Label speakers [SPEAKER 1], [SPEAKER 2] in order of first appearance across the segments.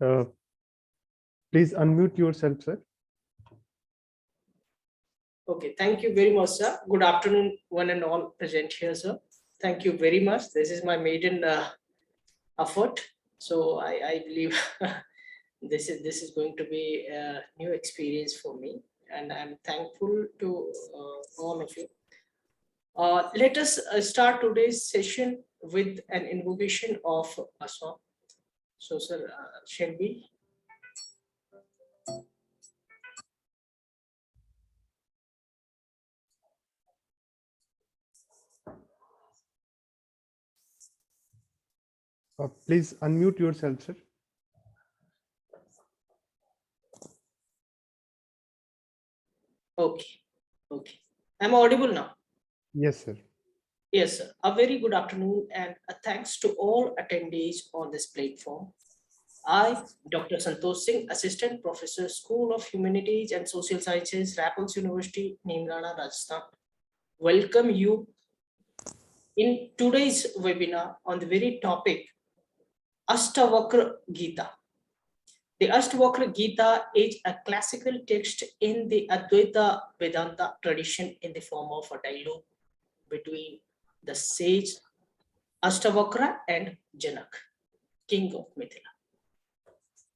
[SPEAKER 1] Uh, Please unmute yourself, sir.
[SPEAKER 2] Okay, thank you very much, sir. Good afternoon, one and all present here, sir. Thank you very much. This is my maiden effort, so I believe this is going to be a new experience for me, and I'm thankful to all of you. Let us start today's session with an invocation of a song. So, sir, shall we?
[SPEAKER 1] Please unmute yourself, sir.
[SPEAKER 2] Okay, okay. I'm audible now.
[SPEAKER 1] Yes, sir.
[SPEAKER 2] Yes, sir. A very good afternoon and a thanks to all attendees on this platform. I, Dr. Santosh Singh, Assistant Professor, School of Humanities and Social Sciences, Raffles University, Neemrna, Rajasthan, welcome you in today's webinar on the very topic, Ashtavakra Gita. The Ashtavakra Gita is a classical text in the Advaitha Vedanta tradition in the form of a dialogue between the sage Ashtavakra and Janak, king of Mithila.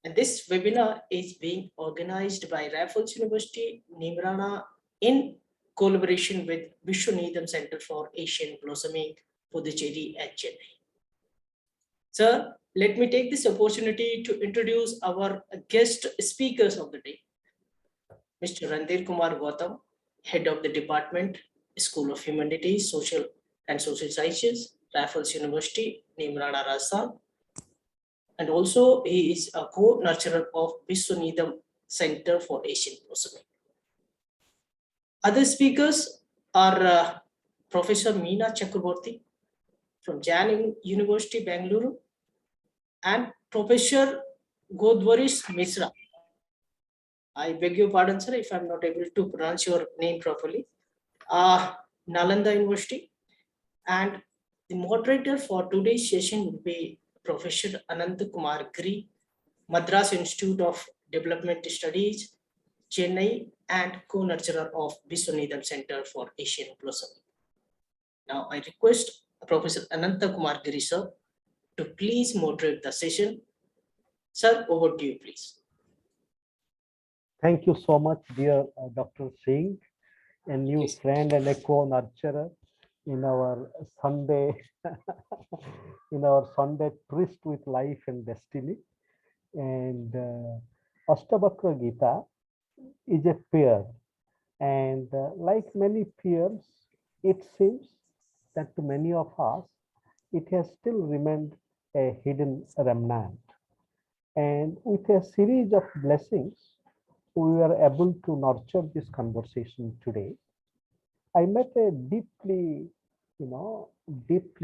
[SPEAKER 2] And this webinar is being organized by Raffles University, Neemrna, in collaboration with Vishwaneedam Center for Asian Blossoming, Puducherry and Chennai. Sir, let me take this opportunity to introduce our guest speakers of the day. Mr. Randhir Kumar Gautam, Head of the Department, School of Humanities, Social and Social Sciences, Raffles University, Neemrna, Rajasthan. And also he is a co-nurturer of Vishwaneedam Center for Asian Blossoming. Other speakers are Professor Meera Chakravorty from Jain University, Bengaluru, and Professor Godavarish Mishra. I beg your pardon, sir, if I'm not able to pronounce your name properly. Nalanda University. And the moderator for today's session will be Professor Ananta Kumar Giri, Madras Institute of Development Studies, Chennai, and co-nurturer of Vishwaneedam Center for Asian Blossoming. Now I request Professor Ananta Kumar Giri, sir, to please moderate the session. Sir, over to you, please.
[SPEAKER 3] Thank you so much, dear Dr. Singh, a new
[SPEAKER 2] Please.
[SPEAKER 3] friend and a co-nurturer in our Sunday, tryst with life and destiny. And Ashtavakra Gita is a peer, and like many peers, it seems that to many of us, it has still remained a hidden remnant. And with a series of blessings, we were able to nurture this conversation today. I met a deeply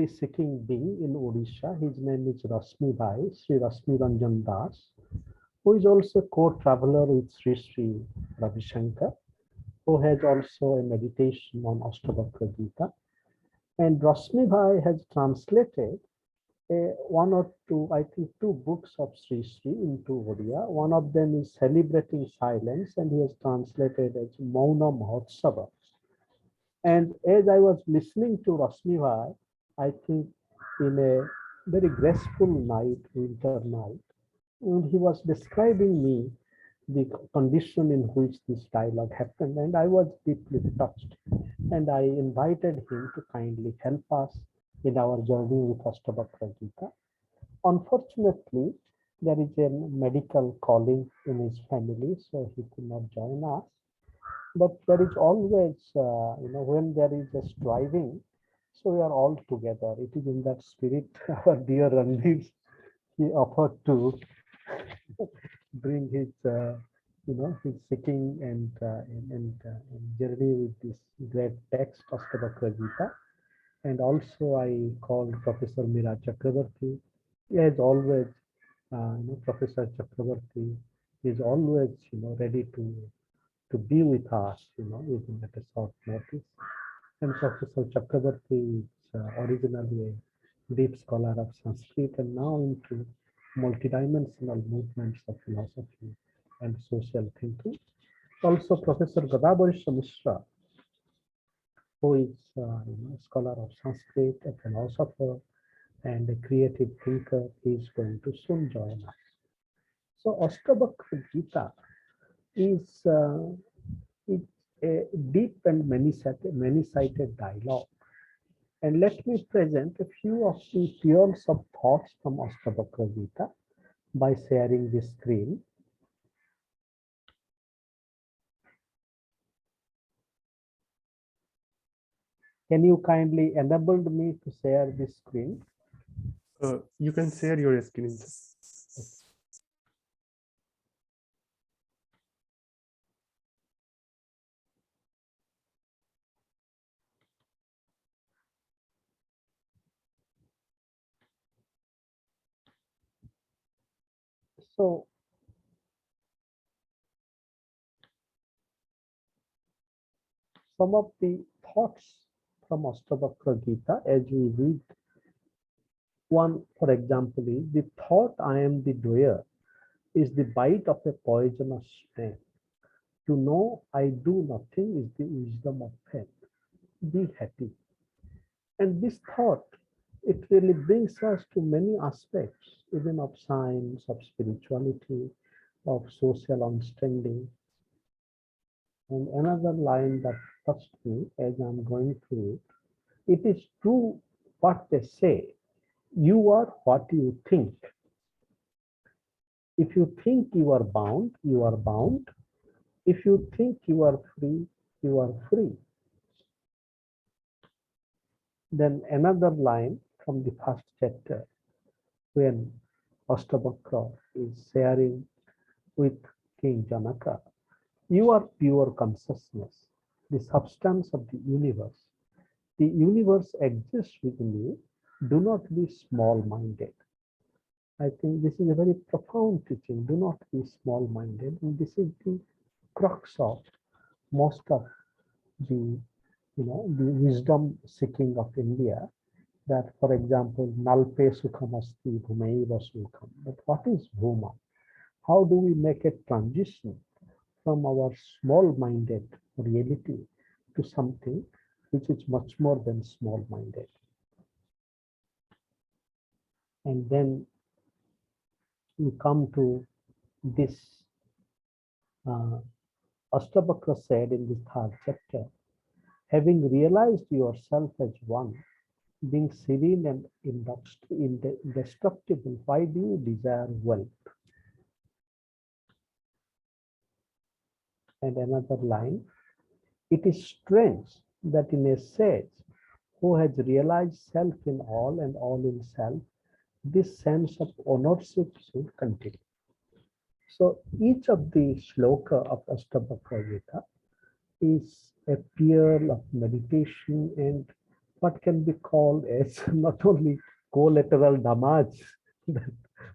[SPEAKER 3] seeking being in Odisha. His name is Rasmi Bhai, Sri Rasmi Ranjan Das, who is also a co-traveler with Sri Ravi Shankar, who has also a meditation on Ashtavakra Gita. And Rasmi Bhai has translated one or two, I think two books of Sri into Odia. One of them is Celebrating Silence, and he has translated as Mauna Mahotsava. And as I was listening to Rasmi Bhai, I think in a very graceful night, winter night, when he was describing me the condition in which this dialogue happened, and I was deeply touched. And I invited him to kindly help us in our journey with Ashtavakra Gita. Unfortunately, there is a medical calling in his family, so he could not join us. But there is always, when there is a striving, so we are all together. It is in that spirit, our dear Randhir, he offered to bring his, his seeking and journey with this great text, Ashtavakra Gita. And also I called Professor Meera Chakravorty. As always, Professor Chakravorty is always, ready to be with us, even at a short notice. And Professor Chakravorty is originally a deep scholar of Sanskrit and now into multidimensional movements of philosophy and social thinking. Also, Professor Godavarish Mishra, who is a scholar of Sanskrit, a philosopher, and a creative thinker, is going to soon join us. So, Ashtavakra Gita is a deep and many-sided dialogue. And let me present a few of the pearls of thoughts from Ashtavakra Gita by sharing the screen. Can you kindly enable me to share this screen?
[SPEAKER 1] You can share your screen, sir.
[SPEAKER 3] So, some of the thoughts from Ashtavakra Gita as we read. One, for example, is the thought I am the doer is the bite of a poisonous snake. To know I do nothing is the wisdom of faith. Be happy. And this thought, it really brings us to many aspects, even of science, of spirituality, of social understanding. And another line that touched me as I'm going through it, it is true what they say. You are what you think. If you think you are bound, you are bound. If you think you are free, you are free. Then another line from the first chapter, when Ashtavakra is sharing with King Janaka, you are pure consciousness, the substance of the universe. The universe exists within you. Do not be small-minded. I think this is a very profound teaching. Do not be small-minded. And this is the crux of most of the, the wisdom seeking of India. That, for example, Nalpe Sukhamasti Bhumaiva Sukham. But what is Bhuma? How do we make a transition from our small-minded reality to something which is much more than small-minded? And then we come to this. Ashtavakra said in the third chapter, having realized yourself as one, being serene and indestructible, why do you desire wealth? And another line, it is strange that in a sage who has realized self in all and all in self, this sense of ownership should continue. So each of the shloka of Ashtavakra Gita is a pearl of meditation and what can be called as not only collateral damage that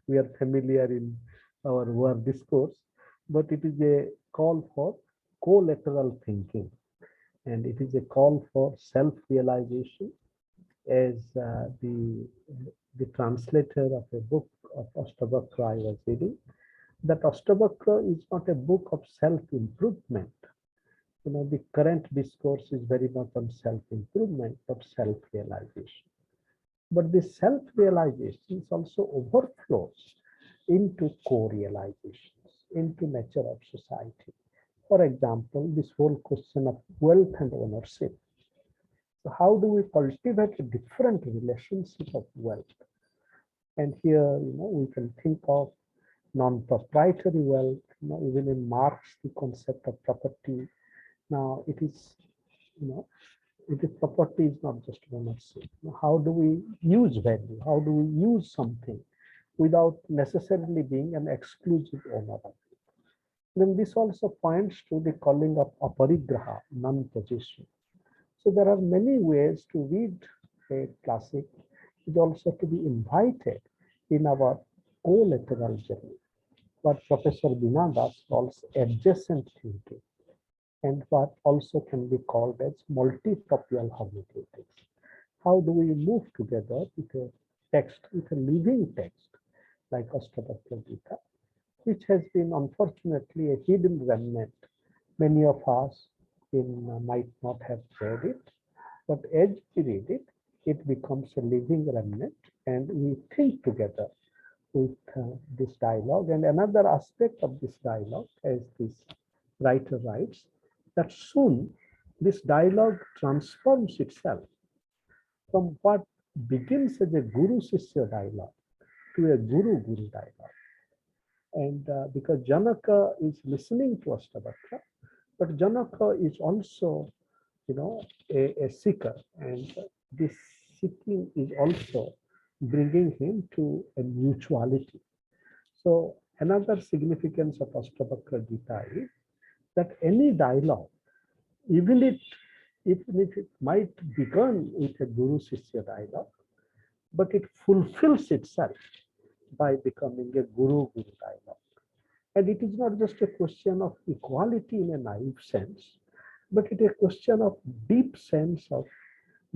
[SPEAKER 3] we are familiar in our word discourse, but it is a call for collateral thinking, and it is a call for self-realization. As the translator of a book of Ashtavakra I was reading, that Ashtavakra is not a book of self-improvement. The current discourse is very much on self-improvement, but self-realization. But this self-realization also overflows into co-realizations, into nature of society. For example, this whole question of wealth and ownership. So how do we cultivate a different relationship of wealth? And here, we can think of non-proprietary wealth. Even in Marx, the concept of property. Now, it is property is not just ownership. How do we use value? How do we use something without necessarily being an exclusive owner of it? Then this also points to the calling of aparigraha, non-possession. So there are many ways to read a classic. It also to be invited in our collateral journey, what Professor Binadas calls adjacent thinking, and what also can be called as multipropial hermeneutics. How do we move together with a text, with a living text, like Ashtavakra Gita, which has been unfortunately a hidden remnant. Many of us might not have read it, but as we read it, it becomes a living remnant, and we think together with this dialogue. And another aspect of this dialogue, as this writer writes, that soon this dialogue transforms itself from what begins as a Guru-Sishya dialogue to a Guru-Guru dialogue. And because Janaka is listening to Ashtavakra, but Janaka is also, a seeker, and this seeking is also bringing him to a mutuality. So another significance of Ashtavakra Gita is that any dialogue, even if it might begin with a Guru-Sishya dialogue, but it fulfills itself by becoming a Guru-Guru dialogue. And it is not just a question of equality in a naive sense, but it is a question of deep sense of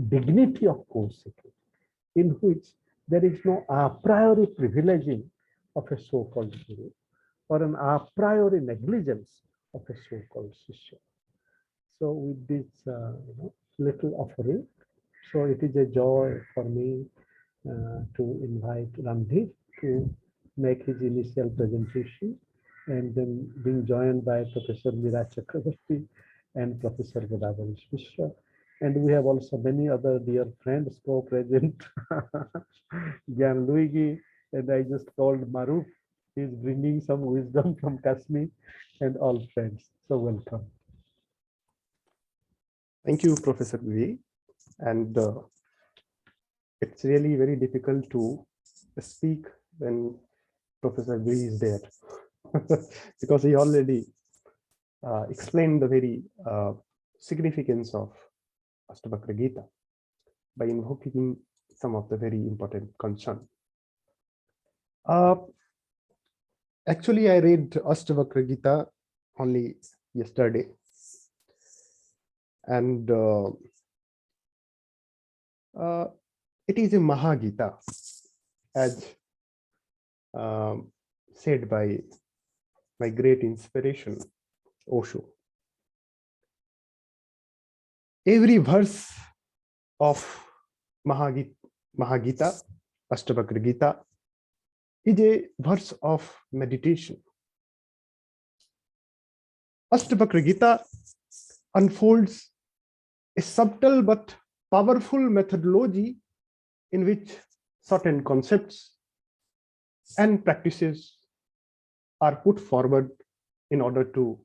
[SPEAKER 3] dignity of co-seeking, in which there is no a priori privileging of a so-called Guru or an a priori negligence of a so-called Shishya. So with this little offering, so it is a joy for me to invite Randhir to make his initial presentation, and then being joined by Professor Meera Chakravorty and Professor Godavarish Mishra. And we have also many other dear friends co-present, Gyan Luigi, and I just called Maruf. He's bringing some wisdom from Kashmir, and all friends. So welcome.
[SPEAKER 1] Thank you, Professor Giri. And it's really very difficult to speak when Professor Giri is there because he already explained the very significance of Ashtavakra Gita by invoking some of the very important concerns. Actually, I read Ashtavakra Gita only yesterday, and it is a Mahagita, as said by my great inspiration, Osho. Every verse of Mahagita, Ashtavakra Gita, is a verse of meditation. Ashtavakra Gita unfolds a subtle but powerful methodology in which certain concepts and practices are put forward in order to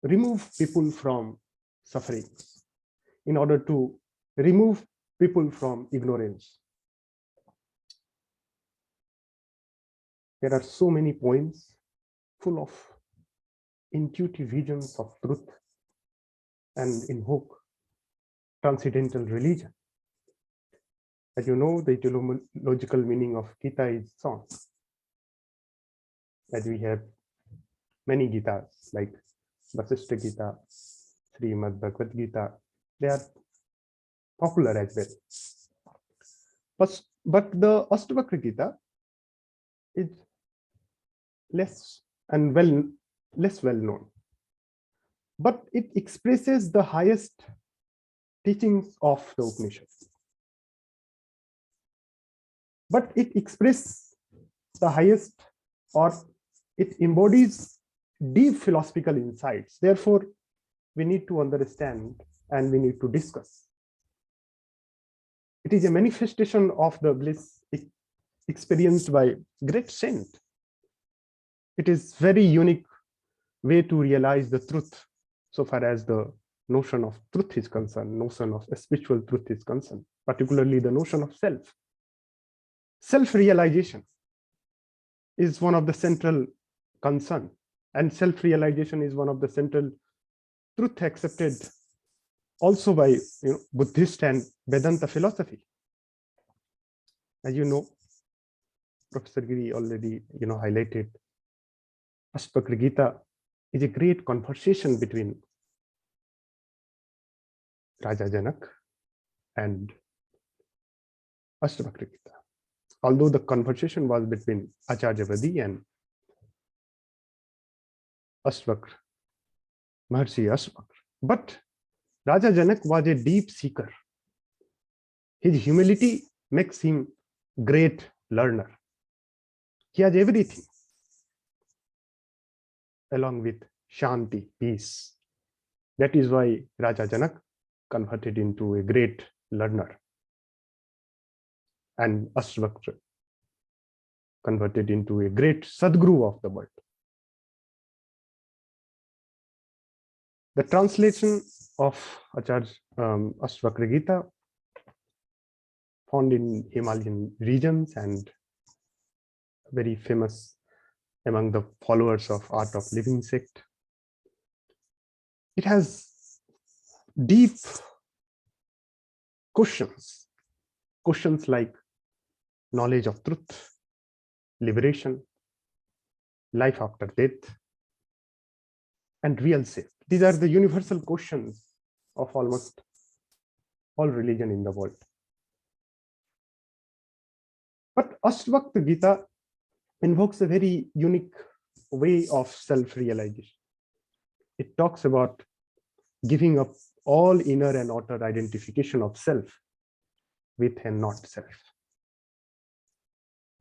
[SPEAKER 1] remove people from suffering, in order to remove people from ignorance. There are so many poems full of intuitive visions of truth and invoke transcendental religion. As you know, the etymological meaning of Gita is song. As we have many Gitas like Vasishtha Gita, Srimad Bhagavad Gita, they are popular as well. But the Ashtavakra Gita is less well known. But it expresses the highest teachings of the Upanishads. But it expresses the highest, or it embodies deep philosophical insights. Therefore, we need to understand and we need to discuss. It is a manifestation of the bliss experienced by great saint. It is very unique way to realize the truth so far as the notion of truth is concerned, notion of spiritual truth is concerned, particularly the notion of self. Self-realization is one of the central concern, and self-realization is one of the central truth accepted also by Buddhist and Vedanta philosophy. As you know, Professor Giri already highlighted, Ashtavakra Gita is a great conversation between Raja Janak and Ashtavakra Gita. although the conversation was between Acharyavadi and Ashtavakra, Maharishi Ashtavakra, but Raja Janak was a deep seeker. His humility makes him great learner. He has everything, along with Shanti, peace. That is why Raja Janak converted into a great learner, and Ashtavakra converted into a great Sadguru of the world. The translation of Ashtavakra Gita, found in Himalayan regions and very famous among the followers of Art of Living sect. It has deep questions like knowledge of truth, liberation, life after death, and real self. These are the universal questions of almost all religion in the world. But Ashtavakra Gita invokes a very unique way of self-realization. It talks about giving up all inner and outer identification of self with and not self.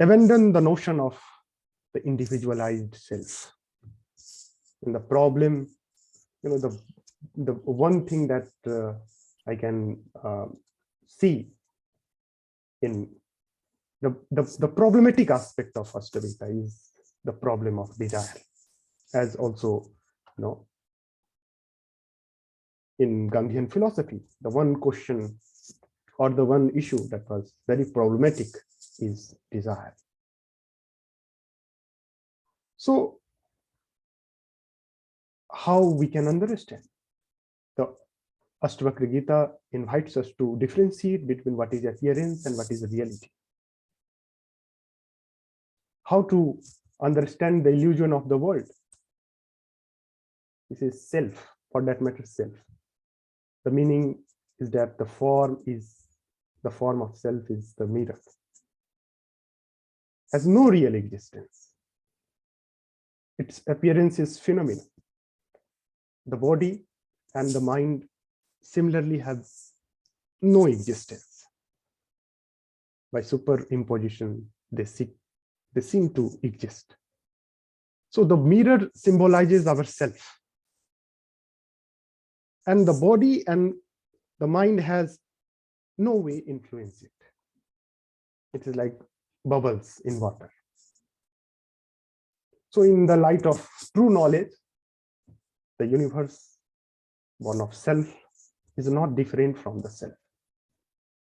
[SPEAKER 1] Abandon the notion of the individualized self. And the problem, the one thing that I can see in the problematic aspect of Ashtavakra is the problem of desire, as also in Gandhian philosophy, the one question or the one issue that was very problematic is desire. So how we can understand? The Ashtavakra Gita invites us to differentiate between what is appearance and what is reality. How to understand the illusion of the world. This is self, for that matter, self. The meaning is that the form of self is the mirror. Has no real existence. Its appearance is phenomenal. The body and the mind similarly have no existence. By superimposition, they seem to exist. So the mirror symbolizes our self. And the body and the mind has no way influence it. It is like bubbles in water. So in the light of true knowledge, the universe, born of self, is not different from the self.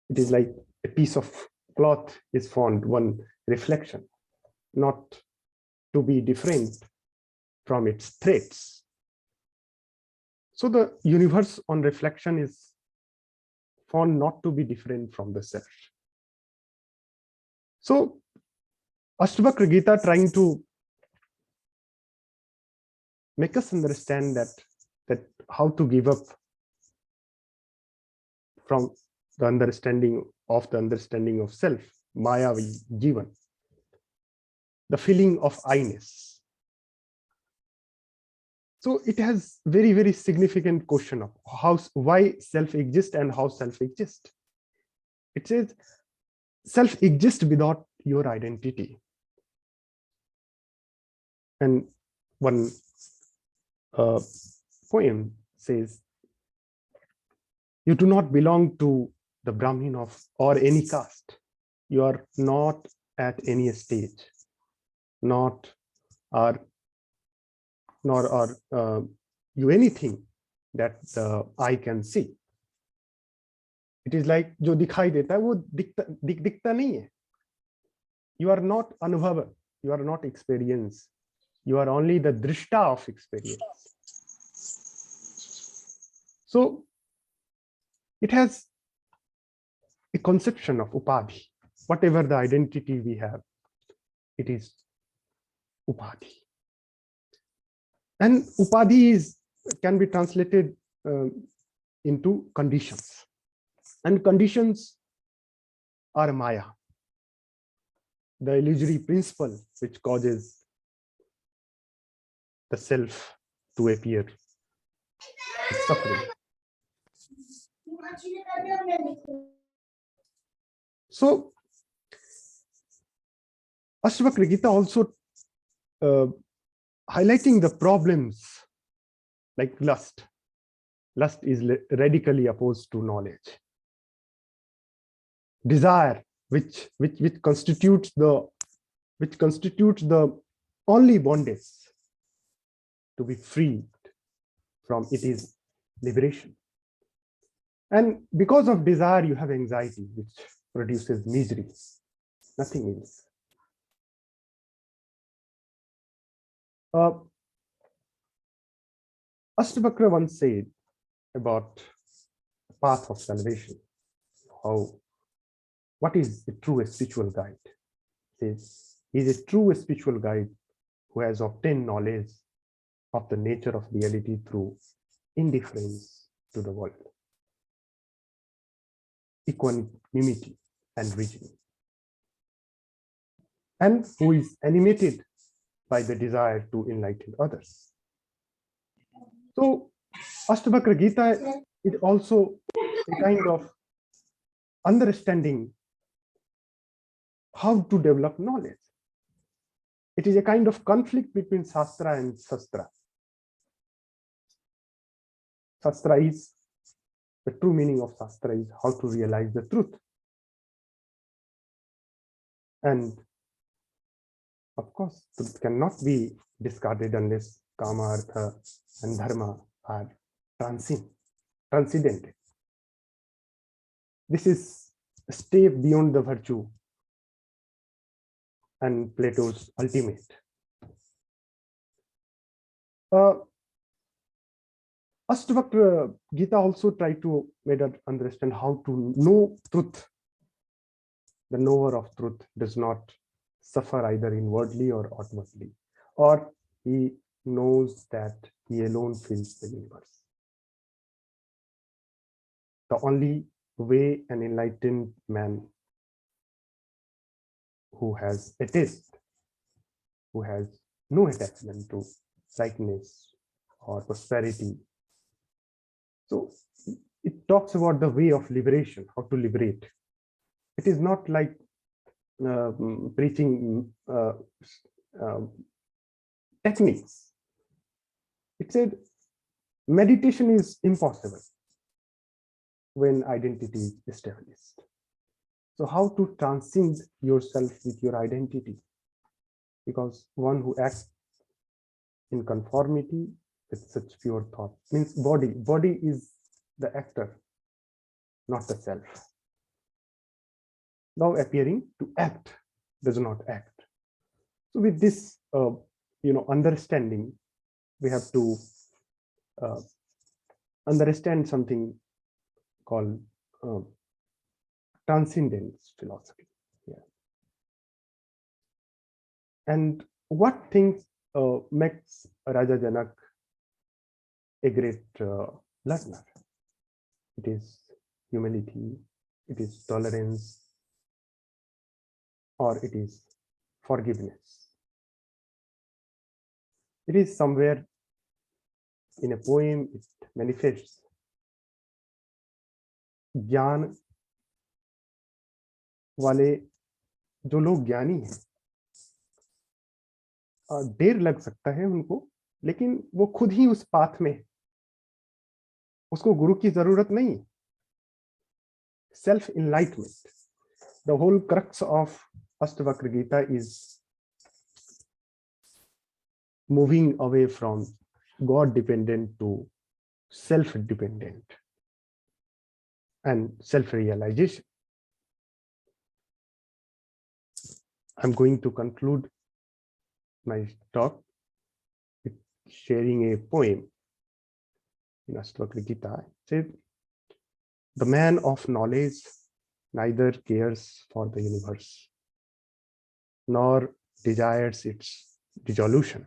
[SPEAKER 1] It is like a piece of cloth is found one reflection, not to be different from its threads. So the universe on reflection is found not to be different from the self. So Ashtavakra Gita trying to make us understand that how to give up from the understanding of self, Mayavi Jivan, the feeling of I-ness. So it has very, very significant question of why self exists and how self exists. It says self exists without your identity. And one poem says, you do not belong to the Brahmin or any caste. You are not at any stage, nor are you anything that the eye can see. It is like जो दिखाई देता है वो दिखता नहीं है. You are not अनुभव, you are not experience. You are only the drishta of experience. So it has a conception of upadhi. Whatever the identity we have, it is upadhi. And upadhi can be translated into conditions. And conditions are maya. the illusory principle which causes the self to appear is suffering. So Ashtavakra Gita also highlighting the problems like lust. Lust is radically opposed to knowledge. Desire, which constitutes the only bondage to be freed from, it is liberation. And because of desire, you have anxiety, which produces misery, nothing else. Ashtavakra once said about the path of salvation, what is a true spiritual guide? He says, he is a true spiritual guide who has obtained knowledge of the nature of reality through indifference to the world, equanimity and reasoning, and who is animated by the desire to enlighten others. So Ashtavakra Gita is also a kind of understanding how to develop knowledge. It is a kind of conflict between Shastra and Shastra. Shastra is, the true meaning of Shastra is how to realize the truth. And of course, truth cannot be discarded unless Kama, Artha and Dharma are transcendented. This is a step beyond the virtue and Plato's ultimate. Ashtavakra Gita also tried to make us understand how to know truth. The knower of truth does not suffer either inwardly or outwardly, or he knows that he alone fills the universe. The only way an enlightened man who has a taste, who has no attachment to rightness or prosperity. So it talks about the way of liberation, how to liberate. It is not like preaching techniques. It said meditation is impossible when identity is established. So how to transcend yourself with your identity? Because one who acts in conformity with such pure thought means body is the actor, not the self. Now appearing to act does not act. So with this understanding, we have to understand something called transcendence philosophy. Yeah. And what things makes Raja Janak a great learner? It is humility, it is tolerance, or it is forgiveness. It is somewhere in a poem, it manifests. ज्ञान वाले जो लोग ज्ञानी हैं, देर लग सकता है उनको, लेकिन वो खुद ही उस पाथ में, उसको गुरु की जरूरत नहीं. Self enlightenment, the whole crux of Ashtavakra Gita is moving away from God dependent to self dependent and self realization. I'm going to conclude my talk with sharing a poem in Ashtavakra Gita. It says, the man of knowledge neither cares for the universe nor desires its dissolution.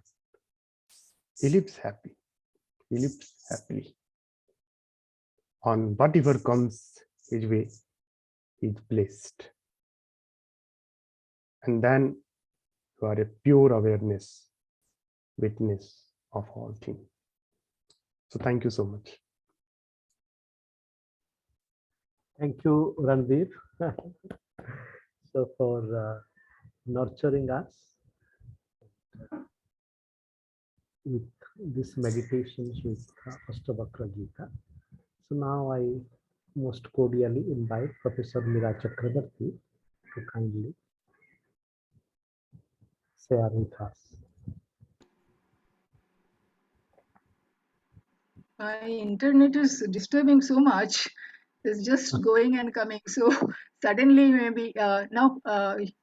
[SPEAKER 1] He lives happy. He lives happily. On whatever comes his way, he is blessed. And then you are a pure awareness, witness of all things. So thank you so much.
[SPEAKER 3] Thank you, Randhir, so for nurturing us with these meditations with Ashtavakra Gita. So now I most cordially invite Professor Meera Chakravorty to kindly share with us.
[SPEAKER 4] My internet is disturbing so much. It's just going and coming. So suddenly maybe now I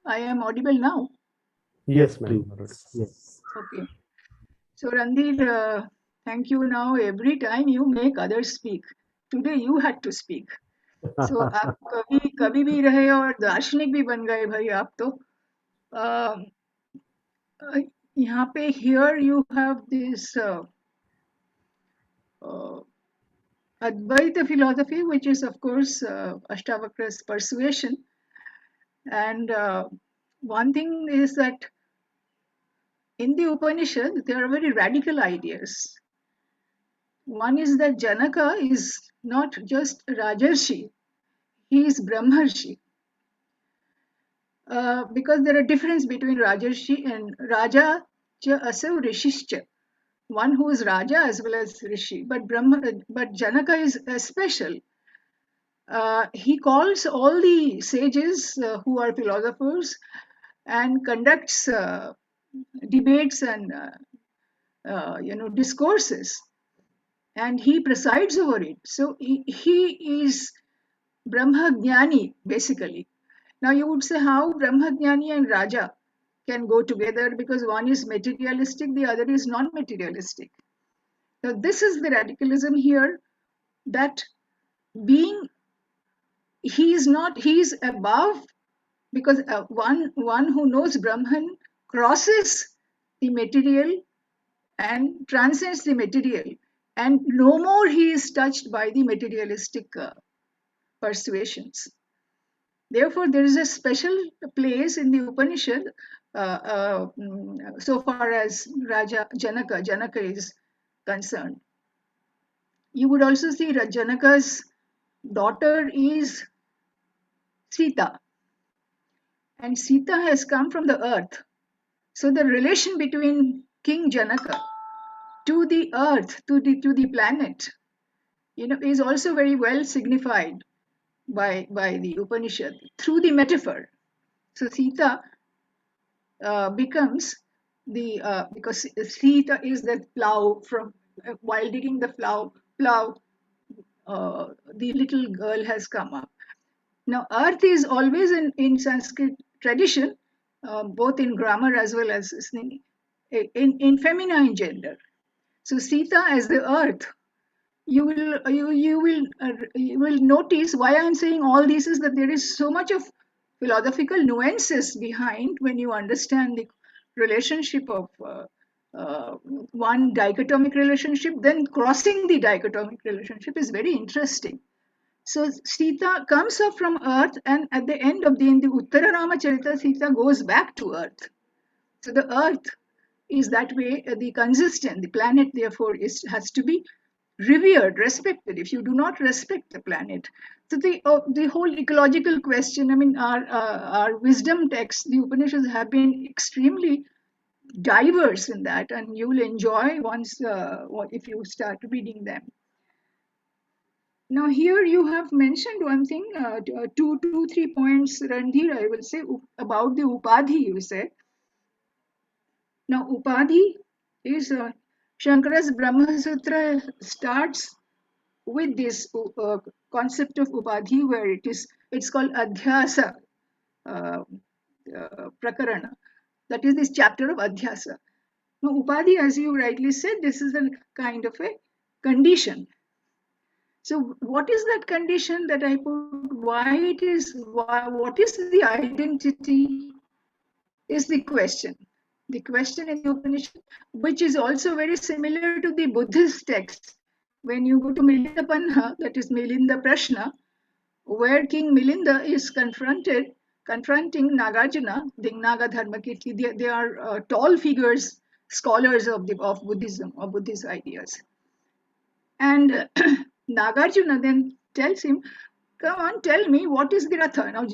[SPEAKER 4] am audible now.
[SPEAKER 3] Yes,
[SPEAKER 1] ma'am.
[SPEAKER 3] please. Yes.
[SPEAKER 4] Okay. So Randhir, thank you. Now every time you make others speak, today you had to speak. So आप कभी भी रहे और दार्शनिक भी बन गए भाई आप तो. यहाँ पे here you have this Advaitha philosophy, which is of course Ashtavakra's persuasion. And one thing is that in the Upanishad, there are very radical ideas. One is that Janaka is not just Rajarshi, he is Brahmarshi. Because there are difference between Rajarshi and Raja cha asau Rishishcha. One who is Raja as well as Rishi. But Janaka is special. He calls all the sages who are philosophers and conducts debates and discourses, and he presides over it. So he is Brahma Jnani basically. Now you would say how Brahma Jnani and Raja can go together, because one is materialistic, the other is non-materialistic. Now this is the radicalism here, that being he is above, because one who knows Brahman crosses the material and transcends the material, and no more he is touched by the materialistic persuasions. Therefore, there is a special place in the Upanishad so far as Raja Janaka is concerned. You would also see that Janaka's daughter is Sita, and Sita has come from the earth. So the relation between King Janaka to the earth, to the planet, is also very well signified by the Upanishad through the metaphor. So Sita becomes the because Sita is the plow from while digging the plow, the little girl has come up. Now, earth is always in Sanskrit tradition, both in grammar as well as in feminine gender. So Sita as the earth, you will notice why I'm saying all this is that there is so much of philosophical nuances behind when you understand the relationship of one dichotomic relationship, then crossing the dichotomic relationship is very interesting. So Sita comes up from earth, and at the end of in the Uttara Ramacharita, Sita goes back to earth. So the earth is that way the consistent. The planet, therefore, has to be revered, respected. If you do not respect the planet, so the whole ecological question. I mean, our wisdom texts, the Upanishads, have been extremely diverse in that, and you will enjoy once if you start reading them. Now here you have mentioned one thing, 3 points, Randhir, I will say, about the Upadhi, you said. Now Upadhi is, Shankara's Brahma Sutra starts with this concept of Upadhi, where it's called Adhyasa Prakarana. That is this chapter of Adhyasa. Now Upadhi, as you rightly said, this is a kind of a condition. So what is that condition that I put? What is the identity is the question. The question in the Upanishad, which is also very similar to the Buddhist text. When you go to Milinda Panha, that is Milinda Prashna, where King Milinda is confronted confronting Nagarjuna, Dingnaga Dharmakirti. They are tall figures, scholars of Buddhism, or Buddhist ideas. And Nagarjuna then tells him, come on, tell me, what is the Ratha? Now,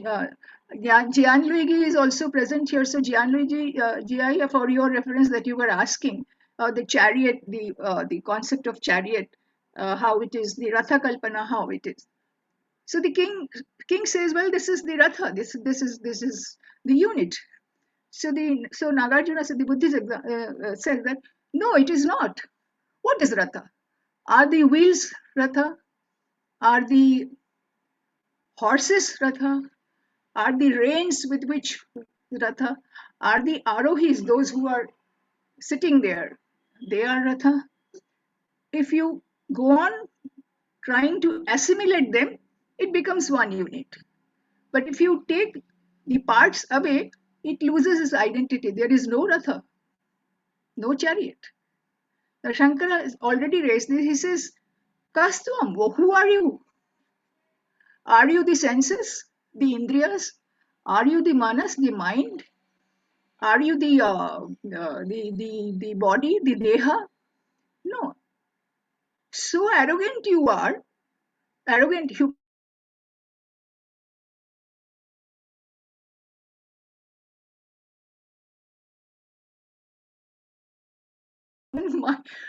[SPEAKER 4] Gianluigi is also present here. So, Gianluigi, GI, for your reference that you were asking, the chariot, the concept of chariot, how it is, the Ratha Kalpana, how it is. So the king says, well, this is the Ratha, this is the unit. So Nagarjuna said, the Buddhist says that no, it is not. What is Ratha? Are the wheels Ratha? Are the horses Ratha? Are the reins with which Ratha? Are the Arohis, those who are sitting there, they are Ratha? If you go on trying to assimilate them, it becomes one unit. But if you take the parts away, it loses its identity. There is no Ratha, no chariot. Now Shankara has already raised this. He says, Kastvam, who are you? Are you the senses, the Indriyas? Are you the manas, the mind? Are you the body, the deha? No. So arrogant you are, arrogant you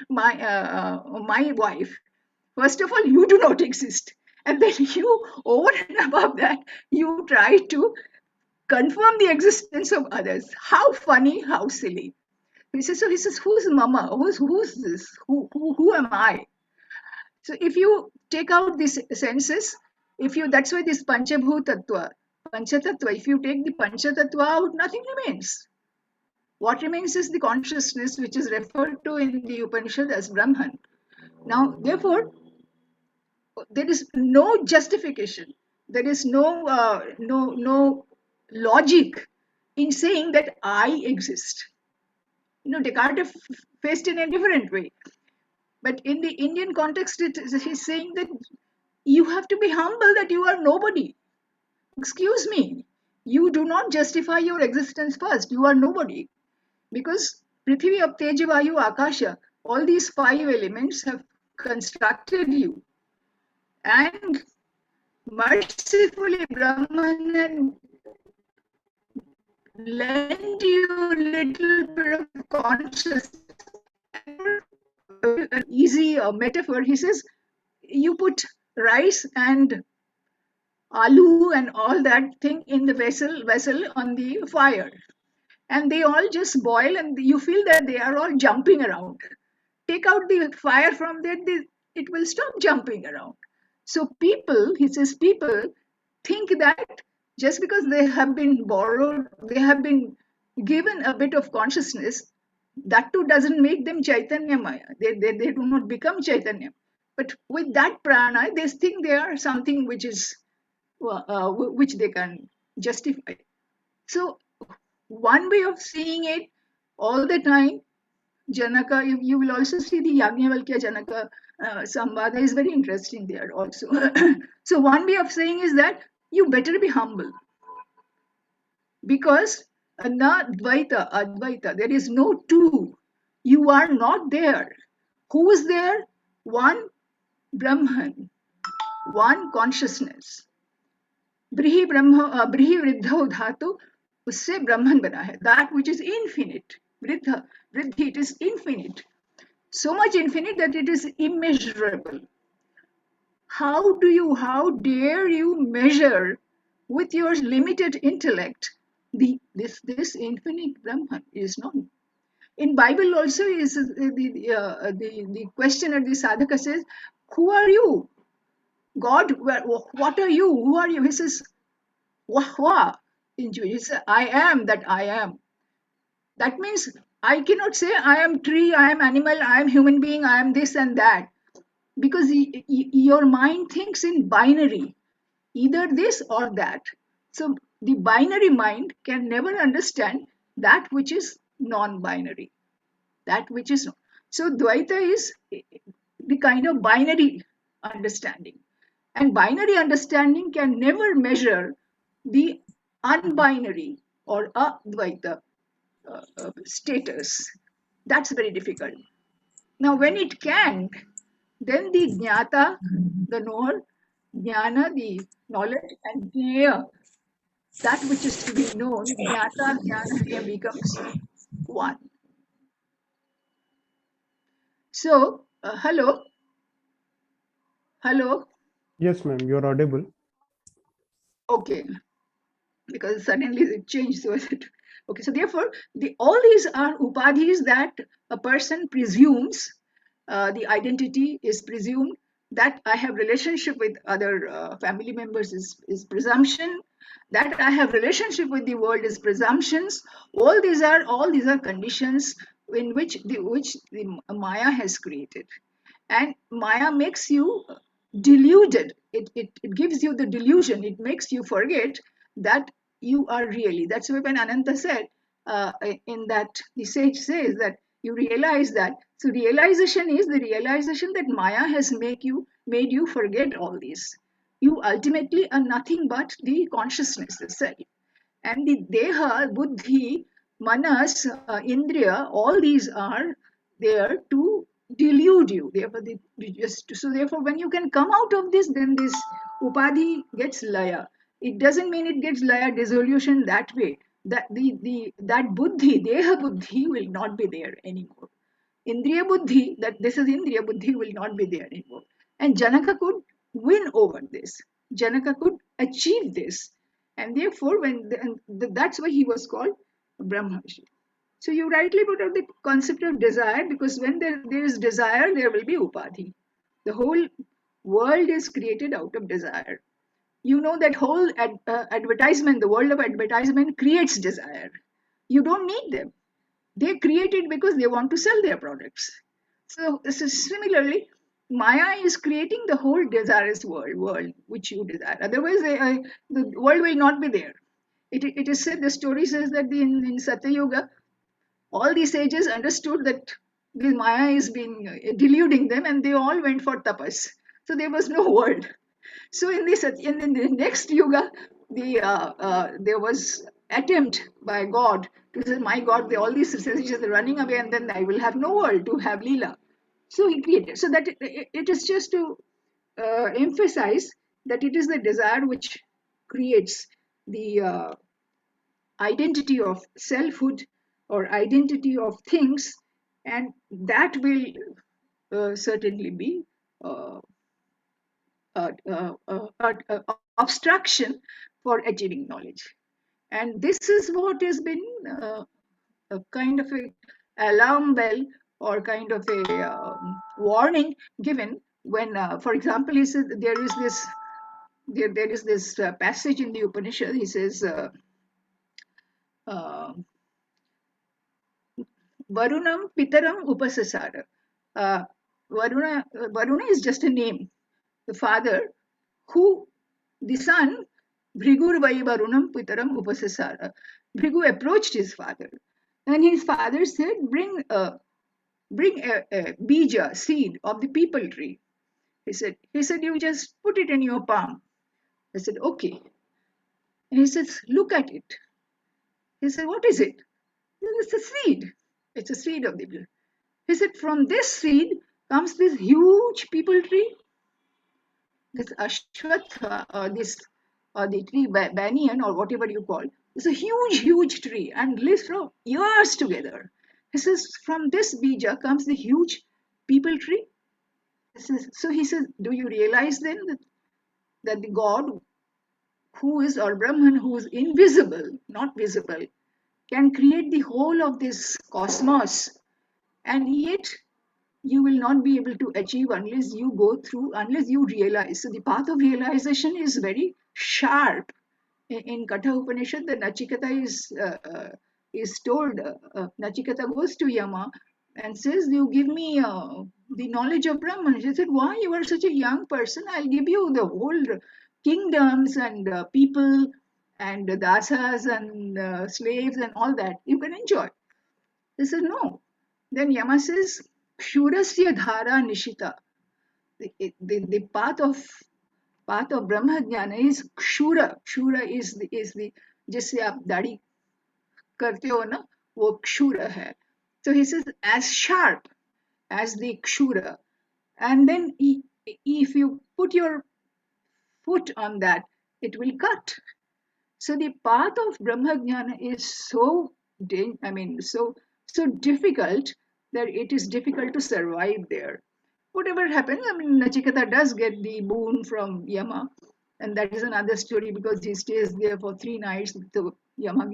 [SPEAKER 4] my wife. First of all, you do not exist. And then you, over and above that, you try to confirm the existence of others. How funny, how silly. He says, who's mama? Who's this? Who am I? So if you take out these senses, that's why this Panchatattva, if you take the Panchatattva out, nothing remains. What remains is the consciousness, which is referred to in the Upanishad as Brahman. Now, therefore, there is no justification. There is no logic in saying that I exist. Descartes faced in a different way. But in the Indian context, he's saying that you have to be humble that you are nobody. Excuse me, you do not justify your existence first. You are nobody. Because Prithvi, Ap, Teja, Vayu, Akasha, all these 5 elements have constructed you. And mercifully, Brahman and lend you a little bit of consciousness. An easy metaphor, he says, you put rice and aloo and all that thing in the vessel on the fire, and they all just boil, and you feel that they are all jumping around. Take out the fire from there, it will stop jumping around. So people, he says, people think that just because they have been borrowed, they have been given a bit of consciousness, that too doesn't make them Chaitanya. They do not become Chaitanya. But with that prana, they think they are something which they can justify. So one way of seeing it all the time, Janaka, you will also see the Yagnavalkya Janaka Samvada is very interesting there also. So one way of saying is that you better be humble, because na Advaita, there is no two. You are not there. Who is there? One Brahman, one consciousness. ब्रीहि वृद्धौ धातु, उससे ब्रह्मन बना है. That which is infinite, वृद्धि, it is infinite, so much infinite that it is immeasurable. How dare you measure with your limited intellect this infinite Brahman? Is not. In Bible also is the questioner, the sadhaka says, who are you? God, what are you? Who are you? He says, wah, in Jewish, I am that I am. That means I cannot say I am tree, I am animal, I am human being, I am this and that. Because your mind thinks in binary, either this or that. So the binary mind can never understand that which is non-binary. That which is not. So Dvaita is the kind of binary understanding. And binary understanding can never measure the unbinary or Advaitha status. That's very difficult. Now, when it can, then the jnata, the knower, jnana, the knowledge, and jnaya, that which is to be known, jnata, jnana, jnaya becomes one. So, hello,
[SPEAKER 1] Yes, ma'am, you're audible.
[SPEAKER 4] okay, because suddenly it changed. So, okay, so therefore, all these are upadhis that a person presumes, the identity is presumed, that I have relationship with other family members is presumption, that I have relationship with the world is presumptions. All these are conditions in which the Maya has created. And Maya makes you deluded. It gives you the delusion. It makes you forget that you are really. That's why when Ananta said, in that, the sage says that you realize that. So realization is the realization that Maya has made you forget all these. You ultimately are nothing but the consciousness, the self. And the deha, buddhi, manas, indriya, all these are there to delude you. Therefore, therefore, when you can come out of this, then this upadhi gets laya. It doesn't mean it gets laya dissolution that way. That buddhi, deha buddhi, will not be there anymore. Indriya buddhi, that this is Indriya buddhi, will not be there anymore. And Janaka could win over this. Janaka could achieve this. And therefore, that's why he was called Brahmarshi. So you rightly put out the concept of desire, because when there is desire, there will be upadhi. The whole world is created out of desire. You know that whole advertisement, the world of advertisement creates desire. You don't need them. They create it because they want to sell their products. So similarly, Maya is creating the whole desirous world which you desire. Otherwise, the world will not be there. It is said, the story says that in Satya Yuga, all these sages understood that the Maya is being deluding them, and they all went for tapas. So there was no world. So in the next yuga, there was attempt by God to say, my God, all these sages are running away, and then I will have no world to have Leela. So he created. So that it is just to emphasize that it is the desire which creates the identity of selfhood or identity of things, and that will certainly be uh, obstruction for achieving knowledge. And this is what has been a kind of a alarm bell, or kind of a warning given when, for example, he said there is this passage in the Upanishad. He says, uh, Varunam Pitaram Upasasara. Uh, Varuna is just a name. The father, who the son, Bhrigur Vai Varunam Pitaram Upasasara. Bhrigu approached his father, and his father said, bring a bija, seed of the people tree. He said, you just put it in your palm. I said, okay. And he says, look at it. He said, what is it? It's a seed. It's a seed of the people. He said, from this seed comes this huge people tree, this Ashwatha, or the tree banyan, or whatever you call. It's a huge tree and lives for years together. He says, from this bija comes the huge people tree. So he says, do you realize then that the God who is, or Brahman, who is invisible, not visible, can create the whole of this cosmos, and yet you will not be able to achieve unless you realize. So the path of realization is very sharp. In Katha Upanishad, the Nachiketa is told, Nachiketa goes to Yama and says, you give me the knowledge of Brahman. She said, why? You are such a young person. I'll give you the whole kingdoms and people and dasas and slaves and all that. You can enjoy. He said, no. Then Yama says, Shurasya Dhara Nishita. The path path of Brahma Jnana is Kshura. Kshura is the जिससे आप दाढ़ी करते हो ना, वो Kshura है. So he says as sharp as the Kshura. And then if you put your foot on that, it will cut. So the path of Brahma Jnana is so difficult that it is difficult to survive there. Whatever happens, Nachiketa does get the boon from Yama, and that is another story because he stays there for 3 nights. So Yama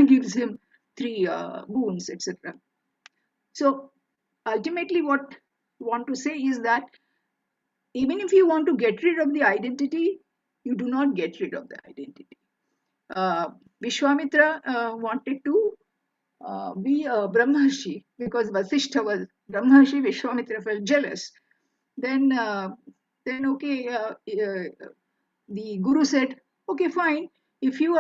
[SPEAKER 4] gives him 3 boons, etc. So ultimately, what I want to say is that even if you want to get rid of the identity, you do not get rid of the identity. Vishwamitra wanted to be a Brahmarshi because Vasishtha was Brahmarshi. Vishwamitra felt jealous. Then okay, the Guru said, okay, fine. If you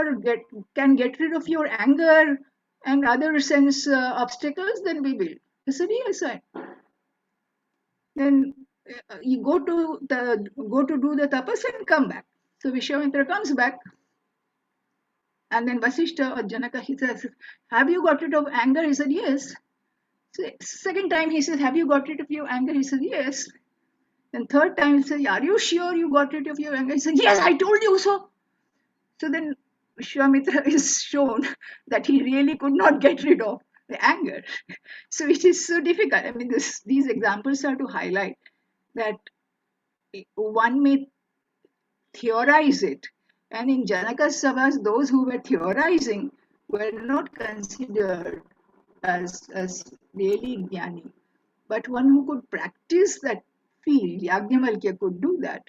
[SPEAKER 4] can get rid of your anger and other sense obstacles, then we will. He said, yes, I. Then you go to do the tapas and come back. So Vishwamitra comes back. And then Vasishtha or Janaka, he says, have you got rid of anger? He said, yes. So second time he says, have you got rid of your anger? He said, yes. Then third time he says, are you sure you got rid of your anger? He said, yes, I told you so. So then Vishwamitra is shown that he really could not get rid of the anger. So it is so difficult. These examples are to highlight that one may theorize it. And in Janaka's Sabhas, those who were theorizing were not considered as really jnani. But one who could practice that field, Yajnavalkya could do that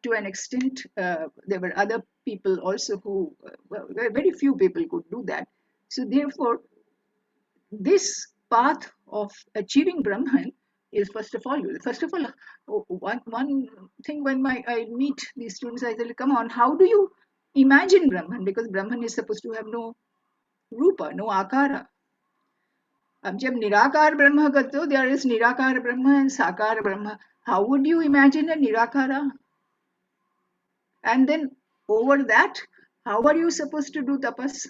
[SPEAKER 4] to an extent. There were other people also who, very few people could do that. So therefore, this path of achieving Brahman is first of all, one thing when I meet these students, I say, come on, how do you imagine Brahman? Because Brahman is supposed to have no rupa, no akara. अब जब निराकार ब्रह्म करते हो, there is निराकार ब्रह्म and साकार ब्रह्म. How would you imagine a nirakara? And then over that, how are you supposed to do tapas?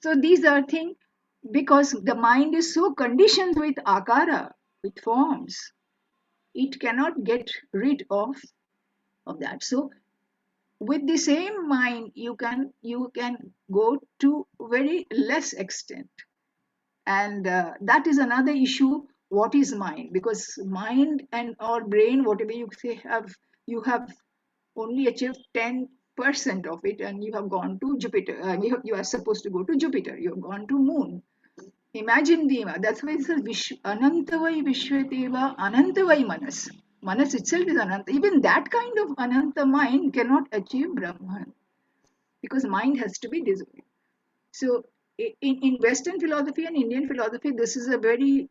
[SPEAKER 4] So these are things, because the mind is so conditioned with akara, with forms, it cannot get rid of that. So with the same mind, you can go to very less extent. And that is another issue. What is mind? Because mind and or brain, whatever you say, you have only achieved 10% of it, and you have gone to Jupiter. You are supposed to go to Jupiter. You have gone to moon. Imagine that's why it says Anantavai Vishwateva Anantavai Manas. Manas itself is Ananta. Even that kind of Ananta mind cannot achieve Brahman, because mind has to be dissolved. So in Western philosophy and Indian philosophy, this is a very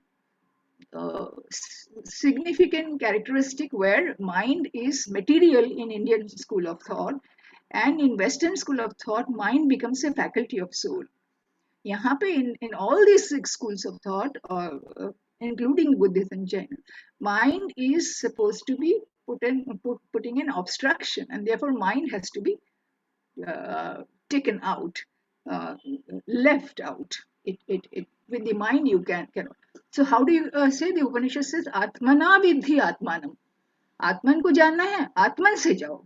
[SPEAKER 4] significant characteristic, where mind is material in Indian school of thought, and in Western school of thought, mind becomes a faculty of soul. यहाँ पे in all these 6 schools of thought, including Buddhism and Jain, mind is supposed to be putting an obstruction, and therefore mind has to be taken out, left out. With the mind you cannot. So how do you say? The Upanishad says Atmana vidhi Atmanam. Atman को जानना है, Atman से जाओ.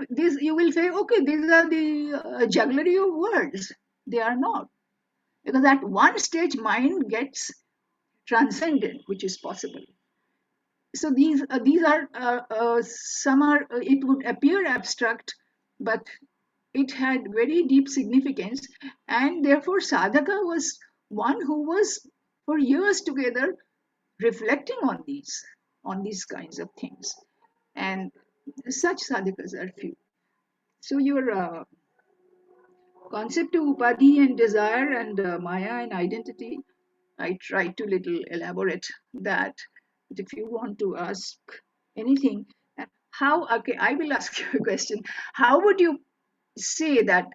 [SPEAKER 4] This you will say, okay, these are the jugglery of words. They are not, because at one stage mind gets transcendent, which is possible. So these are some are it would appear abstract, but it had very deep significance, and therefore sadhaka was one who was for years together reflecting on these kinds of things, and such sadhakas are few. So your concept of upadhi and desire and maya and identity, I tried to little elaborate that. But if you want to ask anything, okay, I will ask you a question. How would you say that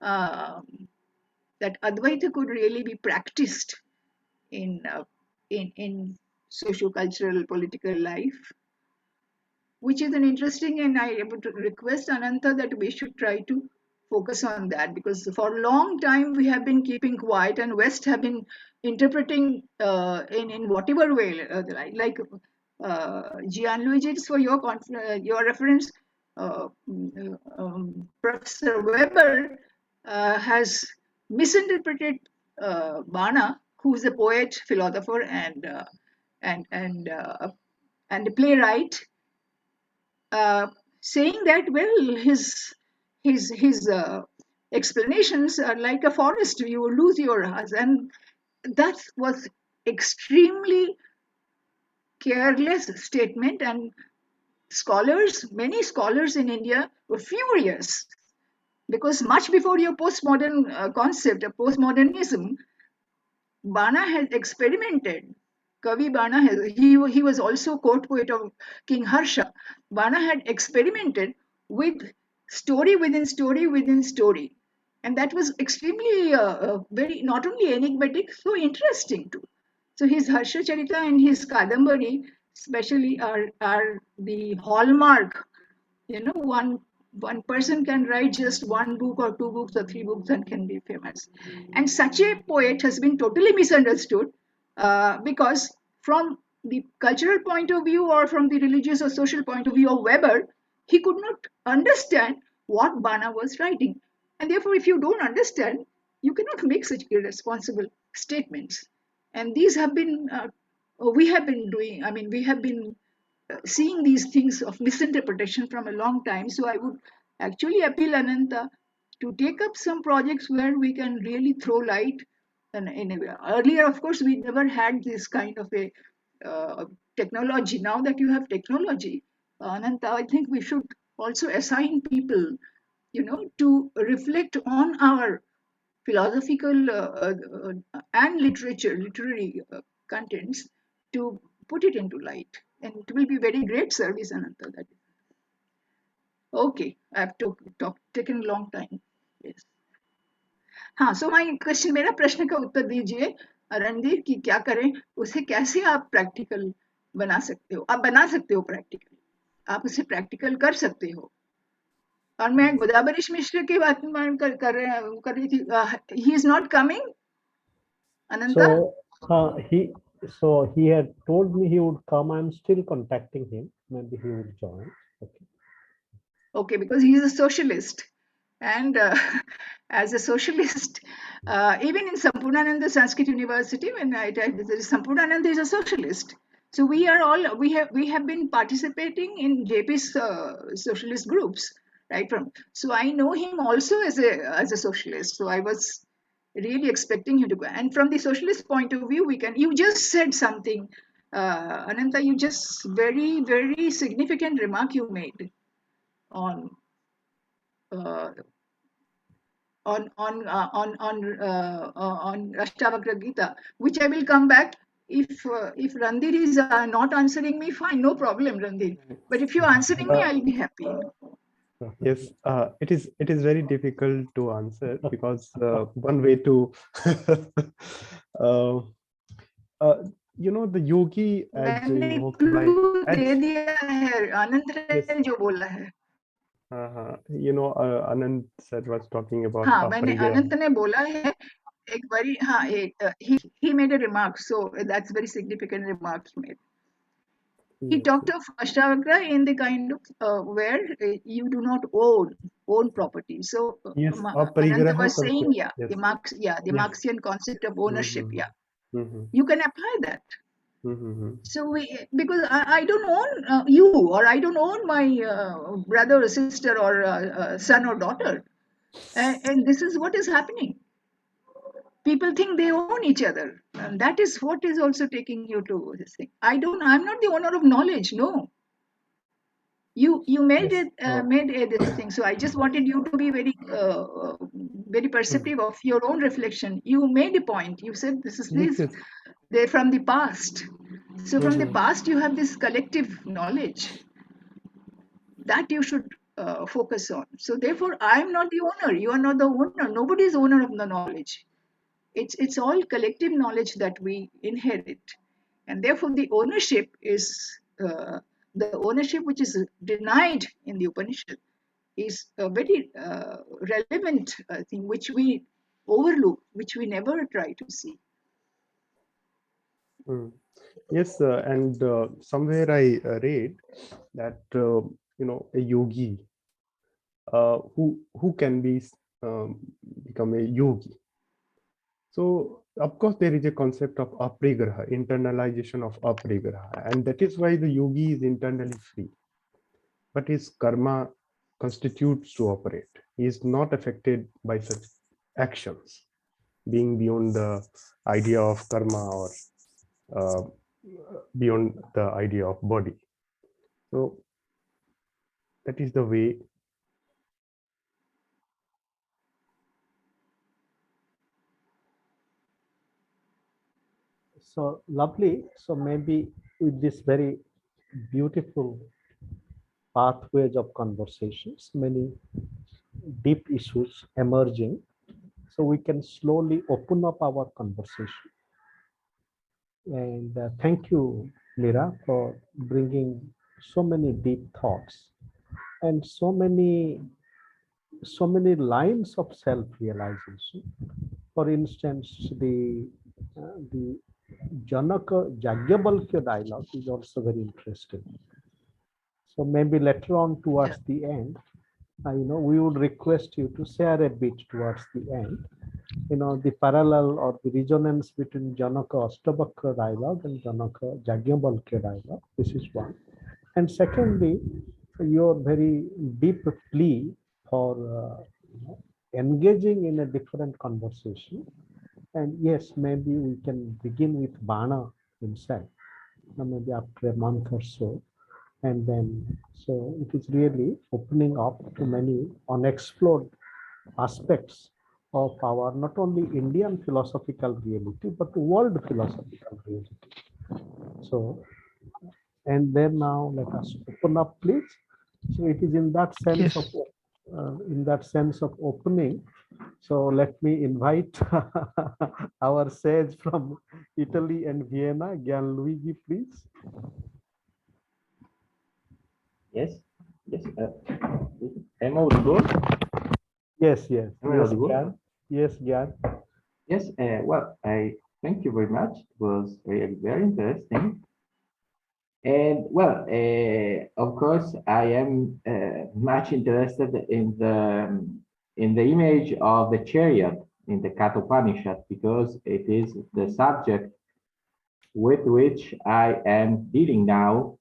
[SPEAKER 4] that Advaita could really be practiced in socio-cultural political life? which is an interesting, and I would request Ananta that we should try to focus on that, because for a long time we have been keeping quiet and West have been interpreting in whatever way, like Gianluigi, for your reference, Professor Weber has misinterpreted Bana, who is a poet, philosopher, and and uh, and a playwright, saying that, well, his explanations are like a forest, you will lose your house, and that was extremely careless statement, and many scholars in India were furious, because much before your postmodern concept of postmodernism, Bana had experimented. Kavi Bana, he was also court poet of King Harsha. Bana had experimented with story within story within story. And that was extremely, very, not only enigmatic, so interesting too. So his Harsha Charita and his Kadambari, especially, are the hallmark. One person can write just one book or two books or three books and can be famous, and such a poet has been totally misunderstood, because from the cultural point of view or from the religious or social point of view of Weber, he could not understand what Bana was writing, and therefore if you don't understand, you cannot make such irresponsible statements. And these have been, we have been doing, I mean, we have been seeing these things of misinterpretation from a long time. So I would actually appeal Ananta to take up some projects where we can really throw light. And earlier, of course, we never had this kind of a technology. Now that you have technology, Ananta, I think we should also assign people, to reflect on our philosophical and literary contents, to put it into light. And it will be very great service, Ananta. That is. Okay, I have taken a long time. Yes. हाँ, so my question, मेरा प्रश्न का उत्तर दीजिए रणधीर, कि क्या करें, उसे कैसे आप प्रैक्टिकल बना सकते हो? आप बना सकते हो प्रैक्टिकल, आप उसे प्रैक्टिकल कर सकते हो। और मैं गोदावरीश मिश्र की बात कर रही थी, he is not coming, Ananta?
[SPEAKER 3] So he had told me he would come. I'm still contacting him. Maybe he will join.
[SPEAKER 4] Okay, because he is a socialist. And as a socialist, even in Sampurnananda Sanskrit University, when I visited, Sampurnananda is a socialist. So we have been participating in JP's socialist groups, right from. So I know him also as a socialist. So I was really expecting him to go. And from the socialist point of view, you just said something, Ananta, you just very, very significant remark you made on Ashtavakra Gita, which I will come back. If Randhir is not answering me, fine, no problem, Randhir. But if you're answering me, I'll be happy.
[SPEAKER 1] Yes, it is very difficult to answer, because one way to the yogi, as invoked by Anand sir was talking about
[SPEAKER 4] Anant ने बोला है एक बारी, he made a remark, so that's very significant remark he made. He talked of Ashtavakra in the kind of where you do not own property. So Ananta was saying, the Marxian concept of ownership, you can apply that. So because I don't own you, or I don't own my brother or sister or son or daughter, and this is what is happening. People think they own each other, and that is what is also taking you to this thing. I'm not the owner of knowledge. No, you made this thing. So I just wanted you to be very perceptive of your own reflection. You made a point. You said this is they're from the past. So from the past, you have this collective knowledge that you should focus on. So therefore, I'm not the owner. You are not the owner. Nobody is owner of the knowledge. It's all collective knowledge that we inherit, and therefore the ownership is the ownership which is denied in the Upanishad is a very relevant thing which we overlook, which we never try to see.
[SPEAKER 1] Yes, and somewhere I read that a yogi who can be become a yogi. So of course there is a concept of aprigraha, internalization of aprigraha, and that is why the yogi is internally free, but his karma constitutes to operate. He is not affected by such actions, being beyond the idea of karma or uh, beyond the idea of body. So that is the way.
[SPEAKER 3] So lovely. So maybe with this very beautiful pathways of conversations, many deep issues emerging, so we can slowly open up our conversation. And thank you, Meera, for bringing so many deep thoughts and so many lines of self-realization. For instance, the Janaka Yajnavalkya dialogue is also very interesting. So maybe later on towards the end, we would request you to share a bit towards the end, the parallel or the resonance between Janaka Ashtavakra dialogue and Janaka Yajnavalkya dialogue. This is one. And secondly, your very deep plea for engaging in a different conversation. And yes, maybe we can begin with Bana himself, maybe after a month or so. And then, so it is really opening up to many unexplored aspects of our not only Indian philosophical reality, but world philosophical reality. So, and then now let us open up, please. So it is in that sense of opening. So let me invite our sage from Italy and Vienna, Gianluigi, please.
[SPEAKER 5] Yes. Am I audible?
[SPEAKER 3] Yes.
[SPEAKER 5] Am I audible?
[SPEAKER 3] Gian. Yes, Gian.
[SPEAKER 5] Yes. Well, I thank you very much. It was really very interesting. And well, of course, I am much interested in the image of the chariot in the Kathopanishad because it is the subject with which I am dealing now.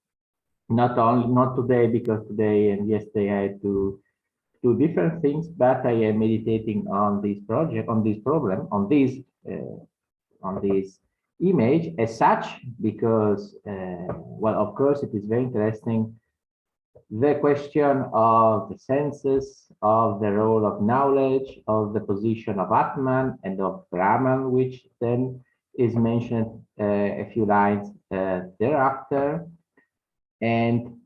[SPEAKER 5] Not today, because today and yesterday I had to do different things, but I am meditating on this project, on this problem, on this image as such, because well, of course, it is very interesting. The question of the senses, of the role of knowledge, of the position of Atman and of Brahman, which then is mentioned a few lines thereafter, and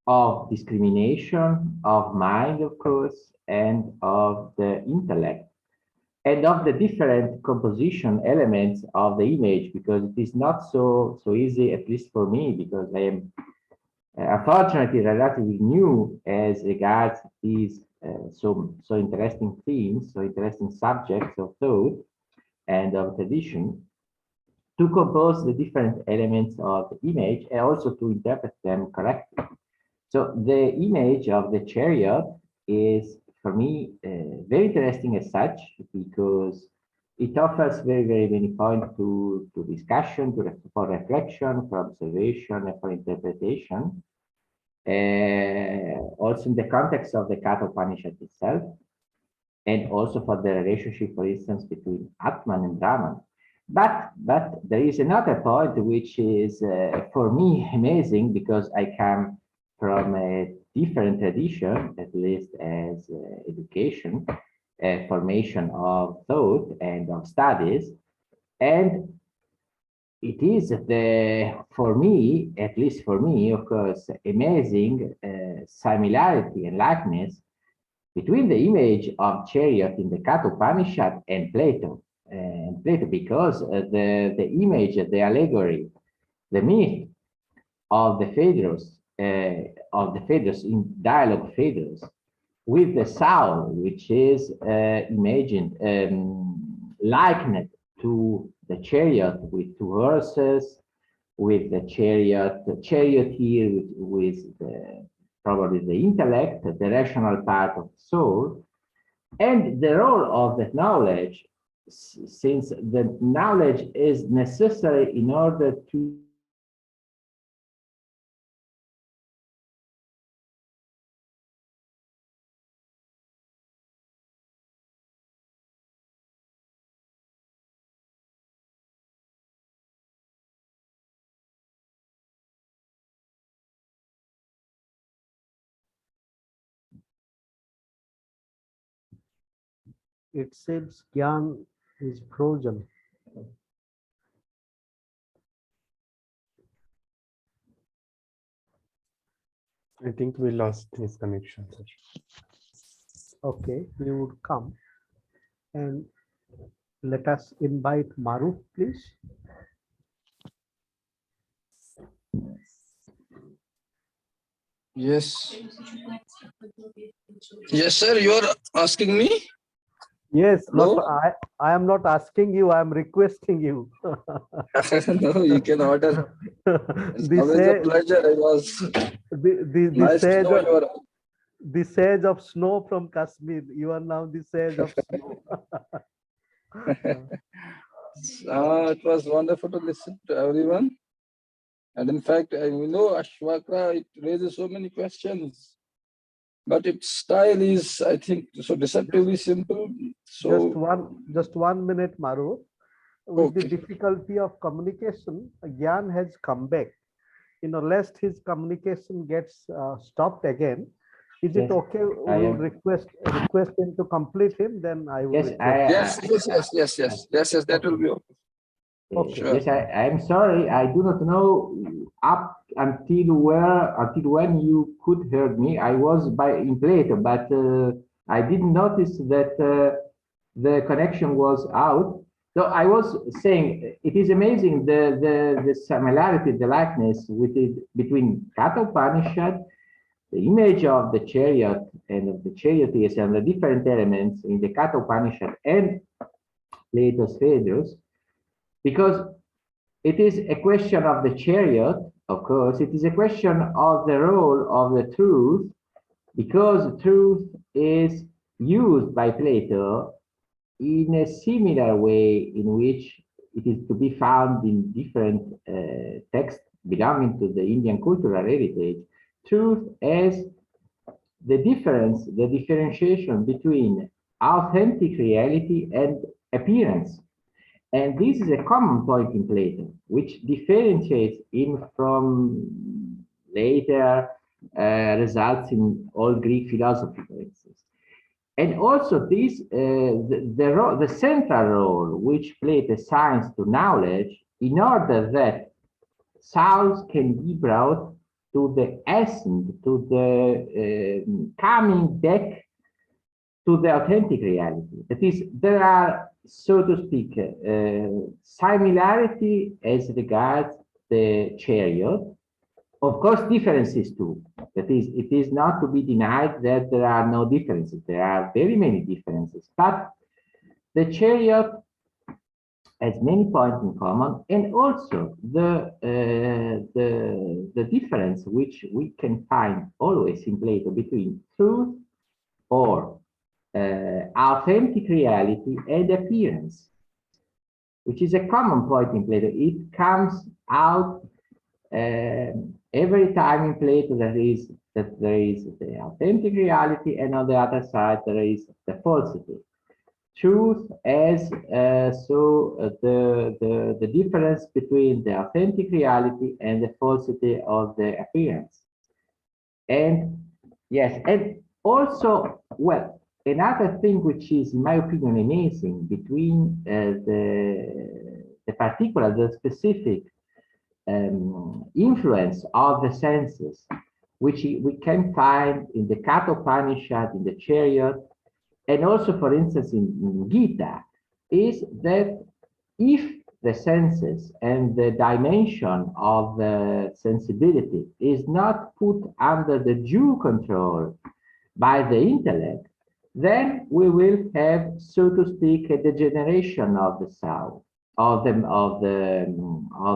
[SPEAKER 5] of discrimination, of mind, of course, and of the intellect, and of the different composition elements of the image, because it is not so easy, at least for me, because I am unfortunately relatively new as regards these so interesting themes, so interesting subjects of thought and of tradition, to compose the different elements of the image and also to interpret them correctly. So the image of the chariot is, for me, very interesting as such, because it offers very many points to discussion, for reflection, for observation, and for interpretation. Also in the context of the Kathopanishad itself, and also for the relationship, for instance, between Atman and Brahman. But there is another point which is, for me, amazing, because I come from a different tradition, at least as education, formation of thought and of studies. And it is for me, at least for me, of course, amazing similarity and likeness between the image of chariot in the Kathopanishad and Plato. Because the image, the allegory, the myth of the Phaedrus of the Phaedrus, in dialogue Phaedrus, with the soul, which is imagined, likened to the chariot with two horses, with the charioteer with probably the intellect, the rational part of the soul, and the role of that knowledge, since the knowledge is necessary in order to
[SPEAKER 3] It seems Gyan is frozen.
[SPEAKER 1] I think we lost his connection.
[SPEAKER 3] Okay, he would come. And let us invite Maru, please.
[SPEAKER 6] Yes. Yes, sir. You are asking me?
[SPEAKER 3] Yes,
[SPEAKER 6] Hello?
[SPEAKER 3] I am not asking you, I am requesting you.
[SPEAKER 6] No, you can order. It's
[SPEAKER 3] the,
[SPEAKER 6] always a pleasure. It was nice to know you are.
[SPEAKER 3] the sage of snow from Kashmir. You are now the sage of snow.
[SPEAKER 6] It was wonderful to listen to everyone. And in fact, we know Ashtavakra, it raises so many questions. But its style is, I think, so deceptively simple. So
[SPEAKER 3] just one minute, Maru. With the
[SPEAKER 6] okay.
[SPEAKER 3] difficulty of communication, Gyan has come back. Lest his communication gets stopped again. Is it okay? We will request him to complete him. Then I will.
[SPEAKER 6] Yes, that will be okay.
[SPEAKER 5] Okay.
[SPEAKER 6] Sure.
[SPEAKER 5] Yes, I'm sorry. I do not know up until when you could hear me. I was in Plato, but I didn't notice that the connection was out. So I was saying it is amazing the similarity, the likeness between Katha Upanishad, the image of the chariot and of the charioteers and the different elements in the Katha Upanishad and Plato's Phaedrus, because it is a question of the chariot, of course. It is a question of the role of the truth, because truth is used by Plato in a similar way in which it is to be found in different texts belonging to the Indian cultural heritage. Truth as the differentiation between authentic reality and appearance. And this is a common point in Plato, which differentiates him from later results in old Greek philosophy, for instance. And also this, the central role which Plato assigns to knowledge in order that souls can be brought to the essence, to the coming back to the authentic reality. That is, there are, so to speak, similarity as regards the chariot. Of course, differences too. That is, it is not to be denied that there are no differences. There are very many differences, but the chariot has many points in common, and also the difference which we can find always in Plato between truth or authentic reality and appearance, which is a common point in Plato. It comes out every time in Plato there is the authentic reality, and on the other side there is the falsity. Truth as the difference between the authentic reality and the falsity of the appearance. And yes, and also, well, another thing which is, in my opinion, amazing between the particular, the specific influence of the senses, which we can find in the Katha Upanishad, in the chariot, and also, for instance, in Gita, is that if the senses and the dimension of the sensibility is not put under the due control by the intellect, then we will have, so to speak, a degeneration of the soul, of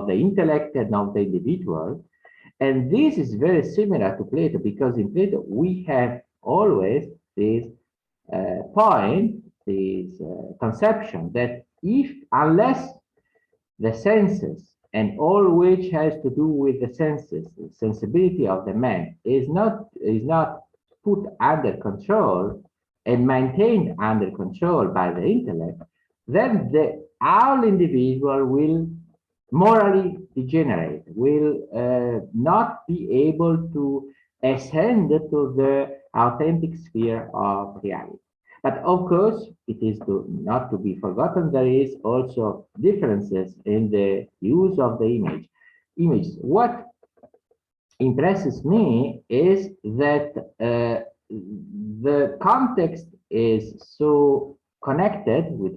[SPEAKER 5] the intellect and of the individual. And this is very similar to Plato, because in Plato we have always this point, this conception that unless the senses and all which has to do with the senses, the sensibility of the man is not put under control and maintained under control by the intellect, then the whole individual will morally degenerate, will not be able to ascend to the authentic sphere of reality. But of course, it is not to be forgotten, there is also differences in the use of the images. What impresses me is that the context is so connected with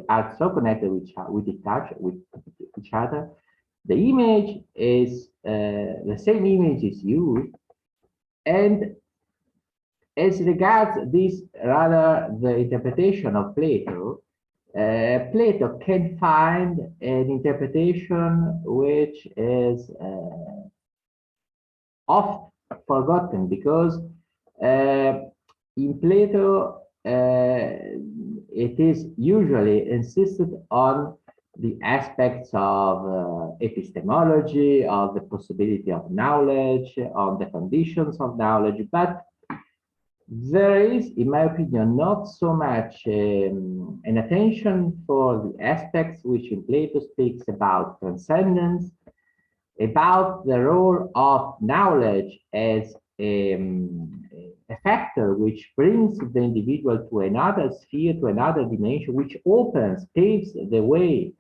[SPEAKER 5] each other. The image is the same image is used, and as regards this, rather the interpretation of Plato, Plato can find an interpretation which is oft forgotten, because in Plato it is usually insisted on the aspects of epistemology, of the possibility of knowledge, of the conditions of knowledge, but there is, in my opinion, not so much an attention for the aspects which in Plato speaks about transcendence, about the role of knowledge as a factor which brings the individual to another sphere, to another dimension, which paves the way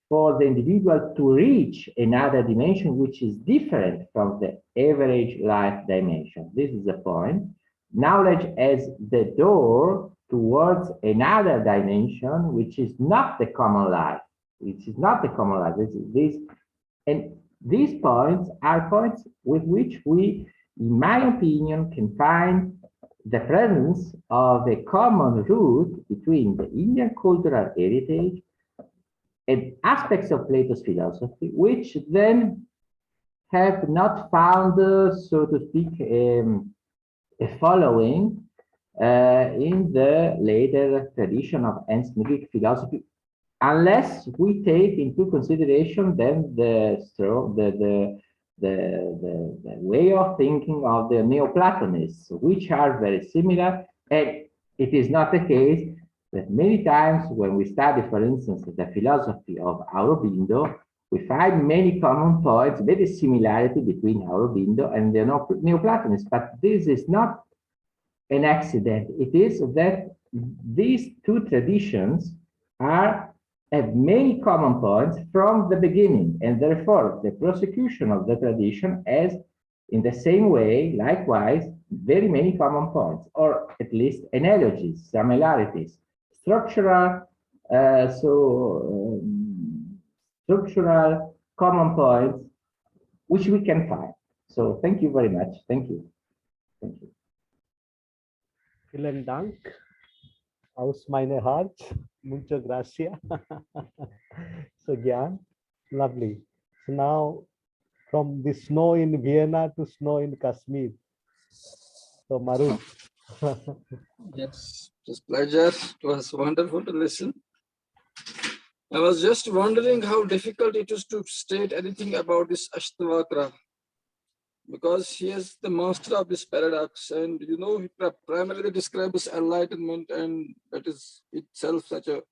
[SPEAKER 5] for the individual to reach another dimension which is different from the average life dimension. This is the point. Knowledge as the door towards another dimension, which is not the common life, and these points are points with which we, in my opinion, can find the presence of a common root between the Indian cultural heritage and aspects of Plato's philosophy, which then have not found, so to speak, a following in the later tradition of ancient philosophy, unless we take into consideration then the way of thinking of the Neoplatonists, which are very similar. And it is not the case that many times when we study, for instance, the philosophy of Aurobindo, we find many common points, many similarity between Aurobindo and the Neoplatonists. But this is not an accident. It is that these two traditions have many common points from the beginning, and therefore the prosecution of the tradition has, in the same way, likewise, very many common points, or at least analogies, similarities, structural common points which we can find. So thank you very much. Thank you. Thank you.
[SPEAKER 3] Vielen Dank. Aus meiner Herz. Muchas gracias. So, Gyan, lovely. So now, from the snow in Vienna to snow in Kashmir. So, Maru.
[SPEAKER 6] Yes, it was a pleasure. It was wonderful to listen. I was just wondering how difficult it is to state anything about this Ashtavakra, because he is the master of this paradox, and you know, he primarily describes enlightenment, and that is itself such a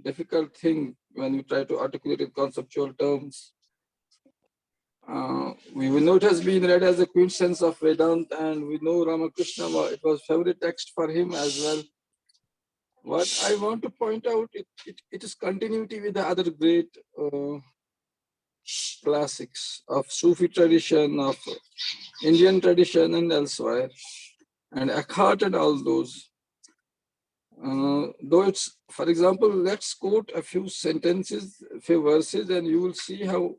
[SPEAKER 6] difficult thing when you try to articulate in conceptual terms. We know it has been read as a quintessence of Vedanta, and we know Ramakrishna, it was favorite text for him as well. What I want to point out, it is continuity with the other great classics of Sufi tradition, of Indian tradition and elsewhere, and Eckhart and all those. Though it's, for example, let's quote a few sentences, a few verses, and you will see how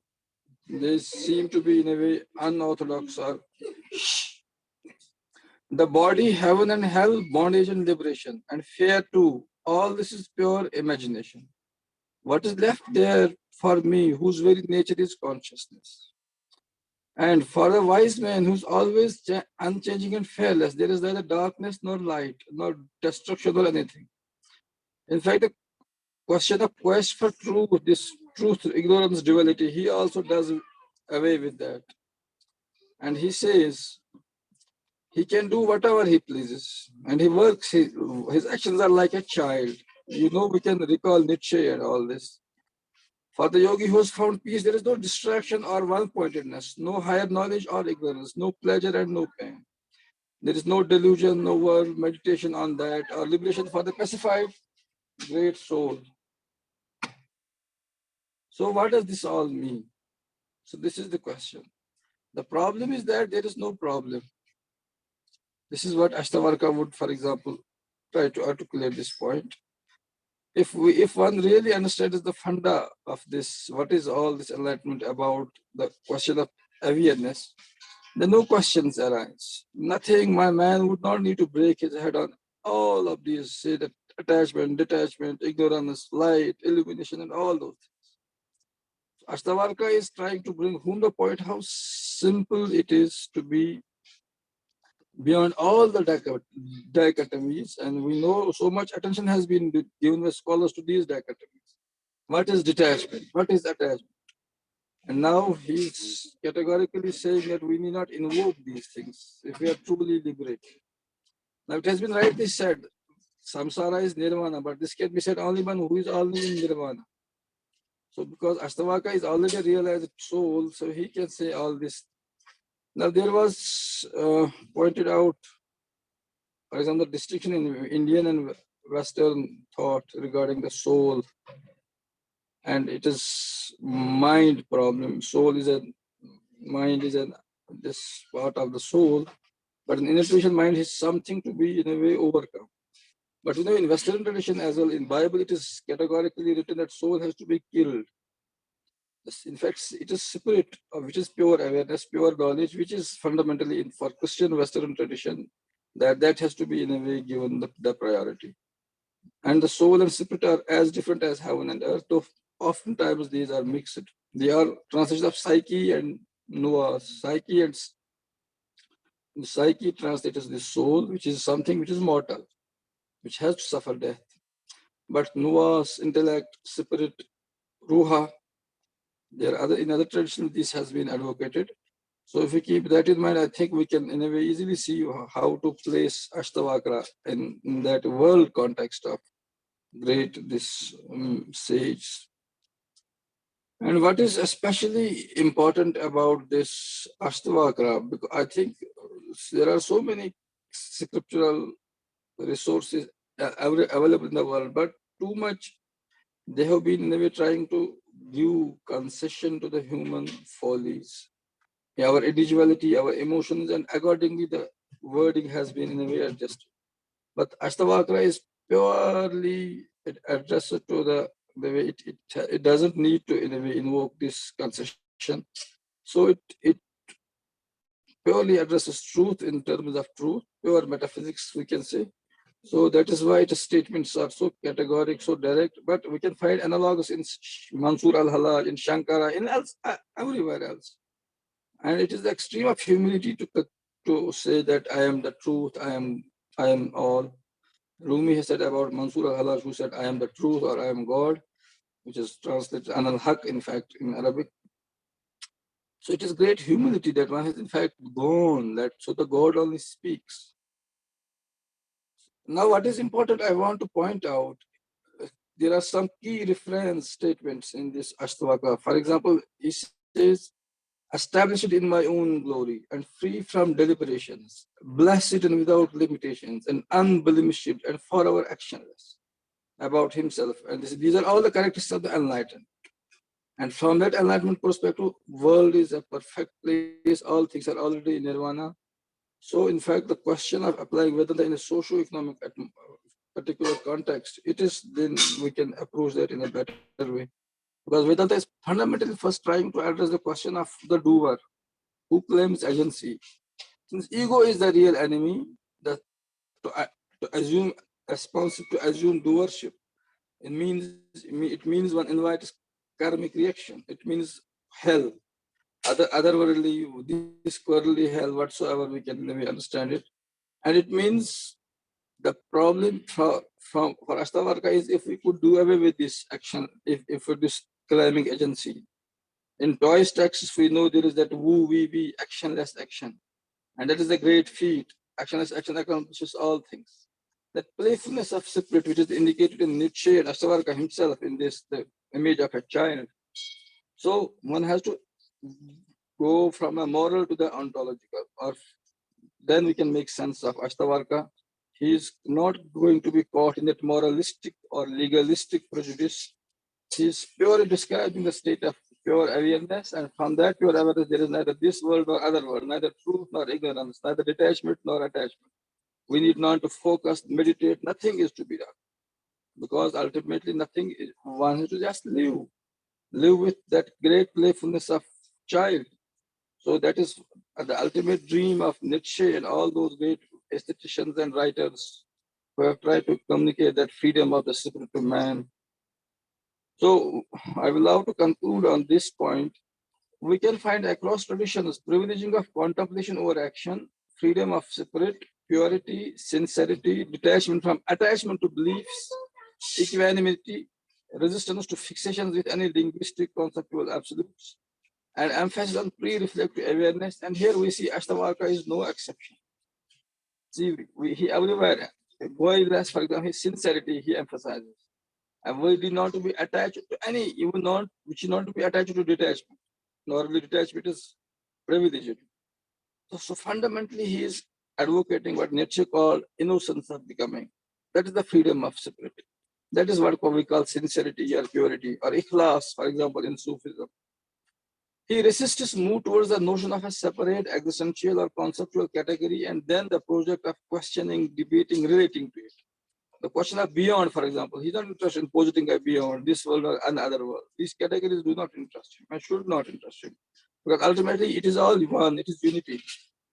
[SPEAKER 6] they seem to be in a way unorthodox. Or the body, heaven and hell, bondage and liberation, and fear too. All this is pure imagination. What is left there for me, whose very nature is consciousness? And for a wise man who's always unchanging and fearless, there is neither darkness nor light, nor destruction or anything. In fact, the question of quest for truth, this truth, ignorance, duality, he also does away with that. And he says he can do whatever he pleases, and he works, his actions are like a child. You know, we can recall Nietzsche and all this. For the yogi who has found peace, there is no distraction or one-pointedness, no higher knowledge or ignorance, no pleasure and no pain. There is no delusion, no world, meditation on that, or liberation for the pacified great soul. So what does this all mean? So this is the question. The problem is that there is no problem. This is what Ashtavakra would, for example, try to articulate this point. If one really understands the funda of this, what is all this enlightenment about, the question of awareness, then no questions arise. Nothing, my man would not need to break his head on all of these, say that attachment, detachment, ignorance, light, illumination, and all those things. Ashtavakra is trying to bring home the point how simple it is to be beyond all the dichotomies, and we know so much attention has been given by scholars to these dichotomies. What is detachment? What is attachment? And now he's categorically saying that we need not invoke these things if we are truly liberated. Now it has been rightly said, samsara is nirvana, but this can be said only one who is already in nirvana. So because Ashtavakra is already a realized soul, so he can say all this. Now there was pointed out, for example, the distinction in Indian and Western thought regarding the soul, and it is mind problem. Soul is a mind is this part of the soul, but in intuition, mind is something to be in a way overcome. But you know, in Western tradition as well, in Bible, it is categorically written that soul has to be killed. In fact, it is spirit, which is pure awareness, pure knowledge, which is fundamentally in for Christian Western tradition, that has to be in a way given the priority. And the soul and spirit are as different as heaven and earth, though oftentimes these are mixed. They are translations of psyche and Noah. Psyche translated as the soul, which is something which is mortal, which has to suffer death. But Noah's intellect, spirit, ruha, there are in other traditions this has been advocated. So if we keep that in mind, I think we can in a way easily see how to place Ashtavakra in that world context of great sage. And what is especially important about this Ashtavakra, because I think there are so many scriptural resources available in the world, but too much they have been in a way trying to give concession to the human follies, our individuality, our emotions, and accordingly the wording has been in a way adjusted. But Ashtavakra is purely addressed to the way it doesn't need to in a way invoke this concession. So it purely addresses truth in terms of truth, pure metaphysics, we can say. So that is why its statements are so categoric, so direct, but we can find analogs in Mansur al-Halaj, in Shankara, in everywhere else. And it is the extreme of humility to say that I am the truth, I am all. Rumi has said about Mansur al-Halaj, who said, I am the truth or I am God, which is translated an al-Haq, in fact, in Arabic. So it is great humility that one has in fact gone, that so the God only speaks. Now, what is important, I want to point out, there are some key reference statements in this Ashtavakra. For example, he says, established in my own glory and free from deliberations, blessed and without limitations, and unblemished and forever actionless about himself. And these are all the characteristics of the enlightened. And from that enlightenment perspective, world is a perfect place. All things are already in nirvana. So in fact, the question of applying Vedanta in a socio-economic particular context, it is then we can approach that in a better way. Because Vedanta is fundamentally first trying to address the question of the doer who claims agency. Since ego is the real enemy, that to assume responsive to assume doership, it means one invites karmic reaction. It means hell, otherworldly, this worldly hell, whatsoever we can maybe understand it. And it means the problem for Ashtavakra is if we could do away with this action, if with this claiming agency. In Taoist texts, we know there is that wu, we, actionless action. And that is the great feat. Actionless action accomplishes all things. That playfulness of spirit, which is indicated in Nietzsche and Ashtavakra himself in this, the image of a child. So one has to go from a moral to the ontological, or then we can make sense of Ashtavakra. He is not going to be caught in that moralistic or legalistic prejudice. He is purely describing the state of pure awareness, and from that pure awareness, there is neither this world nor other world, neither truth nor ignorance, neither detachment nor attachment. We need not to focus, meditate, nothing is to be done. Because ultimately nothing is, one has to just live with that great playfulness of child. So that is the ultimate dream of Nietzsche and all those great aestheticians and writers who have tried to communicate that freedom of the spirit to man. So I will love to conclude on this point. We can find across traditions privileging of contemplation over action, freedom of spirit, purity, sincerity, detachment from attachment to beliefs, equanimity, resistance to fixations with any linguistic conceptual absolutes, and emphasis on pre-reflective awareness. And here we see Ashtavakra is no exception. See, he everywhere, boyless, for example, his sincerity he emphasizes. And we did not to be attached to any, even not, which is not to be attached to detachment. Normally detachment is privileged. So fundamentally he is advocating what Nietzsche called innocence of becoming. That is the freedom of spirit. That is what we call sincerity or purity, or ikhlas, for example, in Sufism. He resists his move towards the notion of a separate existential or conceptual category, and then the project of questioning, debating, relating to it. The question of beyond, for example, he's not interested in positing a beyond this world or another world. These categories do not interest him and should not interest him. Because ultimately it is all one, it is unity.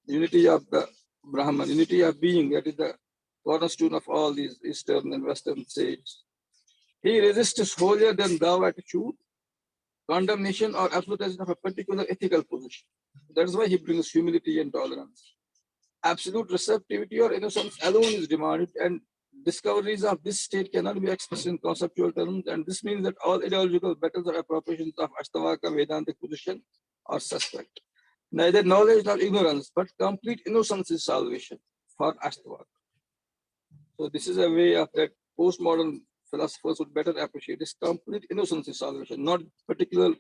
[SPEAKER 6] Unity of the Brahman, unity of being, that is the cornerstone of all these Eastern and Western sages. He resists holier than thou attitude, condemnation or absolutism of a particular ethical position. That is why he brings humility and tolerance. Absolute receptivity or innocence alone is demanded, and discoveries of this state cannot be expressed in conceptual terms, and this means that all ideological battles or appropriations of Ashtavakra Vedantic position are suspect. Neither knowledge nor ignorance, but complete innocence is salvation for Ashtavakra. So this is a way of that postmodern philosophers would better appreciate this complete innocence is salvation, not particular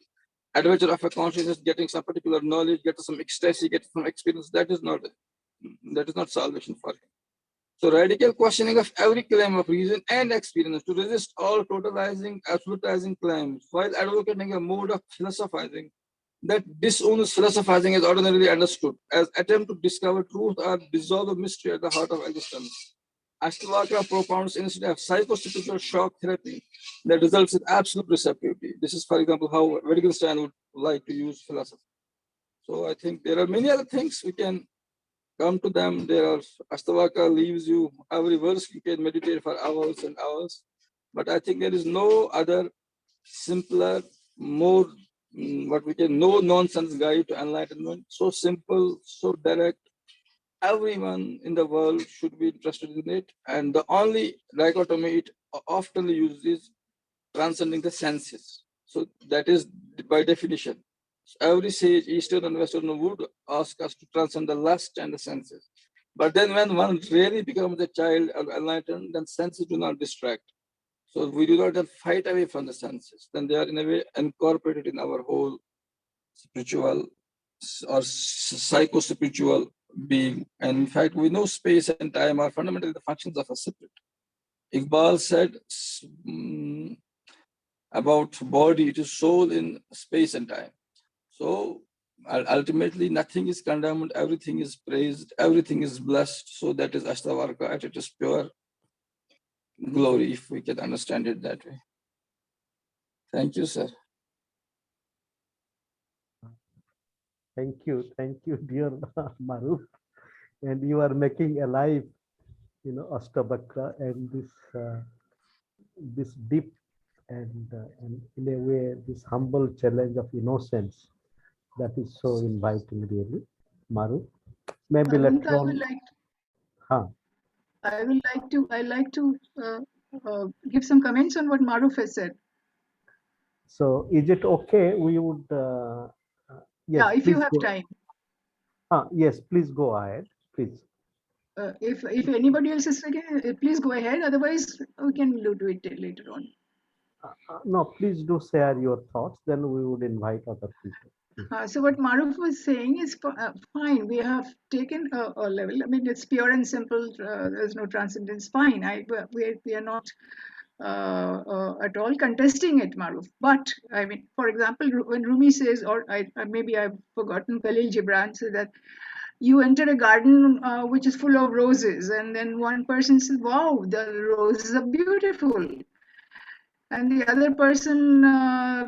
[SPEAKER 6] adventure of a consciousness, getting some particular knowledge, get some ecstasy, get some experience. That is not salvation for him. So radical questioning of every claim of reason and experience to resist all totalizing, absolutizing claims, while advocating a mode of philosophizing that disowns philosophizing is ordinarily understood as attempt to discover truth or dissolve a mystery at the heart of existence. Ashtavakra propounds instead of psychospiritual shock therapy that results in absolute receptivity. This is, for example, how Wittgenstein would like to use philosophy. So I think there are many other things we can come to them. There are Ashtavakra leaves you every verse you can meditate for hours and hours. But I think there is no other simpler, more what we can no nonsense guide to enlightenment. So simple, so direct. Everyone in the world should be interested in it. And the only dichotomy it often uses is transcending the senses. So that is by definition. Every sage, Eastern and Western, would ask us to transcend the lust and the senses. But then when one really becomes a child or enlightened, then senses do not distract. So we do not then fight away from the senses. Then they are in a way incorporated in our whole spiritual or psycho-spiritual being. And in fact, we know space and time are fundamentally the functions of a spirit. Iqbal said about body, it is soul in space and time. So ultimately, nothing is condemned, everything is praised, everything is blessed. So that is Ashtavakra at its pure glory, if we can understand it that way. Thank you, sir.
[SPEAKER 3] Thank you, dear Maru. And you are making alive, Ashtavakra and this deep and in a way this humble challenge of innocence that is so inviting, really, Maru. Maybe
[SPEAKER 4] Ananta,
[SPEAKER 3] later on.
[SPEAKER 4] I like to give some comments on what Maruf has said.
[SPEAKER 3] So is it okay? We would yes,
[SPEAKER 4] Yeah, if
[SPEAKER 3] please
[SPEAKER 4] you have
[SPEAKER 3] go.
[SPEAKER 4] time.
[SPEAKER 3] Yes, please go ahead, please.
[SPEAKER 4] If anybody else is again, please go ahead. Otherwise, we can do it later on.
[SPEAKER 3] No, please do share your thoughts. Then we would invite other people.
[SPEAKER 4] So what Maruf was saying is fine. We have taken a level. I mean, it's pure and simple. There's no transcendence. Fine. We are not at all contesting it, Maruf. But I mean, for example, when Rumi says, or maybe I've forgotten, Khalil Gibran said that you enter a garden which is full of roses, and then one person says, "Wow, the roses are beautiful." And the other person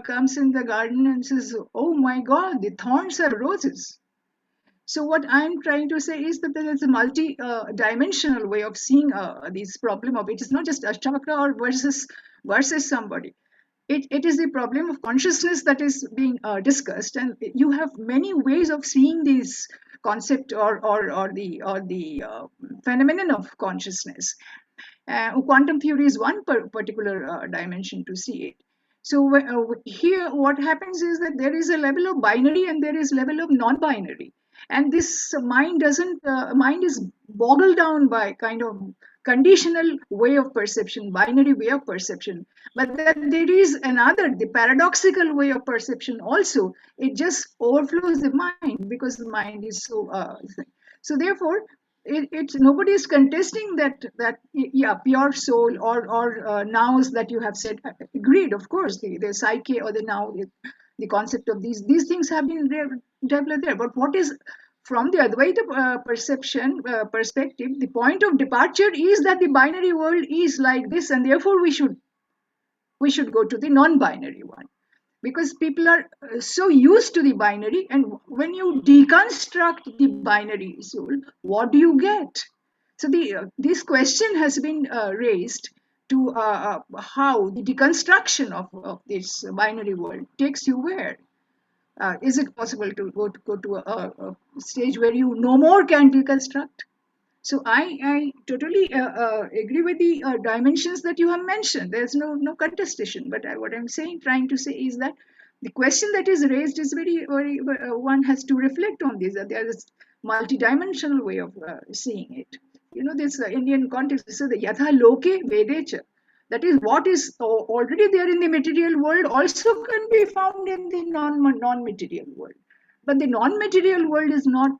[SPEAKER 4] comes in the garden and says, "Oh my God, the thorns are roses." So what I'm trying to say is that there is a multi-dimensional way of seeing this problem of it is not just Ashtavakra or versus somebody. It is the problem of consciousness that is being discussed, and you have many ways of seeing this concept or the phenomenon of consciousness. Quantum theory is one particular dimension to see it. So here what happens is that there is a level of binary and there is level of non-binary, and this mind is boggled down by kind of conditional way of perception, binary way of perception. But then there is another, the paradoxical way of perception also. It just overflows the mind because the mind is so therefore it's nobody is contesting that yeah, pure soul or nows that you have said. Agreed, of course, the psyche or the now, the concept of these things have been developed there. But what is from the Advaita perspective, the point of departure is that the binary world is like this, and therefore we should go to the non-binary one, because people are so used to the binary, and when you deconstruct the binary soul, what do you get? So this question has been raised to how the deconstruction of this binary world takes you where. Is it possible to go to a stage where you no more can deconstruct? So I totally agree with the dimensions that you have mentioned. There's no contestation. But what I'm trying to say is that the question that is raised is very one has to reflect on this. That there is multidimensional way of seeing it. You know, this Indian context. This is the yatha loke vedecha. That is what is already there in the material world also can be found in the non-material world. But the non-material world is not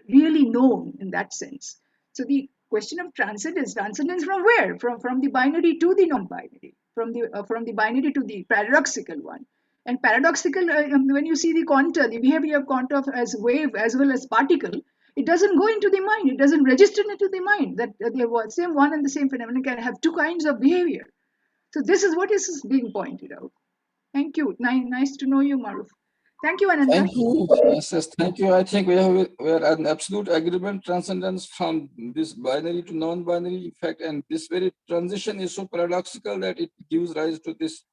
[SPEAKER 4] really known in that sense. So the question of transcendence from where? From the binary to the non-binary, from the binary to the paradoxical one. And paradoxical, when you see the quanta, the behavior of quanta as wave as well as particle, it doesn't go into the mind. It doesn't register into the mind that the same one and the same phenomenon can have two kinds of behavior. So this is what is being pointed out. Thank you. Nice to know you, Maruf. Thank you, Ananta.
[SPEAKER 6] Thank you. Yes, thank you. I think we are in absolute agreement, transcendence from this binary to non-binary. In fact, and this very transition is so paradoxical that it gives rise to this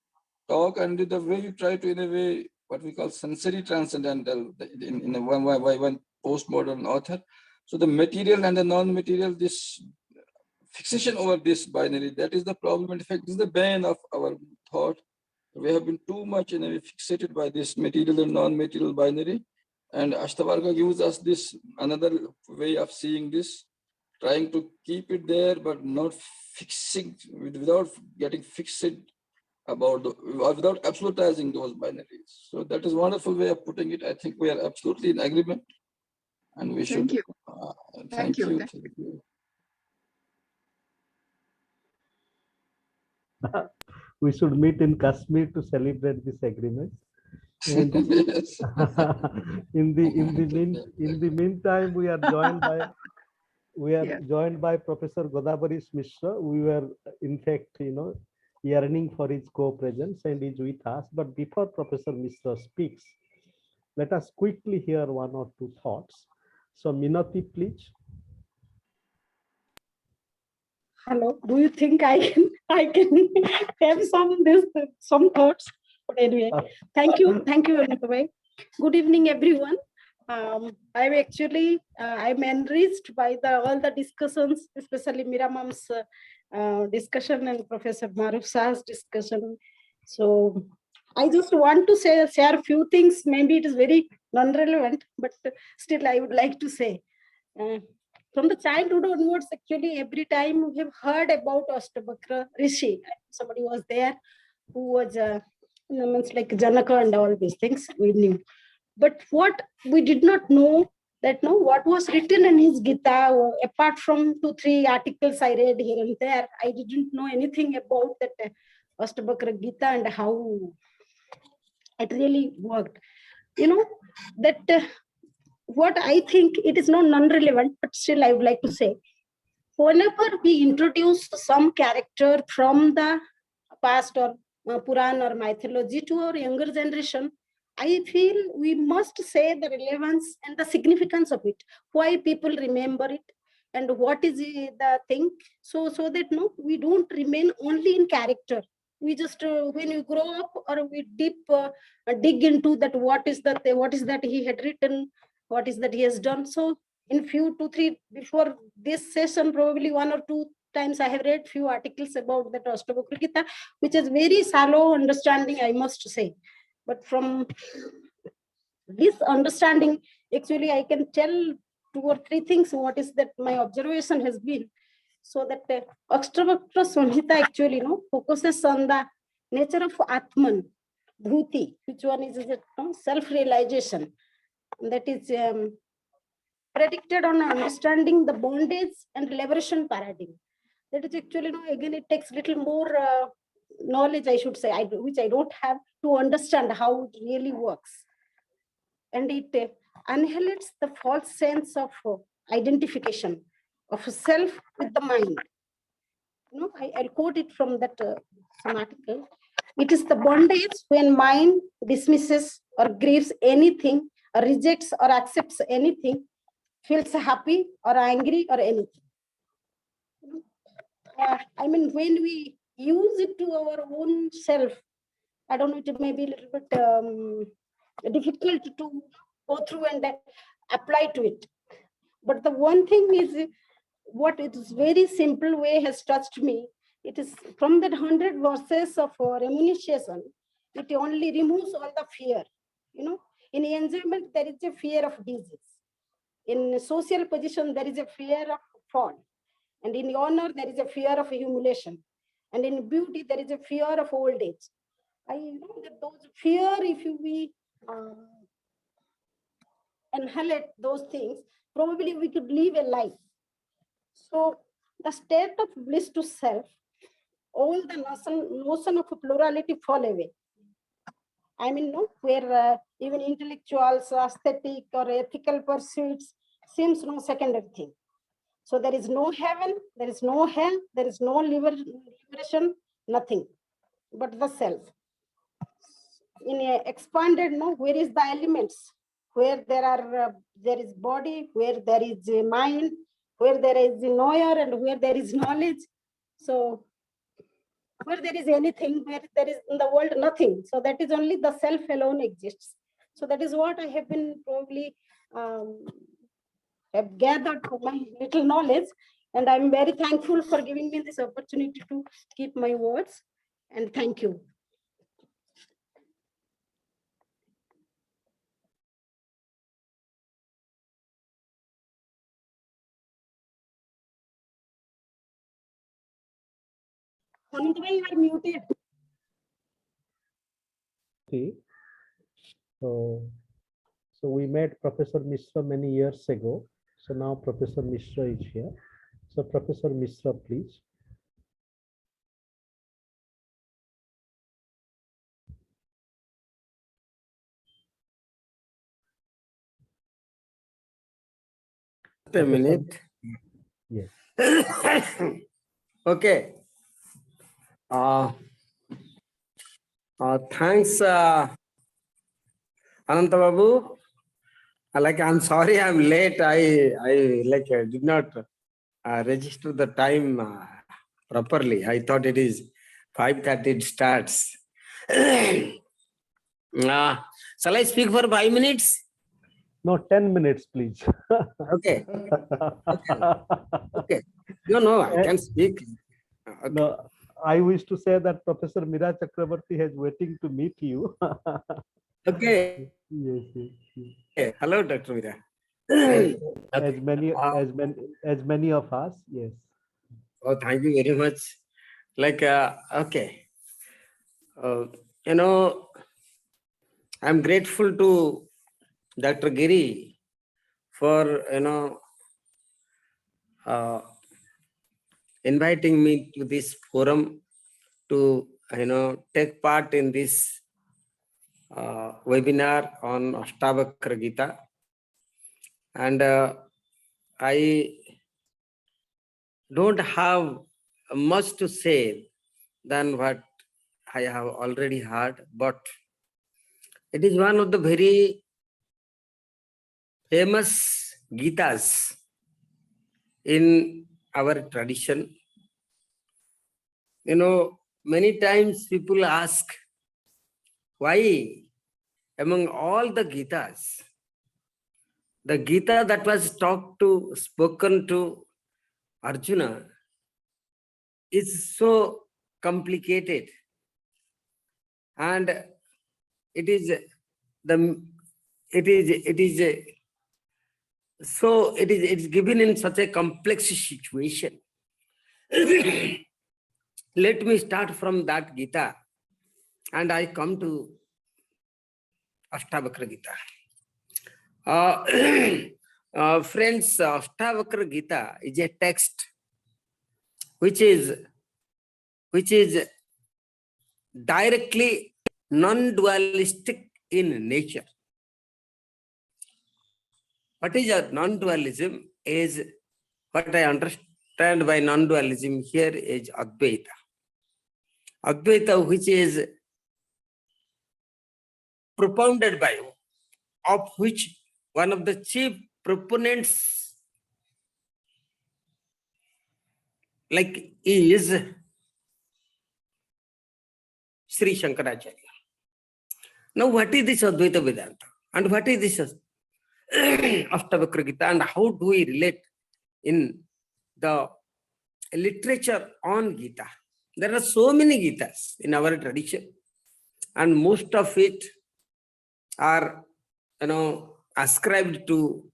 [SPEAKER 6] talk, and the way you try to, in a way, what we call sensory transcendental in a one postmodern author. So the material and the non-material, this fixation over this binary, that is the problem. In fact, this is the bane of our thought. We have been too much fixated by this material and non-material binary. And Ashtavakra gives us this another way of seeing this, trying to keep it there, but not fixing, without getting fixed about, without absolutizing those binaries. So that is a wonderful way of putting it. I think we are absolutely in agreement. And we should.
[SPEAKER 4] Thank you.
[SPEAKER 6] Thank you.
[SPEAKER 3] We should meet in Kashmir to celebrate this agreement. And in the meantime, we are joined by we are
[SPEAKER 4] Yeah.
[SPEAKER 3] joined by Professor Godavarish Mishra. We were, in fact, yearning for his co-presence and is with us. But before Professor Mishra speaks, let us quickly hear one or two thoughts. So, Minati, please.
[SPEAKER 7] Hello. Do you think I can have some thoughts? But anyway, thank you Ananta. Good evening, everyone. I'm actually I'm enriched by all the discussions, especially Meera Mam's discussion and Professor Maruf's discussion. So I just want to share a few things. Maybe it is very non-relevant, but still I would like to say. From the childhood onwards, actually, every time we have heard about Ashtavakra Rishi, somebody was there who was means like Janaka and all these things we knew. But what we did not know that what was written in his Gita, apart from 2-3 articles I read here and there, I didn't know anything about that Ashtavakra Gita and how it really worked. That what I think it is not non-relevant, but still I would like to say, whenever we introduce some character from the past or Puran or mythology to our younger generation, I feel we must say the relevance and the significance of it, why people remember it, and what is the thing, so that we don't remain only in character. We just when we grow up or we dig into that, what is that he had written, what is that he has done. So in few 2-3 before this session, probably 1 or 2 times I have read few articles about that Ashtavakra Gita, which is very shallow understanding, I must say. But from this understanding, actually I can tell 2 or 3 things, what is that my observation has been. So that Ashtavakra Samhita actually focuses on the nature of Atman, Bhuti, which one is self-realization. That is predicted on understanding the bondage and liberation paradigm. That is actually, again, it takes little more knowledge, I should say, which I don't have, to understand how it really works. And it annihilates the false sense of identification of self with the mind. I'll quote it from that some article. It is the bondage when mind dismisses or grieves anything, or rejects or accepts anything, feels happy or angry or anything. I mean, when we use it to our own self, I don't know, it may be a little bit difficult to go through and apply to it. But the one thing is, what it is very simple way has touched me. It is from that 100 verses of renunciation, it only removes all the fear. In enjoyment, there is a fear of disease. In social position, there is a fear of fall. And in honor, there is a fear of humiliation. And in beauty, there is a fear of old age. I know that those fear, if we inhalate those things, probably we could live a life. So the state of bliss to self, all the notion of plurality fall away. I mean, where even intellectuals, aesthetic or ethical pursuits seems no secondary thing. So there is no heaven, there is no hell, there is no liberation, nothing but the self. In a expanded, where is the elements? Where there is body, where there is a mind, where there is a knower, and where there is knowledge. So where there is anything, where there is in the world nothing. So that is only the self alone exists. So that is what I have been probably have gathered from my little knowledge. And I'm very thankful for giving me this opportunity to keep my words. And thank you. Ananta, you are muted.
[SPEAKER 3] So we met Professor Mishra many years ago. So now Professor Mishra is here. So Professor Mishra, please.
[SPEAKER 8] A minute.
[SPEAKER 3] Yes.
[SPEAKER 8] Okay. Thanks, Ananta Babu. I'm sorry I'm late. I did not register the time properly. I thought it is 5:30 it starts. Shall I speak for 5 minutes?
[SPEAKER 3] No, 10 minutes, please.
[SPEAKER 8] Okay. Okay. No, I can speak. Okay.
[SPEAKER 3] No, I wish to say that Professor Meera Chakravorty is waiting to meet you.
[SPEAKER 8] Okay.
[SPEAKER 3] Yes, yes, yes.
[SPEAKER 8] Hey, hello, Dr. Meera.
[SPEAKER 3] As many of us, yes.
[SPEAKER 8] Oh, thank you very much. Okay. I'm grateful to Dr. Giri for, inviting me to this forum to, take part in this webinar on Ashtavakra Gita. And I don't have much to say than what I have already heard, but it is one of the very famous Gitas in our tradition. Many times people ask, why among all the Gitas, the Gita that was spoken to Arjuna is so complicated, and it's given in such a complex situation. Let me start from that Gita and I come to Ashtavakra Gita. Friends, Ashtavakra Gita is a text which is directly non-dualistic in nature. What is a non-dualism is, what I understand by non-dualism here is Advaita. Advaita, which is propounded by, of which one of the chief proponents is Sri Shankaracharya. Now, what is this Advaita Vedanta? And what is this Ashtavakra Gita? And how do we relate in the literature on Gita? There are so many Gitas in our tradition, and most of it are, ascribed to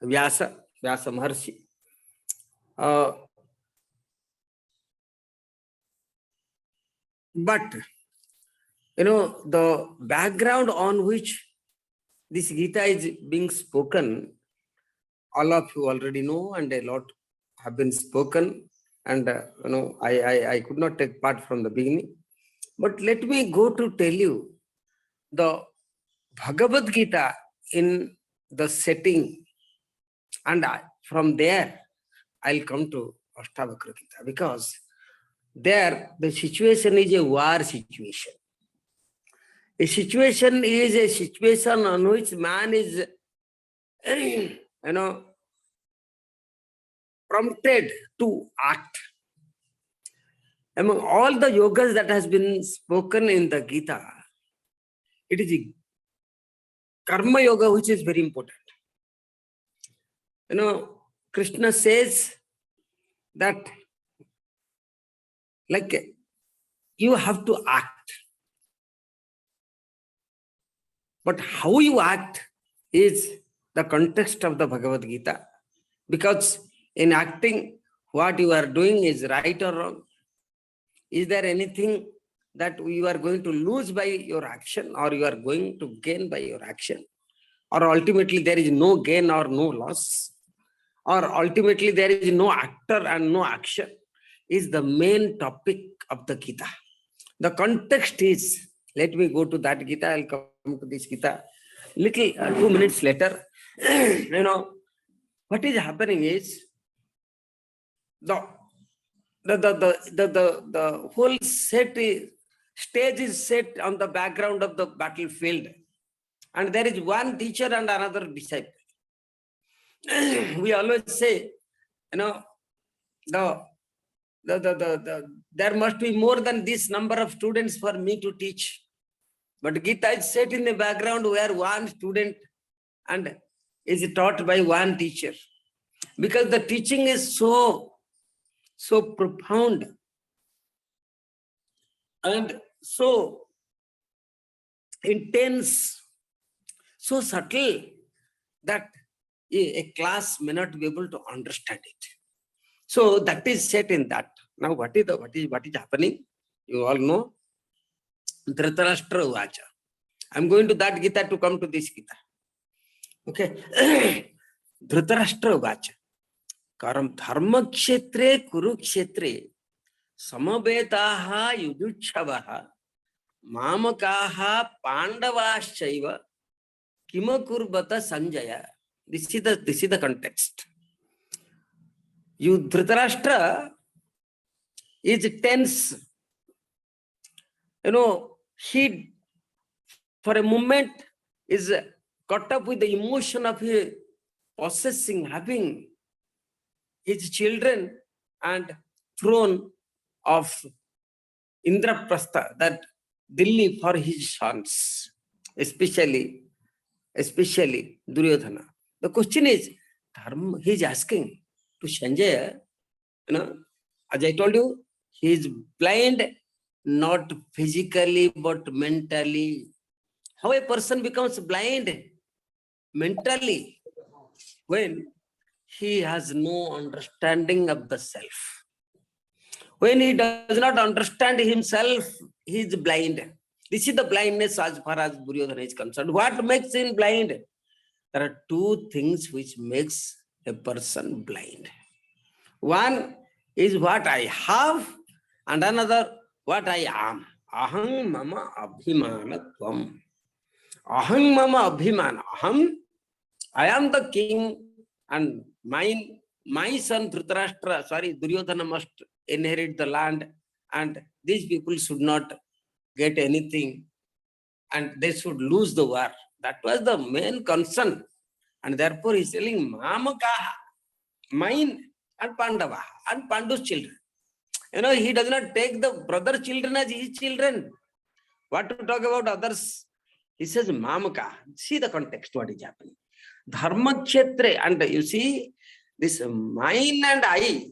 [SPEAKER 8] Vyasa Maharshi. But, the background on which this Gita is being spoken, all of you already know, and a lot have been spoken. And, I could not take part from the beginning. But let me go to tell you the Bhagavad Gita in the setting. And from there, I'll come to Ashtavakra Gita, because there the situation is a war situation. A situation is a situation on which man is, prompted to act. Among all the yogas that has been spoken in the Gita, it is a karma yoga which is very important. Krishna says that you have to act. But how you act is the context of the Bhagavad Gita. Because in acting, what you are doing is right or wrong. Is there anything that you are going to lose by your action, or you are going to gain by your action? Or ultimately there is no gain or no loss? Or ultimately there is no actor and no action? Is the main topic of the Gita. The context is, let me go to that Gita, I'll come to this Gita little 2 minutes later. What is happening is, the whole stage is set on the background of the battlefield, and there is one teacher and another disciple. We always say, there must be more than this number of students for me to teach. But Gita is set in the background where one student and is taught by one teacher, because the teaching is so profound and so intense, so subtle that a class may not be able to understand it. So that is set in that. Now what is happening? You all know. Dhritarashtra Vacha. I'm going to that Gita to come to this Gita. Okay. Dhritarashtra Vacha. Karam dharma kshetre kurukshetre samabetaha yudhuchavaha mamakaha pandavaschaiva kimakurbata sanjaya. This is the context. Dhritarashtra is tense. He for a moment is caught up with the emotion of possessing, having his children and throne of Indraprastha, that Delhi for his sons, especially Duryodhana. The question is, he is asking to Sanjaya, as I told you, he is blind, not physically but mentally. How a person becomes blind mentally? When he has no understanding of the self. When he does not understand himself, he is blind. This is the blindness as far as Duryodhana is concerned. What makes him blind? There are two things which makes a person blind. One is what I have, and another what I am. Aham mama abhimanatvam. Aham mama abhimana. I am the king, and my son Duryodhana must inherit the land, and these people should not get anything, and they should lose the war. That was the main concern. And therefore he is telling Mamakaha, mine and Pandava, and Pandu's children. He does not take the brother children as his children. What to talk about others? He says Mamaka. See the context, what is happening. Dharma Kshetre, and you see, this mine and I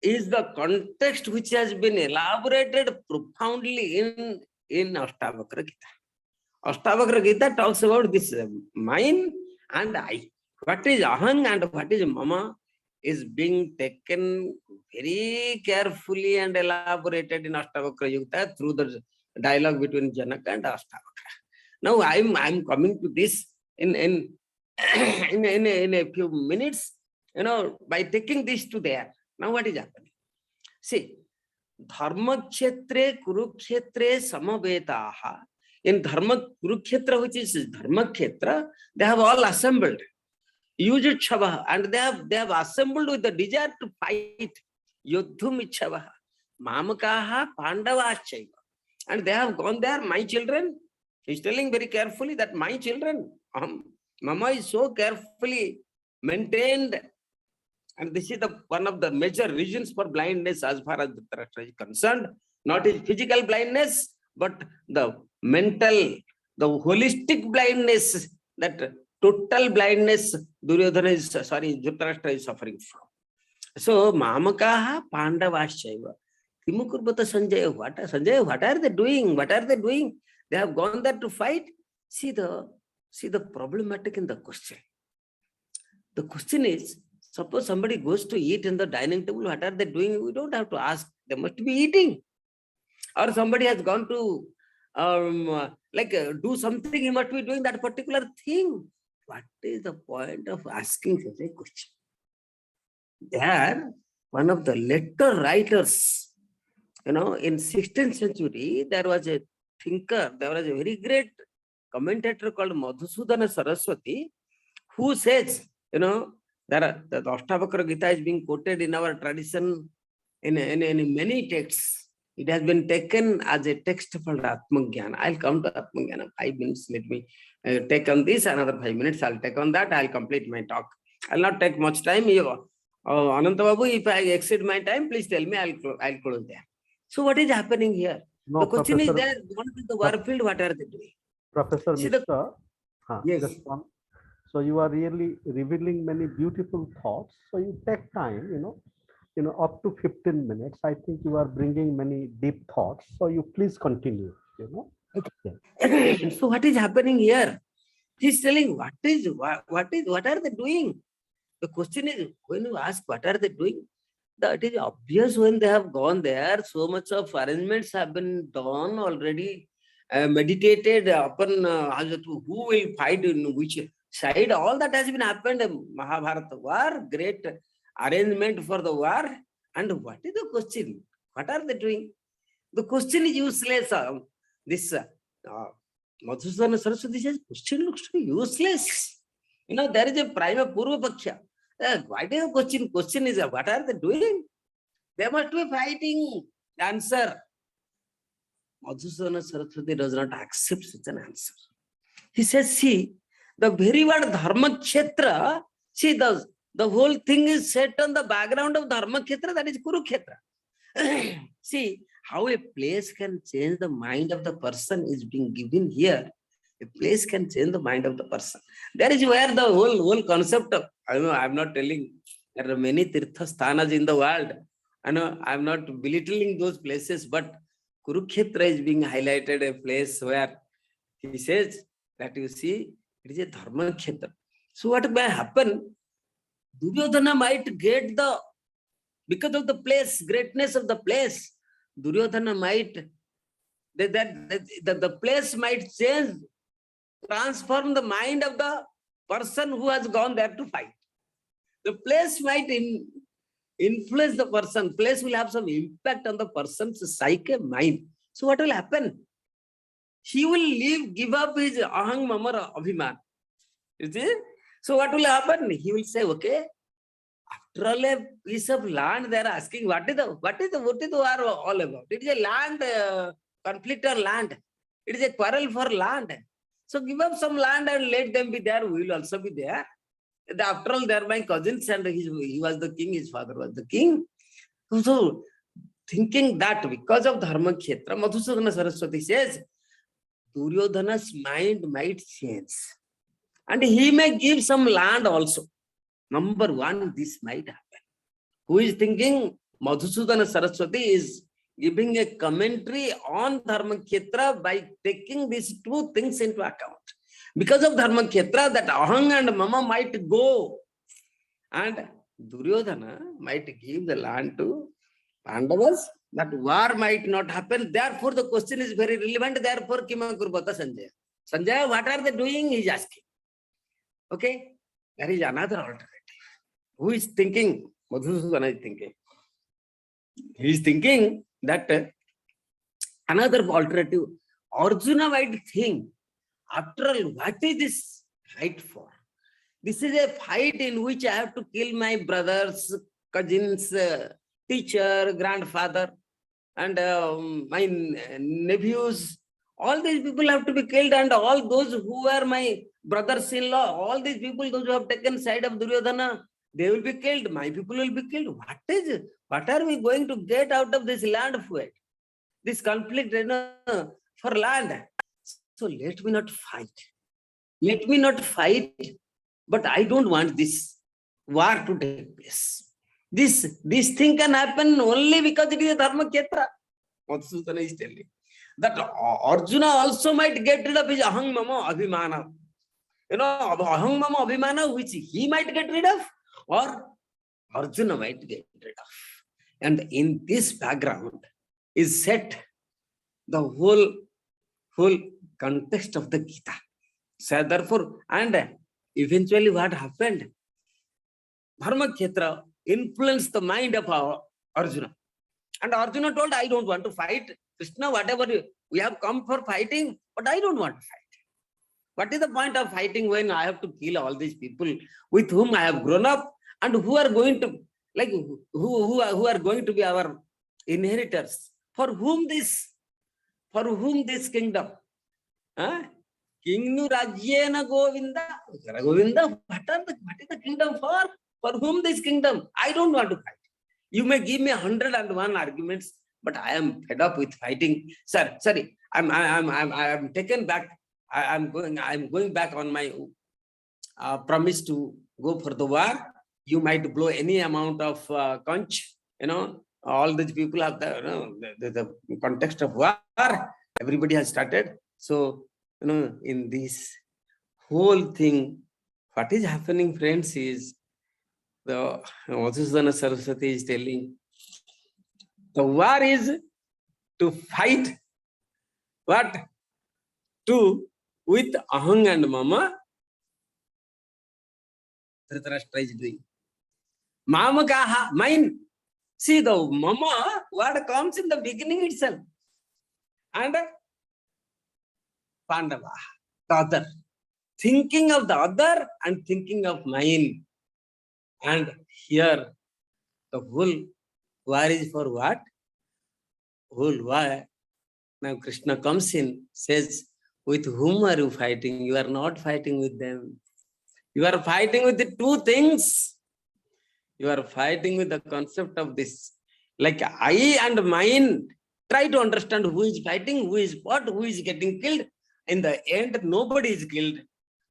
[SPEAKER 8] is the context which has been elaborated profoundly in Ashtavakra Gita. Ashtavakra Gita talks about this mine and I. What is ahang and what is mama is being taken very carefully and elaborated in Ashtavakra Gita through the dialogue between Janaka and Ashtavakra. Now I'm coming to this in a few minutes, by taking this to there. Now what is happening? See, Dharma Kshetre Kurukshetre Samavetaha. In Dharma Kurukshetra, which is Dharma Kshetra, they have all assembled. Yujachavaha, and they have assembled with the desire to fight. Yudhum Ichavaha. Mamakaha Pandavachaiva. And they have gone there, my children. He's telling very carefully that my children, Mama is so carefully maintained. And this is one of the major reasons for blindness as far as Dhritarashtra is concerned. Not his physical blindness, but the mental, the holistic blindness, that total blindness Dhritarashtra is suffering from. So, Mamakaha Pandavaschaiva. Kimukurbata Sanjaya, what are they doing? What are they doing? They have gone there to fight. See the problematic in the question. The question is, suppose somebody goes to eat in the dining table, what are they doing? We don't have to ask. They must be eating. Or somebody has gone to do something, he must be doing that particular thing. What is the point of asking such a question? There, one of the letter writers, in 16th century, there was a thinker, there was a very great commentator called Madhusudana Saraswati, who says, The Ashtavakra Gita is being quoted in our tradition in many texts. It has been taken as a text for Atmagyan. I'll come to Atmagyan. 5 minutes. Let me take on this. Another 5 minutes. I'll take on that. I'll complete my talk. I'll not take much time. Ananta Babu, if I exceed my time, please tell me. I'll close there. So what is happening here?
[SPEAKER 3] No,
[SPEAKER 8] The question is
[SPEAKER 3] Professor,
[SPEAKER 8] there. What is the warfield? What are they doing?
[SPEAKER 3] Professor
[SPEAKER 8] See
[SPEAKER 3] Mishra,
[SPEAKER 8] Yes.
[SPEAKER 3] just one. So you are really revealing many beautiful thoughts. So you take time, up to 15 minutes. I think you are bringing many deep thoughts. So you please continue,
[SPEAKER 8] So what is happening here? He's telling what are they doing? The question is, when you ask what are they doing, that is obvious. When they have gone there, so much of arrangements have been done already, meditated upon who will fight in which side. All that has been happened. Mahabharata war, great arrangement for the war. And what is the question? What are they doing? The question is useless. This Madhusudana Saraswati says, question looks to be useless. There is a prima purva paksha. What is the question? Question is, what are they doing? They must be fighting. Answer. Madhusudana Saraswati does not accept such an answer. He says, see, the very word Dharma Kshetra, see, the whole thing is set on the background of Dharma Kshetra, that is Kurukshetra. See, how a place can change the mind of the person is being given here. A place can change the mind of the person. That is where the whole concept of, I'm not telling, there are many Tirtha Sthanas in the world. I'm not belittling those places, but Kurukshetra is being highlighted, a place where he says that you see, it is a Dharma Kshetra. So what may happen? Duryodhana might get because of the place, greatness of the place, Duryodhana might, the place might change, transform the mind of the person who has gone there to fight. The place might influence the person. Place will have some impact on the person's psyche, mind. So what will happen? He will give up his ahang mamara abhiman. You see? So what will happen? He will say, okay, after all a piece of land, they are asking, what is the war all about? It is a land conflict or land. It is a quarrel for land. So give up some land and let them be there. We will also be there. After all, they are my cousins, and he was the king, his father was the king. So thinking that because of Dharma Kshetra, Madhusudana Saraswati says, Duryodhana's mind might change. And he may give some land also. Number one, this might happen. Who is thinking? Madhusudana Saraswati is giving a commentary on Dharma Kshetra by taking these two things into account. Because of Dharma Kshetra, that ahang and mama might go. And Duryodhana might give the land to Pandavas. That war might not happen. Therefore, the question is very relevant. Therefore, Kima Kurbata Sanjaya. Sanjaya, what are they doing? He is asking. Okay? There is another alternative. Who is thinking? Madhusudana is thinking. He is thinking that another alternative. Arjuna might think, after all, what is this fight for? This is a fight in which I have to kill my brothers, cousins, teacher, grandfather, and my nephews. All these people have to be killed, and all those who were my brothers-in-law, all these people, those who have taken side of Duryodhana, they will be killed. My people will be killed. What is it? What are we going to get out of this land fight? This conflict for land. So let me not fight. Let me not fight. But I don't want this war to take place. This thing can happen only because it is a Dharma Kshetra. Madhusudana is telling that Arjuna also might get rid of his ahang mama abhimana. Ahang mama abhimana, which he might get rid of, or Arjuna might get rid of. And in this background is set the whole context of the Gita. So therefore, and eventually what happened? Dharma Kshetra influenced the mind of Arjuna. And Arjuna told, I don't want to fight. Krishna, whatever we have come for fighting, but I don't want to fight. What is the point of fighting when I have to kill all these people with whom I have grown up? and who are going to, like, who are going to be our inheritors? For whom this kingdom? Kingnu Rajyena Govinda. Govinda, what is the kingdom for? For whom this kingdom? I don't want to fight. You may give me 101 arguments, but I am fed up with fighting. Sir, sorry, I'm taken back. I'm going back on my promise to go for the war. You might blow any amount of conch. All these people have the context of war. Everybody has started. So, in this whole thing, what is happening, friends, is the Vasudhana Saraswati is telling the war is to fight what? With Ahang and Mama. Dhritarashtra is doing. Mama kaha, mine. See, the Mama, what comes in the beginning itself. And Pandava, the other. Thinking of the other and thinking of mine. And here, the whole war is for what? Whole war. Now Krishna comes in, says, with whom are you fighting? You are not fighting with them. You are fighting with the two things. You are fighting with the concept of this. Like I and mine. Try to understand who is fighting, who is what, who is getting killed. In the end, nobody is killed.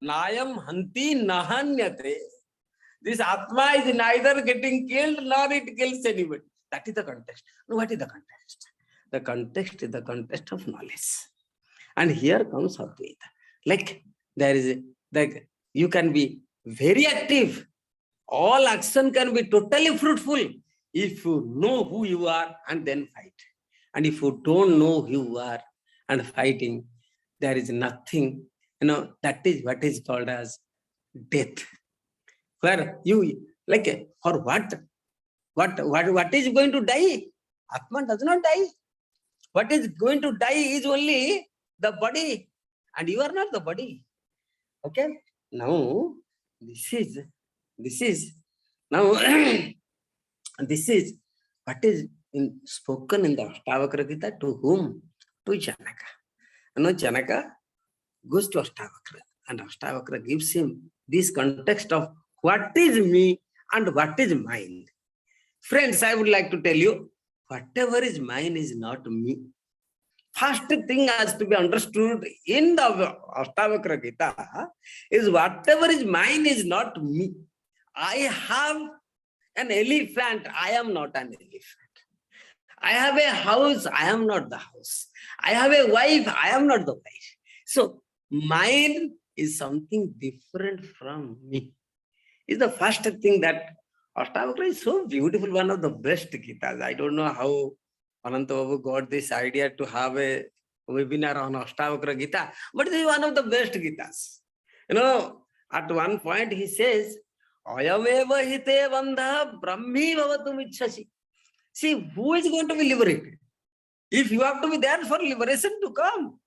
[SPEAKER 8] Nayam hanti nahanyate. This Atma is neither getting killed nor it kills anybody. That is the context. No, what is the context? The context is the context of knowledge. And here comes Advaita. Like there is like you can be very active. All action can be totally fruitful if you know who you are and then fight. And if you don't know who you are and fighting, there is nothing, that is what is called as death. Where you, like, for what? What is going to die? Atma does not die. What is going to die is only the body. And you are not the body. Okay? Now, this is now, this is what is spoken in the Ashtavakra Gita to whom? To Janaka. Janaka goes to Ashtavakra and Ashtavakra gives him this context of what is me and what is mine. Friends, I would like to tell you, whatever is mine is not me. First thing has to be understood in the Ashtavakra Gita is whatever is mine is not me. I have an elephant, I am not an elephant. I have a house, I am not the house. I have a wife, I am not the wife. So, mine is something different from me. Is the first thing that Ashtavakra is so beautiful, one of the best Gitas. I don't know how Ananta Babu got this idea to have a webinar on Ashtavakra Gita, but this is one of the best Gitas. At one point he says, Ayameva hite bandha brahmi bhavatum ichhasi. See, who is going to be liberated? If you have to be there for liberation to come,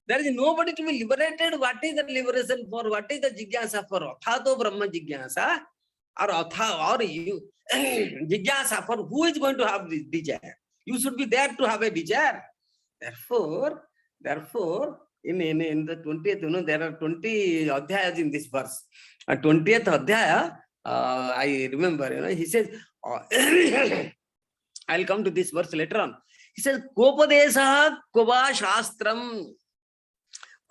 [SPEAKER 8] there is nobody to be liberated. What is the liberation for? What is the jigyasa for? Athato Brahma jigyasa or you jigyasa for who is going to have this desire? You should be there to have a desire. Therefore, in the 20th, there are 20 adhyayas in this verse. 20th adhyaya, I remember, he says, I'll come to this verse later on. He says, Kopadesa Koba Shastram.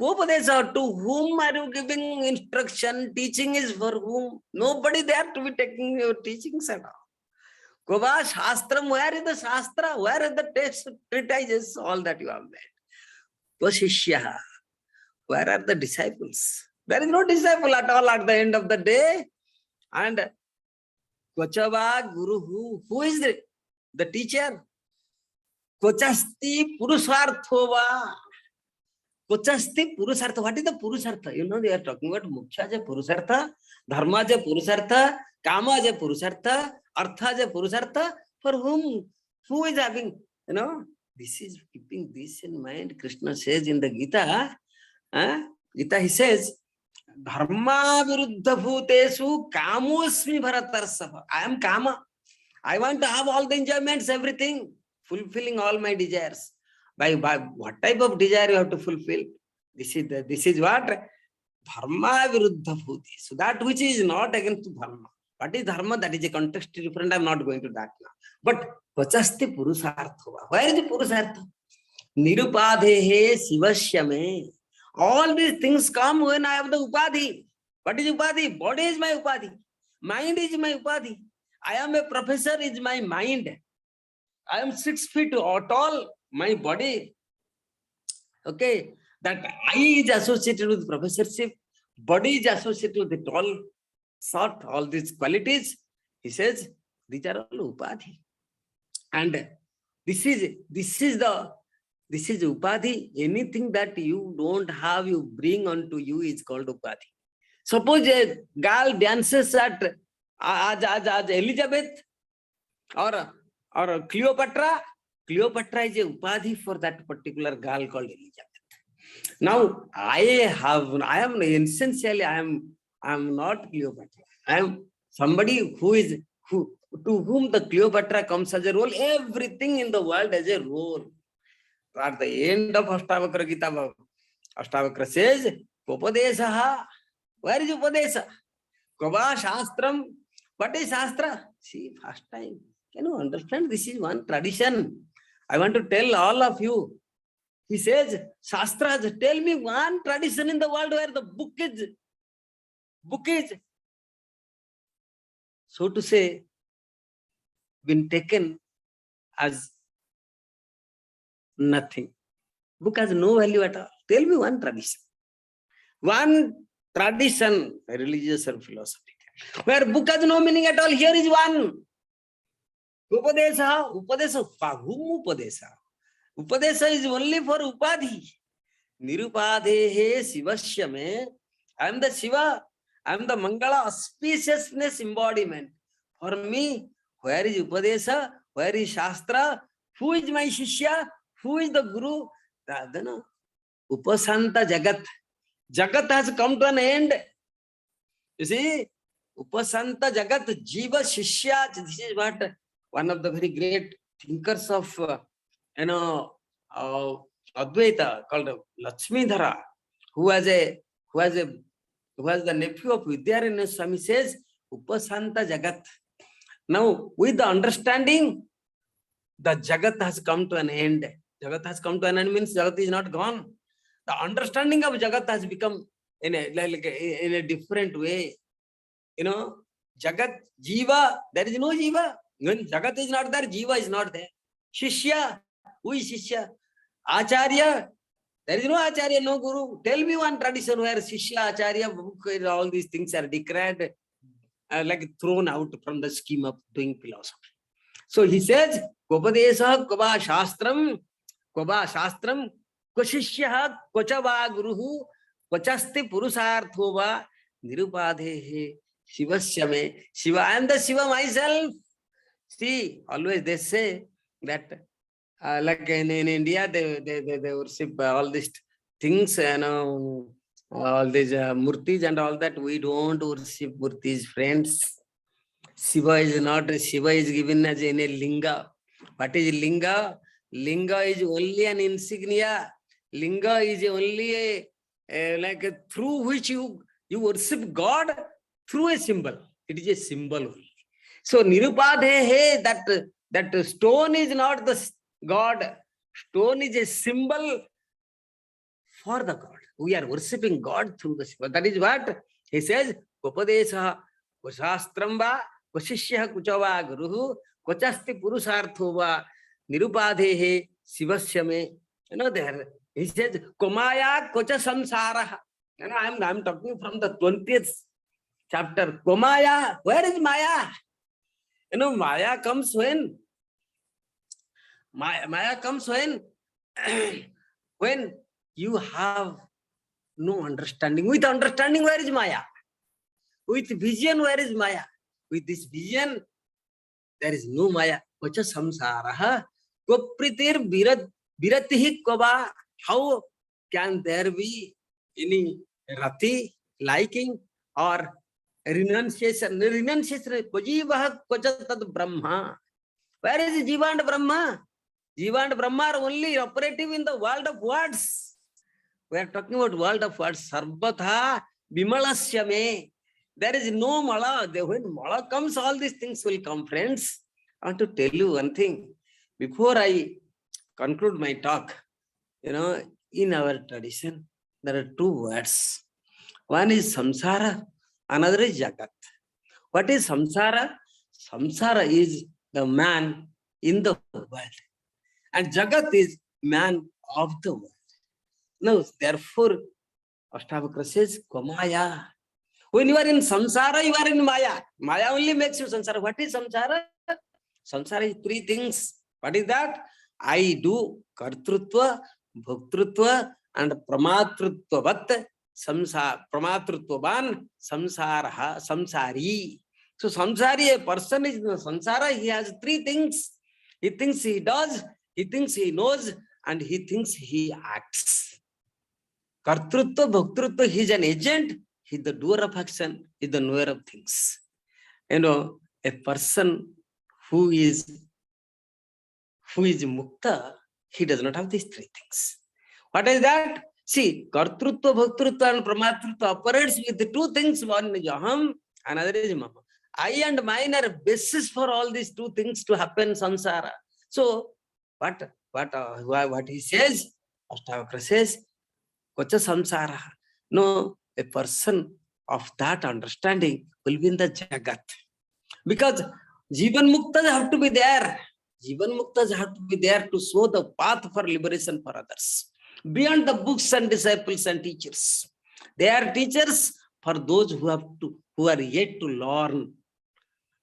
[SPEAKER 8] Kopadesa, to whom are you giving instruction? Teaching is for whom? Nobody there to be taking your teachings at all. Koba Shastram, where is the Shastra? Where is the text, treatises, all that you have made? Vasishya, where are the disciples? There is no disciple at all at the end of the day. And Kochava Guru, who is the teacher? Kochasti Purusarthova. Kochasti Purusartha. What is the Purusartha? They are talking about Moksha as a Purusartha, Dharma as a Purusartha, Kama as a Purusartha, Artha as a Purusartha. For whom? Who is having, this is keeping this in mind. Krishna says in the Gita, he says, dharma viruddha bhutesu kamosmi bharatarsava. I am kama. I want to have all the enjoyments, everything, fulfilling all my desires. By what type of desire you have to fulfill? This is what dharma viruddha bhuti. So that which is not against dharma. What is dharma? That is a context different. I am not going to that now. But vachasti purusartha. Where is the purusartha? Nirupadhehe sivashyame. All these things come when I have the upadhi. What is upadhi? Body is my upadhi. Mind is my upadhi. I am a professor is my mind. I am 6 feet tall. My body. Okay. That I is associated with professorship. Body is associated with the tall, short, all these qualities. He says, these are all upadhi. And this is upadhi. Anything that you don't have, you bring onto you is called upadhi. Suppose a girl dances at Elizabeth or Cleopatra. Cleopatra is a upadhi for that particular girl called Elizabeth. Now I am essentially I am not Cleopatra. I am somebody to whom the Cleopatra comes as a role. Everything in the world as a role. At the end of Ashtavakra Gita, Ashtavakra says, Upadesaha. Where is Upadesa? Kava Shastram. What is Shastra? See, first time. Can you understand? This is one tradition. I want to tell all of you. He says, Shastras, tell me one tradition in the world where the book is, so to say, been taken as nothing. Book has no value at all. Tell me one tradition. One tradition, religious or philosophical, where book has no meaning at all. Here is one. Upadesa. Upadesa. Whom Upadesa? Upadesa is only for upadhi. Nirupadhehe sivashyame. I am the Shiva. I am the Mangala auspiciousness embodiment. For me, where is Upadesa? Where is Shastra? Who is my Shishya? Who is the Guru? Upasanta Jagat. Jagat has come to an end. You see, Upasanta Jagat, Jiva Shishya. This is what one of the very great thinkers of Advaita called Lakshmidhara, who was the nephew of Vidyaranya Swami, says Upasanta Jagat. Now, with the understanding, the Jagat has come to an end. Jagat has come to an end means Jagat is not gone. The understanding of Jagat has become in a different way. Jagat, Jiva, there is no Jiva. When Jagat is not there, Jiva is not there. Shishya, who is Shishya? Acharya, there is no Acharya, no Guru. Tell me one tradition where Shishya, Acharya, all these things are declared, thrown out from the scheme of doing philosophy. So he says, Kopadesa, Koba Shastram, Koshishya, Kochava Guruhu, Kochasti Purusarthova, Nirupadhehe, Shivasyame. Shiva, I am the Shiva myself. See, always they say that, like in India, they worship all these things, all these murtis and all that. We don't worship murtis, friends. Shiva is not, Shiva is given as in a linga. What is linga? Linga is only an insignia. Linga is only through which you worship God through a symbol. It is a symbol only. So Nirupadhehe, that stone is not the God. Stone is a symbol for the God. We are worshipping God through the Shiva. That is what he says. Kopadesa, Kosastramba, Kosishya Kuchava Guruhu, Kochasti Purusarthova, Nirupadhehe, Shivasyame. There he says, Komaya Kocha Samsara. I'm talking from the 20th chapter. Komaya, where is Maya? Maya comes when? Maya comes when you have no understanding. With understanding, where is Maya? With vision, where is Maya? With this vision, there is no Maya. Kocha samsaraha. Kopritir biratihi koba. How can there be any rati? liking or renunciation. Renunciation, Kojivaha Kochatad Brahma. Where is Jiva and Brahma? Jiva and Brahma are only operative in the world of words. We are talking about world of words. Sarvatha Vimalasyame. There is no mala. When mala comes, all these things will come, friends. I want to tell you one thing. Before I conclude my talk, in our tradition, there are two words. One is samsara, another is jagat. What is samsara? Samsara is the man in the world. And jagat is man of the world. Now, therefore, Ashtavakra says, Kamaya. When you are in samsara, you are in maya. Maya only makes you samsara. What is samsara? Samsara is three things. What is that? I do kartrutva, bhoktrutva, and pramatrutvavat, pramatrutvavan, samsara, samsari. So samsari, a person is in the samsara, he has three things. He thinks he does, he thinks he knows, and he thinks he acts. Kartrutva, bhoktrutva, he is an agent, he is the doer of action, he is the knower of things. A person who is mukta, he does not have these three things. What is that? See, kartrutva, bhoktrutva, and pramatrutva operates with the two things. One is aham, another is mama. I and mine are basis for all these two things to happen samsara. So, what he says, Ashtavakra says, Kocha samsara. No, a person of that understanding will be in the jagat. Because Jivan Muktas have to be there. Jivan Muktas have to be there to show the path for liberation for others. Beyond the books and disciples and teachers. They are teachers for those who are yet to learn.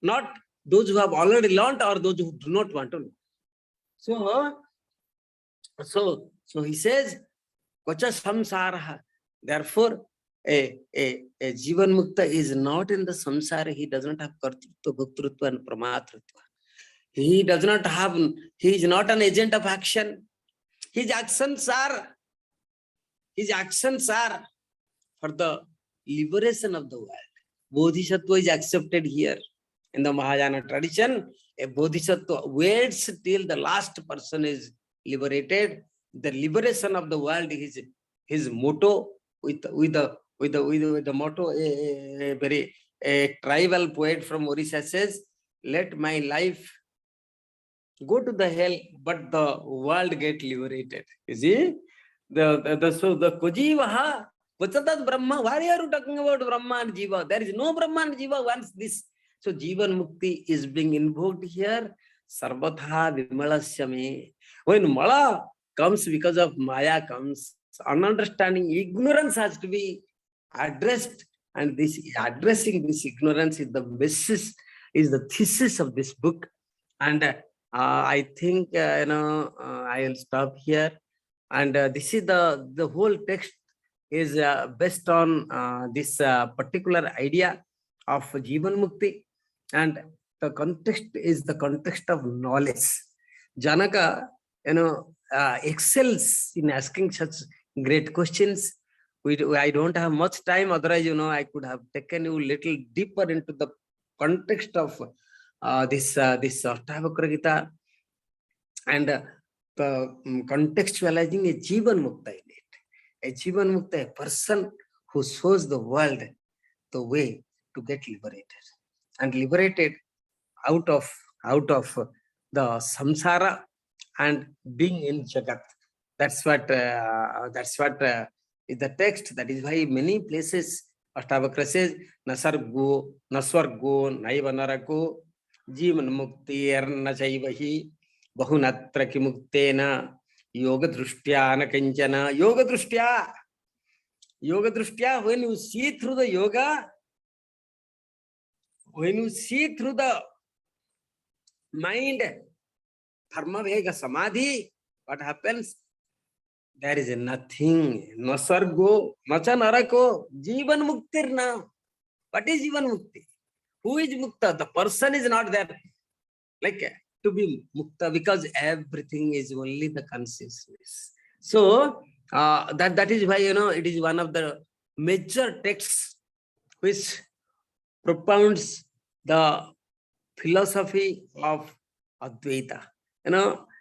[SPEAKER 8] Not those who have already learned or those who do not want to learn. So he says, Kocha samsara. Therefore, a Jivan Mukta is not in the samsara. He does not have kartrutva, bhoktrutva, and pramatrutva. He is not an agent of action. His actions are for the liberation of the world. Bodhisattva is accepted here. In the Mahayana tradition, a Bodhisattva waits till the last person is liberated. The liberation of the world is his motto. With the motto, a tribal poet from Orissa says, "Let my life go to the hell, but the world get liberated." You see, the Kojivaha, Vachatat Brahma. Why are you talking about Brahma and Jiva? There is no Brahma and Jiva once this. So Jivan Mukti is being invoked here. Sarvatha Vimalasyame. When Mala comes because of Maya comes, ununderstanding, ignorance has to be addressed. And this addressing this ignorance is the basis, is the thesis of this book. And I think, I will stop here. And this is the whole text is based on this particular idea of Jivan Mukti. And the context is the context of knowledge. Janaka, excels in asking such great questions. I don't have much time. Otherwise, I could have taken you a little deeper into the context of this Ashtavakra Gita and the contextualizing a Jivan Mukta in it. A Jivan Mukta, a person who shows the world the way to get liberated. And liberated out of the samsara and being in jagat. That's what is the text. That is why many places Ashtavakra says, Nasargo, Naswargo, Naivanarako, Jivan Mukti Erna Chaivahi, Bahunatra Kimuktena, Yoga Drushtya Nakanchana, Yoga Drushtya. Yoga Drushtya, when you see through the yoga, when you see through the mind, Dharma Vega Samadhi, what happens? There is nothing. Nasargo, Nacha Narako, Jivan Muktirna. What is Jivan Mukti? Who is Mukta? The person is not there. Like to be Mukta, because everything is only the consciousness. So that is why, it is one of the major texts which propounds the philosophy of Advaita.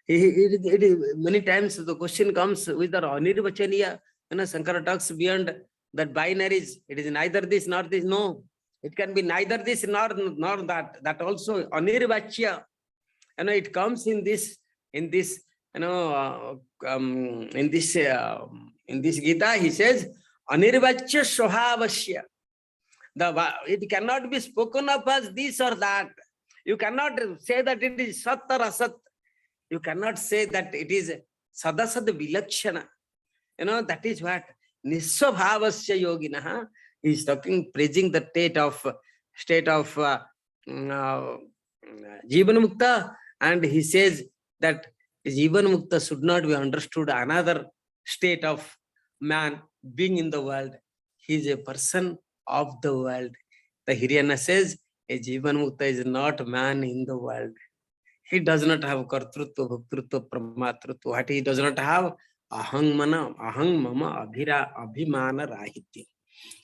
[SPEAKER 8] Many times the question comes with the Anirvachaniya. Shankara talks beyond that binaries. It is neither this nor this. No, it can be neither this nor that. That also Anirvachya. It comes in this in this Gita. He says Anirvachya Swahavasya. It cannot be spoken of as this or that. You cannot say that it is Sat or Asat. You cannot say that it is Sadasad Vilakshana. That is what Niswabhavasya Yoginaha is talking, praising the state of Jivan Mukta, and he says that Jivan Mukta should not be understood another state of man being in the world. He is a person of the world. The Hiryana says a Jivan Mukta is not man in the world. He does not have kartrutva, bhaktrutva, pramatrutva. What he does not have, ahang mama abhimana rahitya.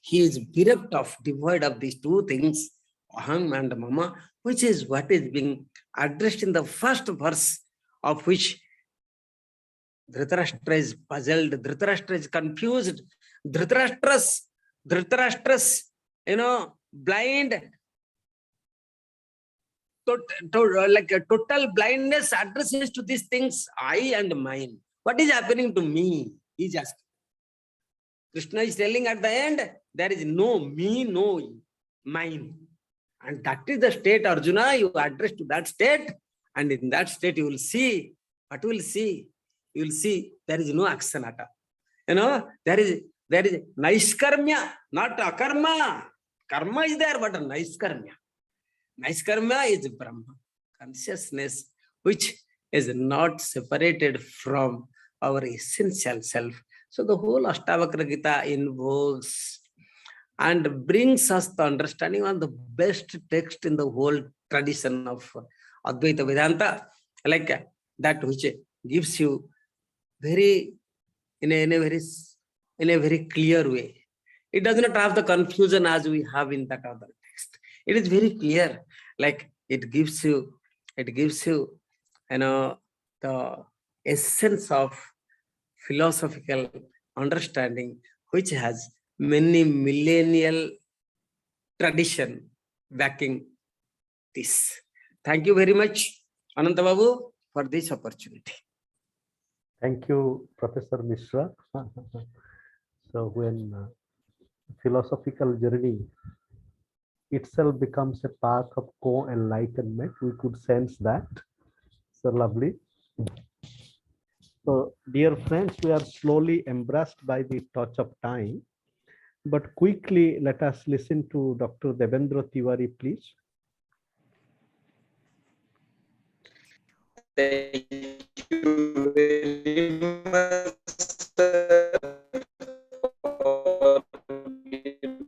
[SPEAKER 8] He is bereft of, devoid of these two things, ahang and mama, which is what is being addressed in the first verse, of which Dhritarashtra is puzzled, Dhritarashtra is confused, Dhritarashtra's blind, like a total blindness addresses to these things, I and mine. What is happening to me? He's asking. Krishna is telling at the end, there is no me, no mine. And that is the state, Arjuna. You address to that state, and in that state you will see. What you will see? You will see there is no action at all. There is naiskarmya, not akarma. Karma is there, but naiskarmya. Naiskarmya is Brahma, consciousness, which is not separated from our essential self. So the whole Ashtavakra Gita invokes and brings us the understanding on the best text in the whole tradition of Advaita Vedanta, like that which gives you in a very clear way. It does not have the confusion as we have in that other text. It is very clear, like it gives you, the essence of philosophical understanding, which has many millennial tradition backing this. Thank you very much, Ananta Babu, for this opportunity.
[SPEAKER 3] Thank you, Professor Mishra. So when philosophical journey itself becomes a path of co-enlightenment, we could sense that. So lovely. So dear friends, we are slowly embraced by the touch of time, but quickly let us listen to Dr. Devendra Tiwari, please.
[SPEAKER 9] Thank you very much, sir, for giving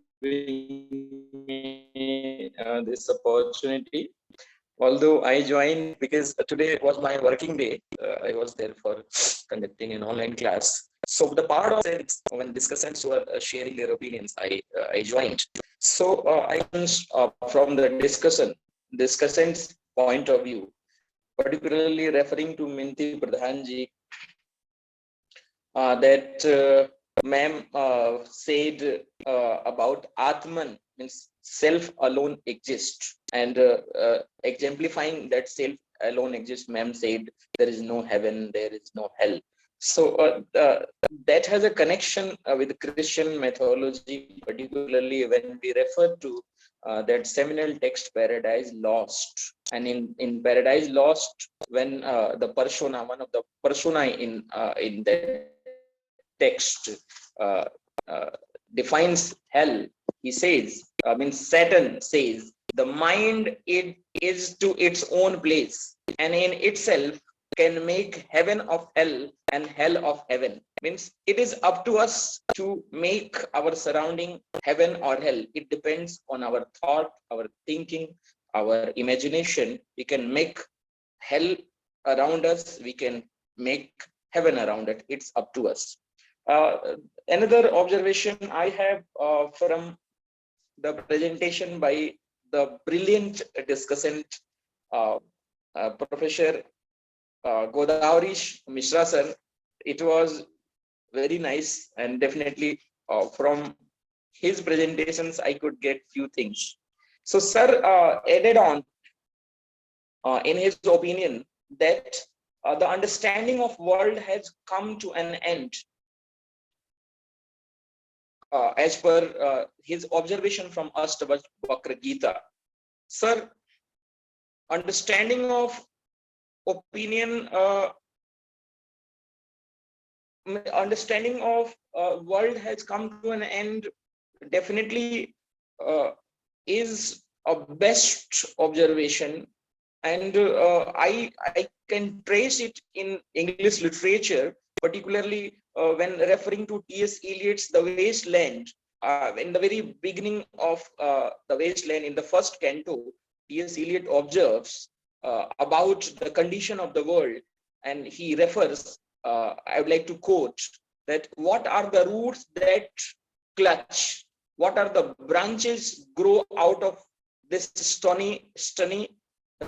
[SPEAKER 9] me this opportunity. Although I joined because today was my working day, I was there for conducting an online class. So the part of it, when discussants were sharing their opinions, I joined. So I from the discussant's point of view, particularly referring to Minti Pradhanji, that ma'am said about Atman, means self alone exists, and exemplifying that self alone exists, ma'am said there is no heaven, there is no hell. So that has a connection with Christian mythology, particularly when we refer to that seminal text Paradise Lost. And in Paradise Lost, when the persona, one of the personae in that text defines hell, he says, Satan says, the mind it is to its own place, and in itself can make heaven of hell and hell of heaven. Means it is up to us to make our surrounding heaven or hell. It depends on our thought, our thinking, our imagination. We can make hell around us, we can make heaven around it. It's up to us. Another observation I have from the presentation by the brilliant discussant, Professor Godavarish Mishra sir, it was very nice, and definitely from his presentations I could get few things. So sir added on in his opinion that the understanding of world has come to an end as per his observation from Ashtavakra Gita. Sir, understanding of opinion, understanding of world has come to an end definitely is a best observation, and I can trace it in English literature, particularly when referring to T.S. Eliot's The Wasteland. In the very beginning of The Wasteland, in the first canto, T.S. Eliot observes about the condition of the world, and he refers, I would like to quote, that what are the roots that clutch? What are the branches grow out of this stony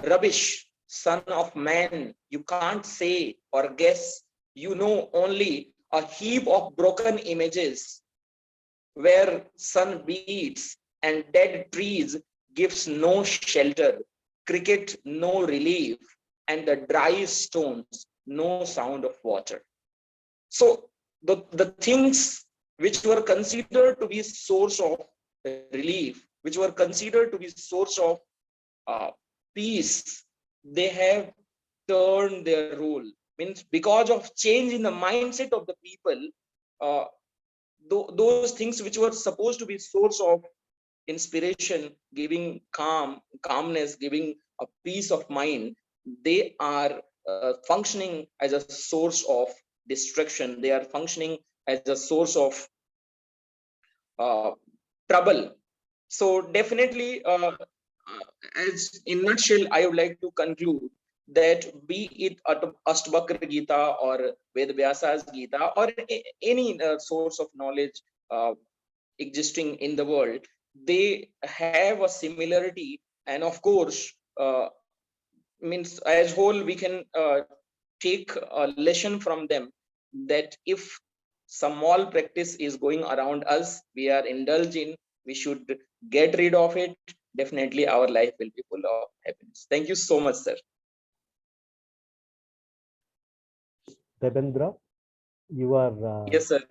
[SPEAKER 9] rubbish? Son of man, you can't say or guess. You know only a heap of broken images where sun beats and dead trees gives no shelter, cricket no relief, and the dry stones no sound of water. So the things which were considered to be source of relief, which were considered to be source of peace, they have turned their role. Means because of change in the mindset of the people, those things which were supposed to be source of inspiration, giving calmness, giving a peace of mind, they are functioning as a source of destruction. They are functioning as a source of trouble. So definitely, as in nutshell, I would like to conclude that be it Ashtavakra Gita or Vedvyasa's Gita or any source of knowledge existing in the world, they have a similarity, and of course, means as whole we can take a lesson from them, that if some small practice is going around us, we are indulging, we should get rid of it. Definitely our life will be full of happiness. Thank you so much, sir.
[SPEAKER 3] Devendra, you are
[SPEAKER 9] Yes, sir.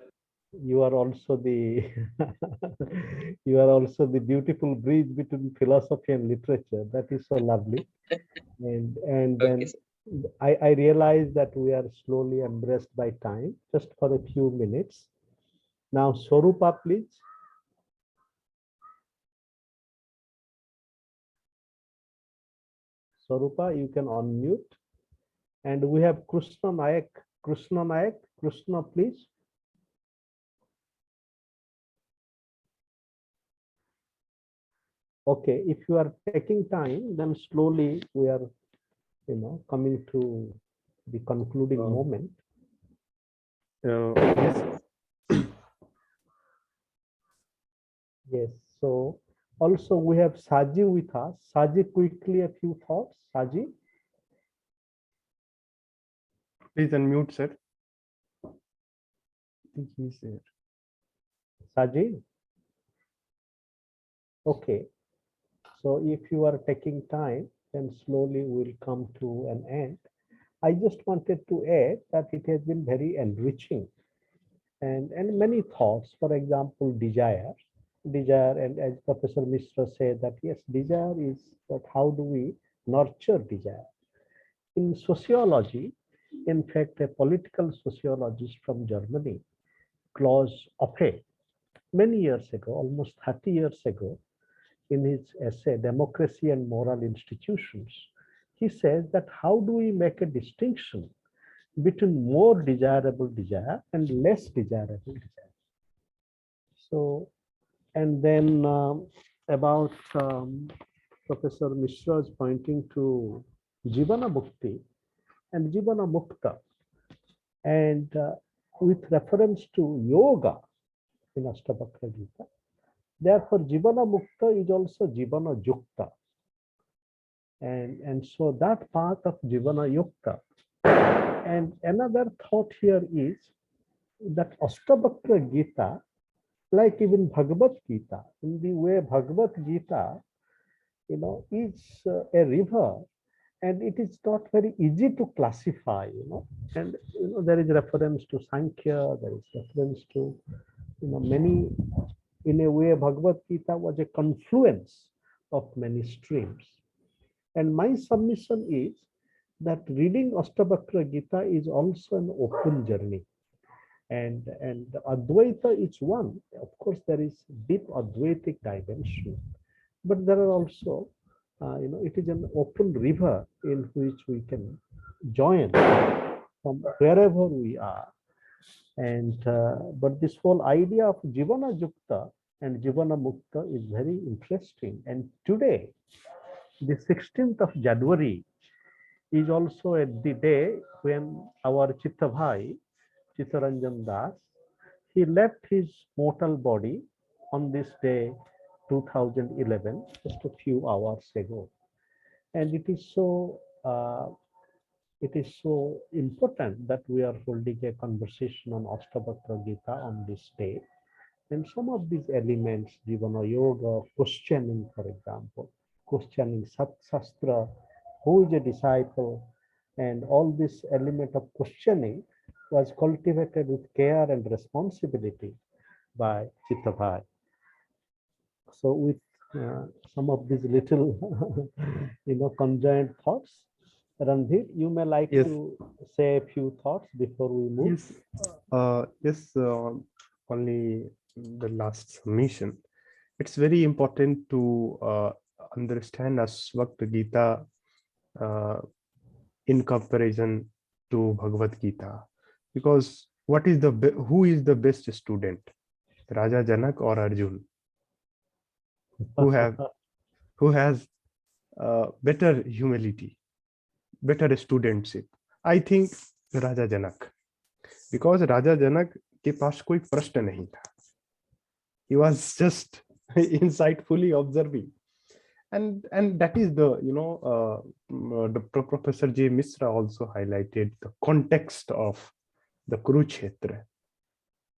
[SPEAKER 3] you are also the you are also the beautiful bridge between philosophy and literature. That is so lovely. And
[SPEAKER 9] Okay,
[SPEAKER 3] then
[SPEAKER 9] sir.
[SPEAKER 3] I realize that we are slowly embraced by time, just for a few minutes. Now, Swarupa, please. Swarupa, you can unmute. And we have Krishna Nayak. Krishna Nayak. Krishna, please. Okay, if you are taking time, then slowly we are, coming to the concluding moment.
[SPEAKER 1] Yes.
[SPEAKER 3] Yes. So also we have Saji with us. Saji, quickly a few thoughts. Saji.
[SPEAKER 1] Please unmute, sir. I think he's there.
[SPEAKER 3] Saji. Okay. So if you are taking time, then slowly we'll come to an end. I just wanted to add that it has been very enriching and many thoughts. For example, desire, and as Professor Mishra said that yes, desire is that how do we nurture desire? In sociology, in fact, a political sociologist from Germany, Klaus Oppe, many years ago, almost 30 years ago, in his essay, Democracy and Moral Institutions, he says that how do we make a distinction between more desirable desire and less desirable desire? So, and then about Professor Mishra is pointing to Jivana Mukti and Jivana Mukta. And with reference to yoga in Ashtavakra Gita. Therefore, Jivana Mukta is also Jivana Yukta. And so that part of Jivana Yukta. And another thought here is that Ashtavakra Gita, like even Bhagavad Gita, in the way Bhagavad Gita, is a river, and it is not very easy to classify, and there is reference to Sankhya, there is reference to many. In a way, Bhagavad Gita was a confluence of many streams. And my submission is that reading Ashtavakra Gita is also an open journey. And Advaita is one. Of course, there is deep Advaitic dimension, but there are also, it is an open river in which we can join from wherever we are. And but this whole idea of Jivana Yukta and Jivana Mukta is very interesting. And today, the 16th of January is also at the day when our Chittavai, Chittaranjan Das, he left his mortal body on this day 2011, just a few hours ago. And it is so important that we are holding a conversation on Ashtavakra Gita on this day. And some of these elements, Jivana Yoga, questioning, for example, questioning Sat Shastra, who is a disciple, and all this element of questioning was cultivated with care and responsibility by Chittavai. So with some of these little, conjoined thoughts, Randhir, you may like to say a few thoughts before we move.
[SPEAKER 1] Yes, only the last submission. It's very important to understand Ashtavakra Gita in comparison to Bhagavad Gita, because who is the best student, Raja Janak or Arjun? Who has better humility, better studentship? I think Raja Janak, because Raja Janak के पास कोई प्रश्न नहीं था. He was just insightfully observing, and that is the the Professor J. Mishra also highlighted the context of the Kurukshetra,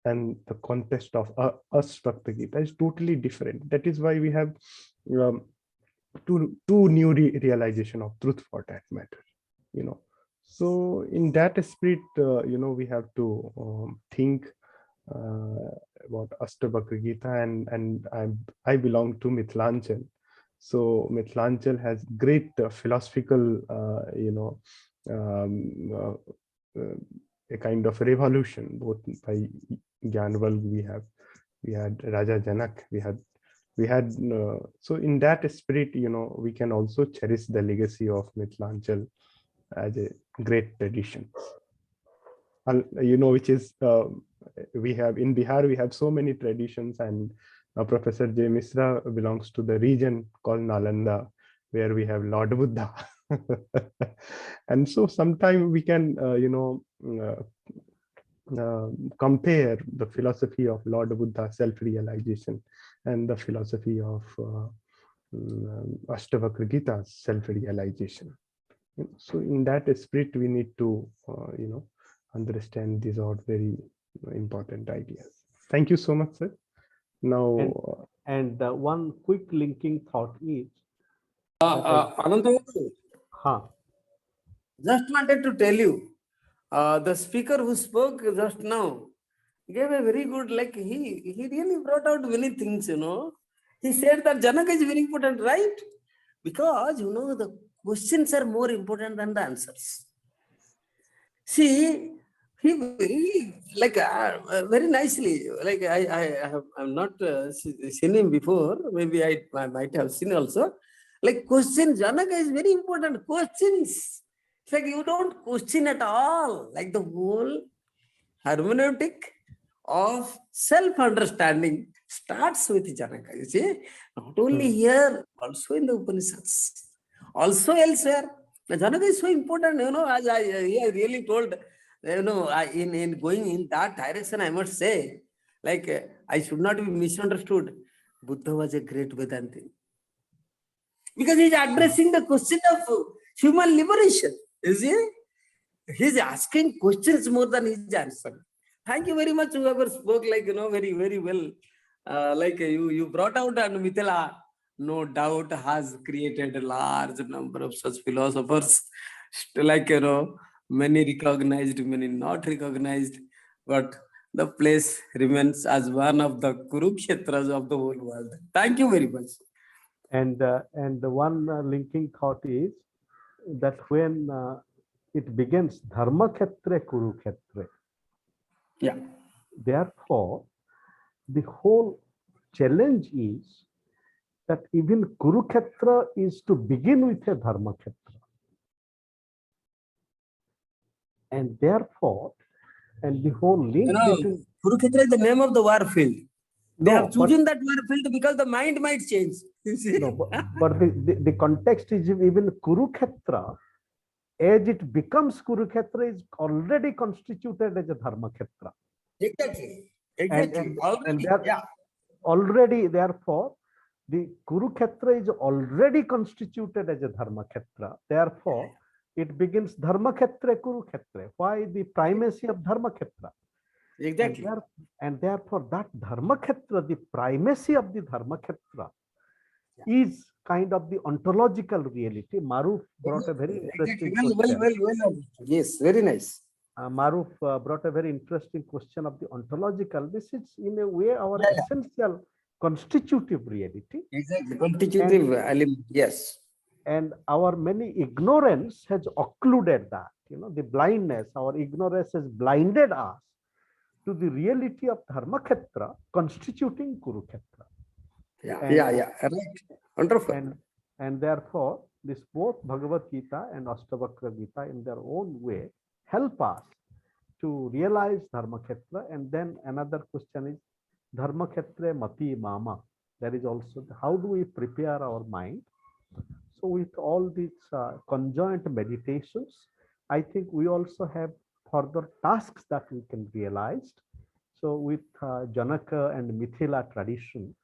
[SPEAKER 1] and the context of Ashtavakra Gita is totally different. That is why we have two new realization of truth for that matter. So in that spirit, we have to think about Ashtavakra Gita, and I belong to Mithilanchal. So Mithilanchal has great philosophical, a kind of revolution, both by Gyanval, we had Raja Janak, we had so in that spirit, we can also cherish the legacy of Mithilanchal as a great tradition. Which is we have in Bihar, we have so many traditions, and Professor J. Mishra belongs to the region called Nalanda, where we have Lord Buddha. And so sometimes we can compare the philosophy of Lord Buddha, self-realization, and the philosophy of Ashtavakra Gita, self-realization. So in that spirit, we need to understand these are very important ideas. Thank you so much, sir. Now,
[SPEAKER 3] and one quick linking thought is
[SPEAKER 8] Ananta, just wanted to tell you, the speaker who spoke just now gave a very good, like he really brought out many things, He said that Janaka is very important, right? Because, the questions are more important than the answers. See, he very, like very nicely, like I've not seen him before. Maybe I might have seen also. Like questions, Janaka is very important. Questions. It's like you don't question at all. Like the whole hermeneutic of self-understanding starts with Janaka. You see, not only here, also in the Upanishads, also elsewhere. Janaka is so important, as I really told in going in that direction, I must say, like, I should not be misunderstood. Buddha was a great Vedanti. Because he's addressing the question of human liberation. You see? He's asking questions more than he's answering. Thank you very much, whoever spoke, like, very, very well. Like you brought out, and Mithila, no doubt, has created a large number of such philosophers. Like, many recognized, many not recognized, but the place remains as one of the Kurukshetras of the whole world. Thank you very much.
[SPEAKER 3] And the one linking thought is that when it begins, Dharma Khetre Kurukshetre.
[SPEAKER 8] Yeah.
[SPEAKER 3] Therefore, the whole challenge is that even Kurukshetra is to begin with a Dharma Khetra. And therefore, and the whole link between
[SPEAKER 8] Kurukshetra is the name of the war field. They
[SPEAKER 3] No,
[SPEAKER 8] have chosen that war field because the mind might change. You see?
[SPEAKER 3] no, but the context is even Kurukshetra, as it becomes Kurukshetra, is already constituted as a Dharma Khetra.
[SPEAKER 8] Exactly. Exactly.
[SPEAKER 3] Already, therefore, the Kurukshetra is already constituted as a Dharma Khetra. Therefore, it begins Dharma Khetra Kurukshetra. Why the primacy of Dharma Khetra?
[SPEAKER 8] Exactly.
[SPEAKER 3] And therefore, that Dharma Khetra, the primacy of the Dharma Khetra, is kind of the ontological reality. Maruf brought a very interesting question.
[SPEAKER 8] Well. Yes, very nice.
[SPEAKER 3] Maruf brought a very interesting question of the ontological. This is, in a way, our essential constitutive reality.
[SPEAKER 8] Exactly. Constitutive element. Yes.
[SPEAKER 3] And our many ignorance has occluded that. The blindness, our ignorance has blinded us to the reality of Dharma Khetra constituting Kurukshetra.
[SPEAKER 8] Right. Wonderful.
[SPEAKER 3] And therefore, this both Bhagavad Gita and Ashtavakra Gita in their own way help us to realize Dharma Khetra. And then another question is Dharma Khetra Mati Mama. There is also how do we prepare our mind? So with all these conjoint meditations, I think we also have further tasks that we can realize. So with Janaka and Mithila tradition,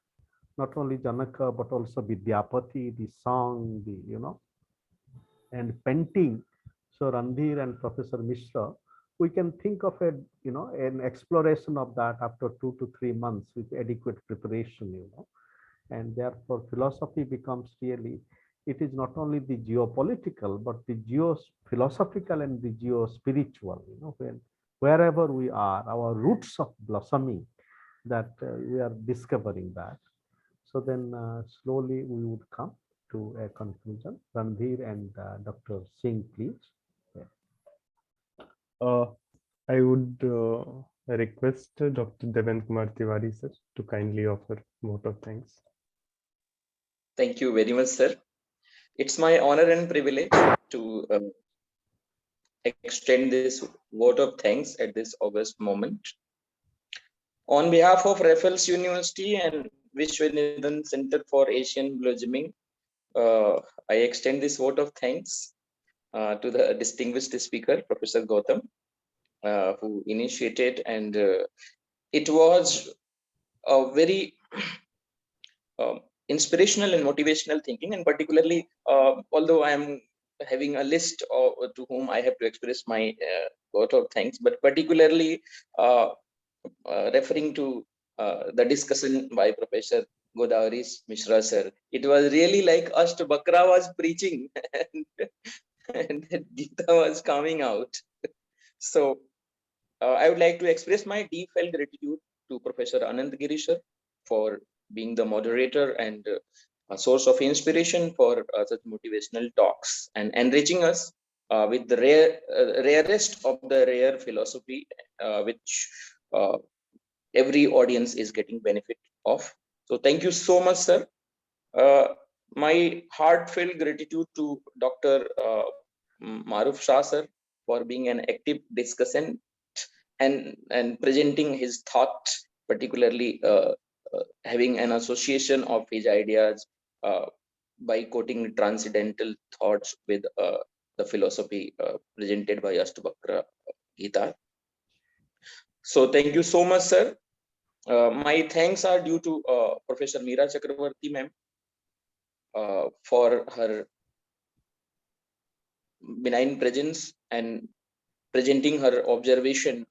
[SPEAKER 3] not only Janaka, but also Vidyapati, the song, and painting. So Randhir and Professor Mishra, we can think of an exploration of that after 2 to 3 months with adequate preparation, and therefore philosophy becomes really, it is not only the geopolitical, but the geo-philosophical and the geo-spiritual, wherever we are, our roots of blossoming, that we are discovering that. So then slowly we would come to a conclusion. Randhir and Dr. Singh, please.
[SPEAKER 1] I would request Dr. Devendra Tiwari, sir, to kindly offer vote of thanks.
[SPEAKER 9] Thank you very much, sir. It's my honor and privilege to extend this vote of thanks at this august moment. On behalf of Raffles University and Vishwaneedam Center for Asian Blossoming, I extend this vote of thanks to the distinguished speaker, Professor Gautam, who initiated, and it was a very inspirational and motivational thinking, and particularly, although I am having a list to whom I have to express my vote of thanks, but particularly referring to the discussion by Professor Godavarish Mishra sir, it was really like Ashtavakra was preaching and that Gita was coming out. So I would like to express my deep felt gratitude to Professor Ananta Giri sir for being the moderator and a source of inspiration for such motivational talks and enriching us with the rarest of the rare philosophy, which every audience is getting benefit of. So thank you so much, sir. My heartfelt gratitude to Dr. Maruf Shah sir for being an active discussant and presenting his thought, particularly having an association of his ideas by quoting transcendental thoughts with the philosophy presented by Ashtavakra Gita. So thank you so much, sir. My thanks are due to Professor Meera Chakravorty ma'am for her benign presence and presenting her observation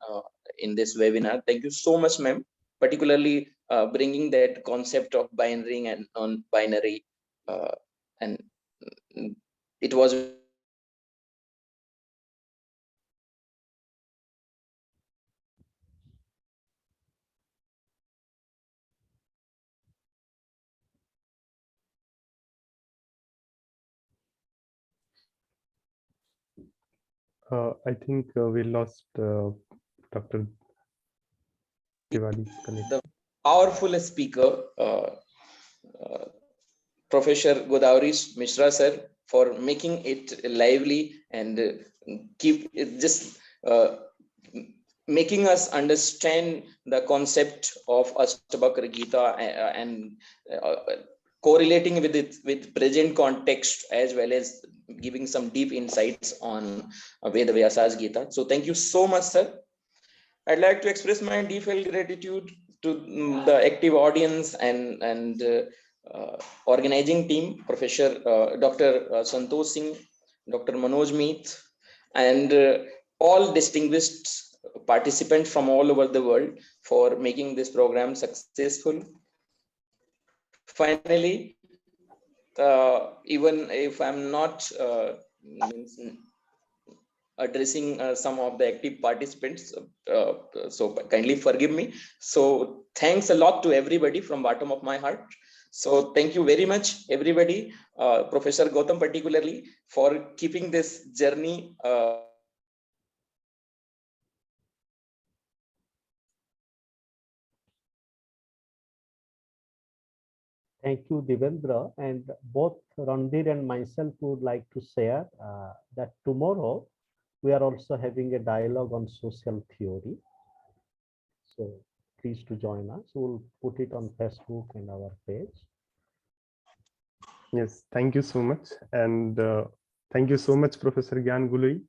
[SPEAKER 9] in this webinar. Thank you so much, ma'am, particularly bringing that concept of binary and non-binary, and it was
[SPEAKER 1] I think we lost Dr. Tiwari's connection.
[SPEAKER 9] the powerful speaker, Professor Godavarish Mishra sir, for making it lively and keep it just making us understand the concept of Ashtavakra Gita and correlating with it with present context, as well as giving some deep insights on Veda Vyasa's Gita. So thank you so much, sir. I'd like to express my deepfelt gratitude to the active audience and organizing team, Professor Dr. Santosh Singh, Dr. Manoj Meet, and all distinguished participants from all over the world for making this program successful. Finally, even if I'm not addressing some of the active participants, so kindly forgive me. So thanks a lot to everybody from bottom of my heart. So thank you very much, everybody, Professor Gautam particularly, for keeping this journey
[SPEAKER 3] Thank you, Devendra. And both Randhir and myself would like to share that tomorrow we are also having a dialogue on social theory. So please to join us. We'll put it on Facebook and our page.
[SPEAKER 1] Yes, thank you so much. And thank you so much, Professor Gyan Gului,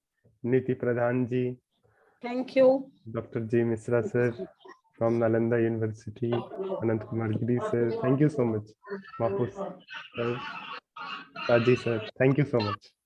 [SPEAKER 1] Niti Pradhanji.
[SPEAKER 7] Thank you.
[SPEAKER 1] Dr. J. Mishra sir from Nalanda University, Anant Kumar Giri sir. Thank you so much. Mahfuz sir, Raji sir. Thank you so much.